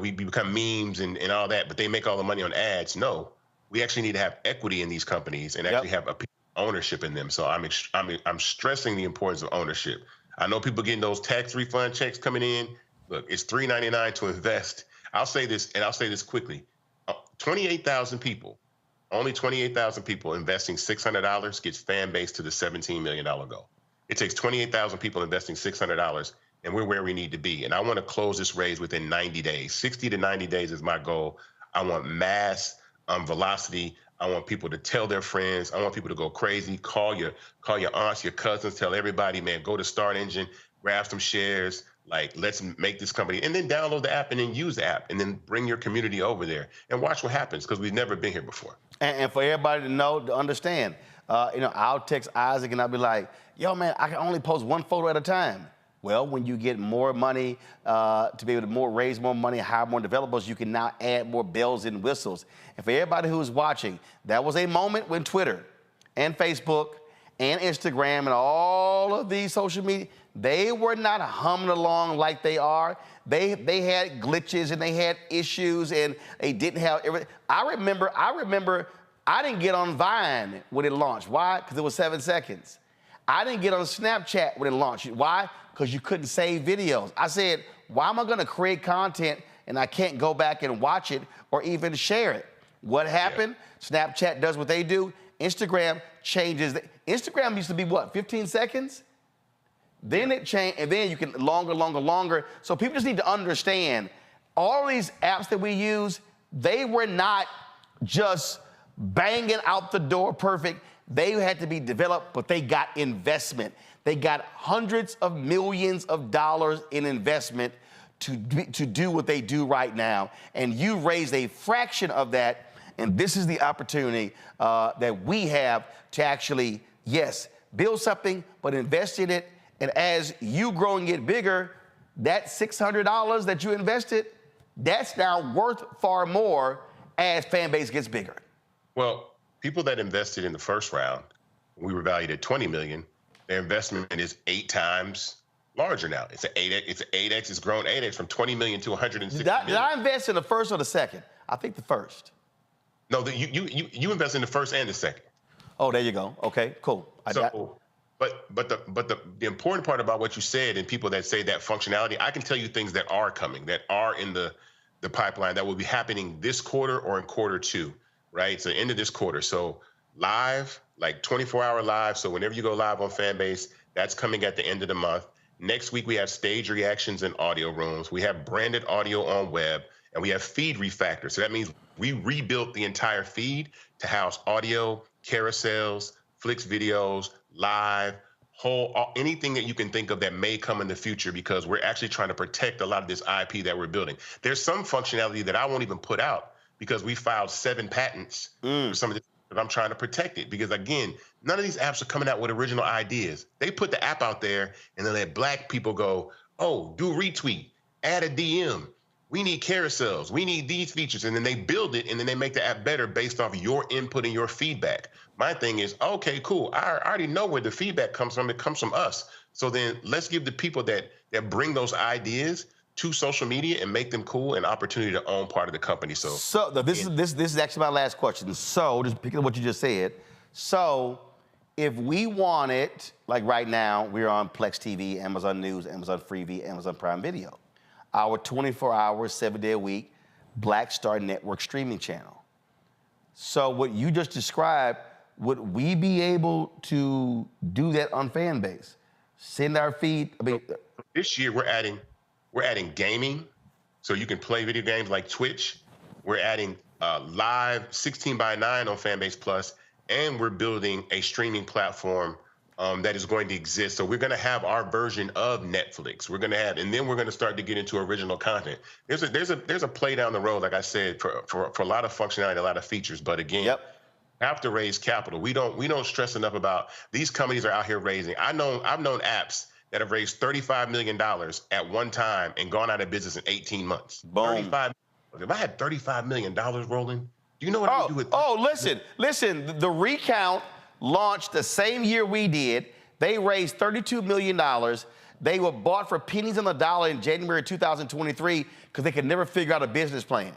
we become memes and all that, but they make all the money on ads. No, we actually need to have equity in these companies and actually have ownership in them. So I'm stressing the importance of ownership. I know people getting those tax refund checks coming in. Look, it's $3.99 to invest. I'll say this, and I'll say this quickly. 28,000 people. Only 28,000 people investing $600 gets Fanbase to the $17 million goal. It takes 28,000 people investing $600, and we're where we need to be. And I want to close this raise within 90 days. 60 to 90 days is my goal. I want mass velocity. I want people to tell their friends. I want people to go crazy. Call your aunts, your cousins. Tell everybody, man, go to Start Engine, grab some shares. Like, let's make this company, and then download the app and then use the app and then bring your community over there and watch what happens, because we've never been here before. And for everybody to know, to understand, I'll text Isaac and I'll be like, yo, man, I can only post one photo at a time. Well, when you get more money to be able to raise more money, hire more developers, you can now add more bells and whistles. And for everybody who's watching, that was a moment when Twitter and Facebook and Instagram and all of these social media, they were not humming along like they are. They had glitches and they had issues and they didn't have everything. I remember I didn't get on Vine when it launched. Why? Because it was 7 seconds. I didn't get on Snapchat when it launched. Why? Because you couldn't save videos. I said, why am I going to create content and I can't go back and watch it or even share it? What happened? Yeah. Snapchat does what they do. Instagram changes. Instagram used to be what, 15 seconds? Then it changed, and then you can longer. So people just need to understand, all of these apps that we use, they were not just banging out the door perfect. They had to be developed, but they got investment. They got hundreds of millions of dollars in investment to do what they do right now. And you raised a fraction of that, and this is the opportunity that we have to actually, yes, build something, but invest in it. And as you grow and get bigger, that $600 that you invested, that's now worth far more as Fanbase gets bigger. Well, People that invested in the first round, we were valued at $20 million. Their investment is 8 times larger now. It's an 8x. It's 8x. It's grown 8x from 20 million to 160 million. Did I invest in the first or the second? I think the first. No, you invest in the first and the second. Oh, there you go. Okay, cool. But the important part about what you said, and people that say that functionality, I can tell you things that are coming, that are in the pipeline, that will be happening this quarter or in quarter 2, right? So end of this quarter. So live, like 24-hour live. So whenever you go live on Fanbase, that's coming at the end of the month. Next week, we have stage reactions in audio rooms. We have branded audio on web, and we have feed refactor. So that means we rebuilt the entire feed to house audio, carousels, Flicks videos, live, anything that you can think of that may come in the future, because we're actually trying to protect a lot of this IP that we're building. There's some functionality that I won't even put out because we filed 7 patents for some of this, but I'm trying to protect it because, again, none of these apps are coming out with original ideas. They put the app out there and then let black people go, oh, do retweet, add a DM. We need carousels. We need these features. And then they build it, and then they make the app better based off your input and your feedback. My thing is, okay, cool. I already know where the feedback comes from. It comes from us. So then let's give the people that bring those ideas to social media and make them cool and opportunity to own part of the company. So this is actually my last question. So just picking up what you just said. So if we wanted, like right now, we're on Plex TV, Amazon News, Amazon Freevee, Amazon Prime Video, our 24-hour, 7-day-a-week Black Star Network streaming channel. So what you just described, would we be able to do that on Fanbase? Send our feed. I mean, this year we're adding gaming, so you can play video games like Twitch. We're adding live 16:9 on Fanbase Plus, and we're building a streaming platform that is going to exist. So we're going to have our version of Netflix. We're going to have, and then we're going to start to get into original content. There's a play down the road, like I said, for a lot of functionality, a lot of features. But again, have to raise capital. We don't stress enough about these companies are out here raising. I've known apps that have raised $35 million at one time and gone out of business in 18 months. Boom. If I had $35 million rolling, do you know what I would do with? Listen. The Recount launched the same year we did. They raised $32 million. They were bought for pennies on the dollar in January 2023 because they could never figure out a business plan.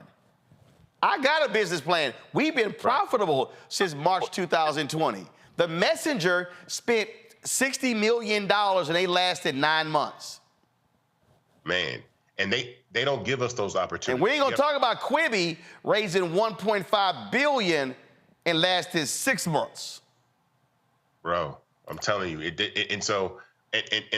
I got a business plan. We've been profitable since March 2020. The Messenger spent $60 million and they lasted 9 months. Man, and they don't give us those opportunities. And we ain't gonna talk about Quibi raising $1.5 billion and lasted 6 months. Bro, I'm telling you, and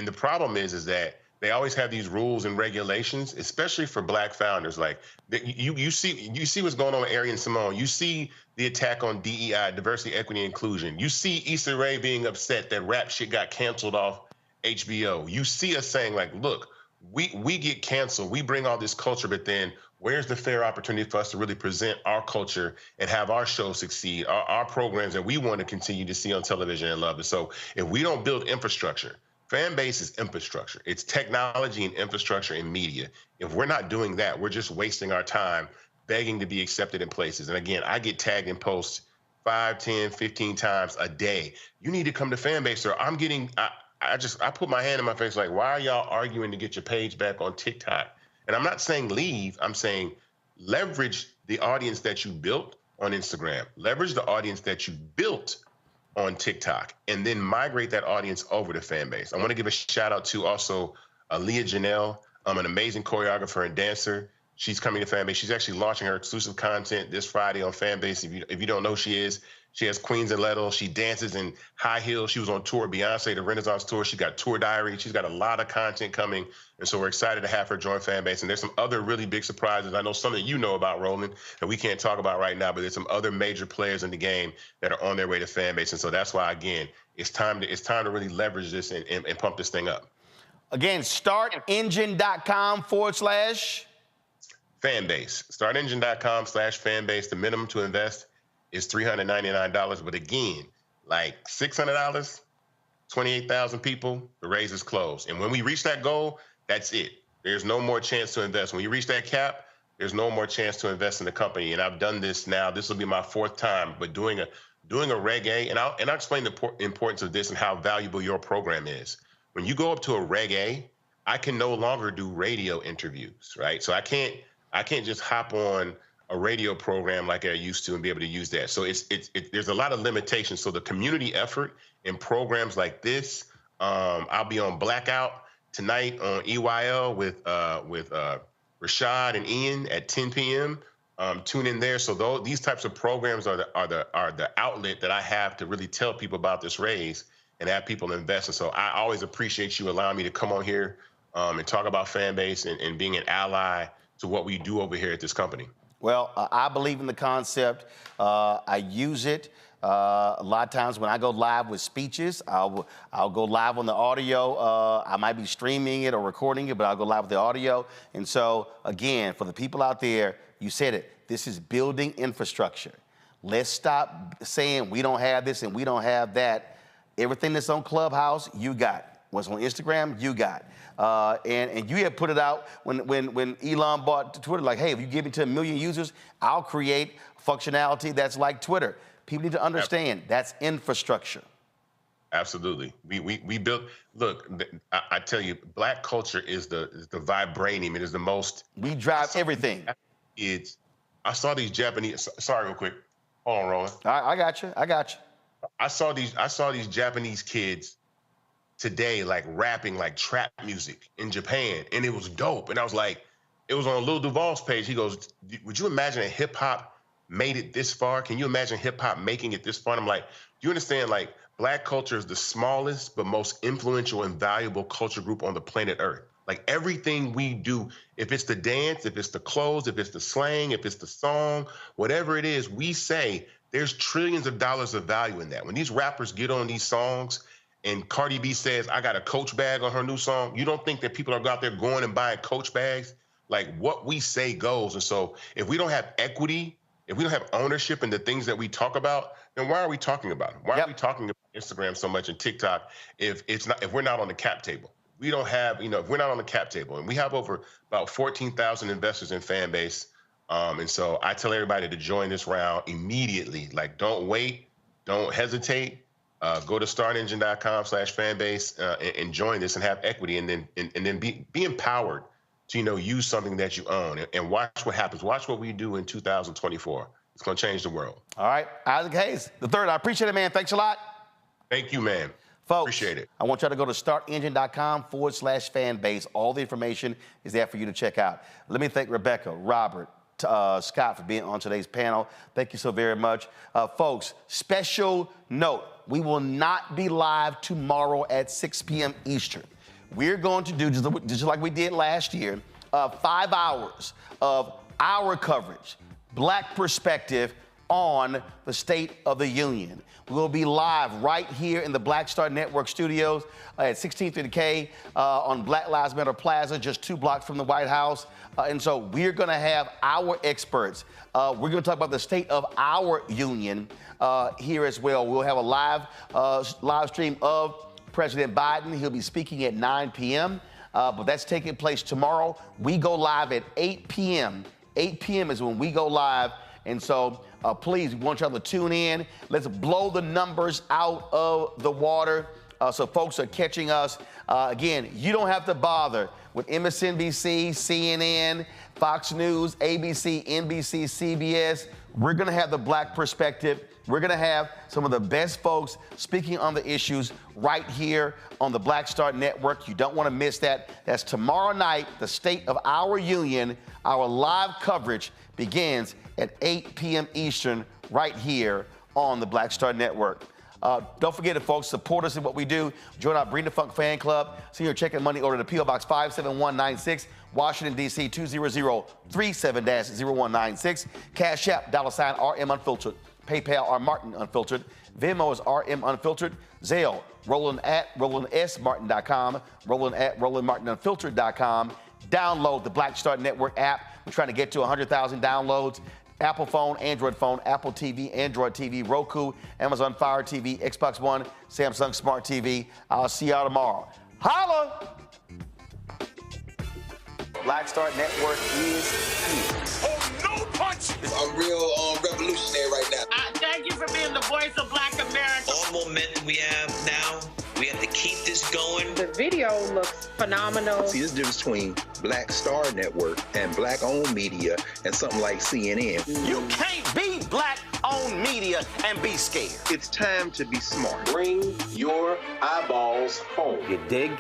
the problem is that they always have these rules and regulations, especially for Black founders. Like you see what's going on with Ari and Simone. You see the attack on DEI, diversity, equity, inclusion. You see Issa Rae being upset that rap shit got canceled off HBO. You see us saying like, look, we get canceled. We bring all this culture, but then where's the fair opportunity for us to really present our culture and have our show succeed, our programs that we want to continue to see on television and love it. So if we don't build infrastructure, Fanbase is infrastructure. It's technology and infrastructure and media. If we're not doing that, we're just wasting our time begging to be accepted in places. And again, I get tagged in posts 5, 10, 15 times a day. You need to come to Fanbase, or I'm getting, I put my hand in my face like, why are y'all arguing to get your page back on TikTok? And I'm not saying leave, I'm saying leverage the audience that you built on Instagram, leverage the audience that you built on TikTok, and then migrate that audience over to Fanbase. I want to give a shout out to also Leah Janelle, an amazing choreographer and dancer. She's coming to Fanbase. She's actually launching her exclusive content this Friday on Fanbase. If you don't know who she is, she has Queens and Letto. She dances in high heels. She was on tour, Beyonce, the Renaissance tour. She got Tour Diary. She's got a lot of content coming. And so we're excited to have her join Fanbase. And there's some other really big surprises. I know some that you know about, Roland, that we can't talk about right now, but there's some other major players in the game that are on their way to Fanbase. And so that's why, again, it's time to really leverage this and pump this thing up. Again, startengine.com/ Fanbase. Startengine.com/Fanbase. The minimum to invest is $399. But again, like $600, 28,000 people, the raise is closed. And when we reach that goal, that's it. There's no more chance to invest. When you reach that cap, there's no more chance to invest in the company. And I've done this now. This will be my 4th time, but doing a Reg A, and I'll explain the importance of this and how valuable your program is. When you go up to a Reg A, I can no longer do radio interviews, right? So I can't just hop on a radio program like I used to and be able to use that. So there's a lot of limitations. So the community effort in programs like this, I'll be on Blackout tonight on EYL with Rashad and Ian at 10 p.m. Tune in there. So these types of programs are the outlet that I have to really tell people about this raise and have people invest. And so I always appreciate you allowing me to come on here and talk about Fanbase and being an ally to what we do over here at this company. Well, I believe in the concept. I use it. A lot of times when I go live with speeches, I'll go live on the audio. I might be streaming it or recording it, but I'll go live with the audio. And so, again, for the people out there, you said it, this is building infrastructure. Let's stop saying we don't have this and we don't have that. Everything that's on Clubhouse, you got. What's on Instagram, you got. And you had put it out when Elon bought Twitter, like, hey, if you give it to 1 million users, I'll create functionality that's like Twitter. People need to understand that's infrastructure. Absolutely. We built. Look, I tell you, Black culture is the vibranium. It is the most. We drive everything. I saw these Japanese. Sorry, real quick. Hold on, Roland. I got you. I saw these Japanese kids today, like rapping like trap music in Japan, and it was dope. And I was like, it was on Lil Duval's page. He goes, "Would you imagine if hip hop made it this far? Can you imagine hip hop making it this far?" And I'm like, you understand? Like, Black culture is the smallest but most influential and valuable culture group on the planet Earth. Like, everything we do, if it's the dance, if it's the clothes, if it's the slang, if it's the song, whatever it is, we say there's trillions of dollars of value in that. When these rappers get on these songs and Cardi B says, "I got a Coach bag" on her new song, you don't think that people are out there going and buying Coach bags? Like, what we say goes. And so if we don't have equity, if we don't have ownership in the things that we talk about, then why are we talking about it? Why are we talking about Instagram so much and TikTok if we're not on the cap table? We don't have, if we're not on the cap table, and we have over about 14,000 investors in Fanbase. And so I tell everybody to join this round immediately. Like, don't wait, don't hesitate. Go to startengine.com/fanbase and join this and have equity, and then be empowered to, use something that you own, and watch what happens. Watch what we do in 2024. It's going to change the world. All right. Isaac Hayes, the third. I appreciate it, man. Thanks a lot. Thank you, man. Folks, appreciate it. I want y'all to go to startengine.com/fanbase. All the information is there for you to check out. Let me thank Rebecca, Robert, Scott for being on today's panel. Thank you so very much. Folks, special note, we will not be live tomorrow at 6 p.m. Eastern. We're going to do, just like we did last year, 5 hours of our coverage, Black perspective on the State of the Union. We'll be live right here in the Black Star Network studios at 1630K on Black Lives Matter Plaza, just 2 blocks from the White House. And so we're going to have our experts. We're going to talk about the state of our union here as well. We'll have a live stream of President Biden. He'll be speaking at 9 p.m., but that's taking place tomorrow. We go live at 8 p.m. 8 p.m. is when we go live. And so please, we want y'all to tune in. Let's blow the numbers out of the water so folks are catching us. Again, you don't have to bother with MSNBC, CNN, Fox News, ABC, NBC, CBS. We're going to have the Black perspective. We're going to have some of the best folks speaking on the issues right here on the Black Star Network. You don't want to miss that. That's tomorrow night, the State of Our Union. Our live coverage begins at 8 p.m. Eastern right here on the Black Star Network. Don't forget it, folks. Support us in what we do. Join our Bring the Funk fan club. Send your check and money order to P.O. Box 57196, Washington, D.C. 20037-0196. Cash App, $RM Unfiltered. PayPal, R Martin Unfiltered. Venmo is RM Unfiltered. Zelle, Roland at RolandSMartin.com. Roland at RolandMartinUnfiltered.com. Download the Black Star Network app. We're trying to get to 100,000 downloads. Apple phone, Android phone, Apple TV, Android TV, Roku, Amazon Fire TV, Xbox One, Samsung Smart TV. I'll see y'all tomorrow. Holla! Black Star Network is here. Oh, no punches! I'm real revolutionary right now. Thank you for being the voice of Black America. All momentum we have now, we have to keep this going. The video looks phenomenal. See, there's a difference between Black Star Network and Black-owned media and something like CNN. You can't be Black-owned media and be scared. It's time to be smart. Bring your eyeballs home. You dig?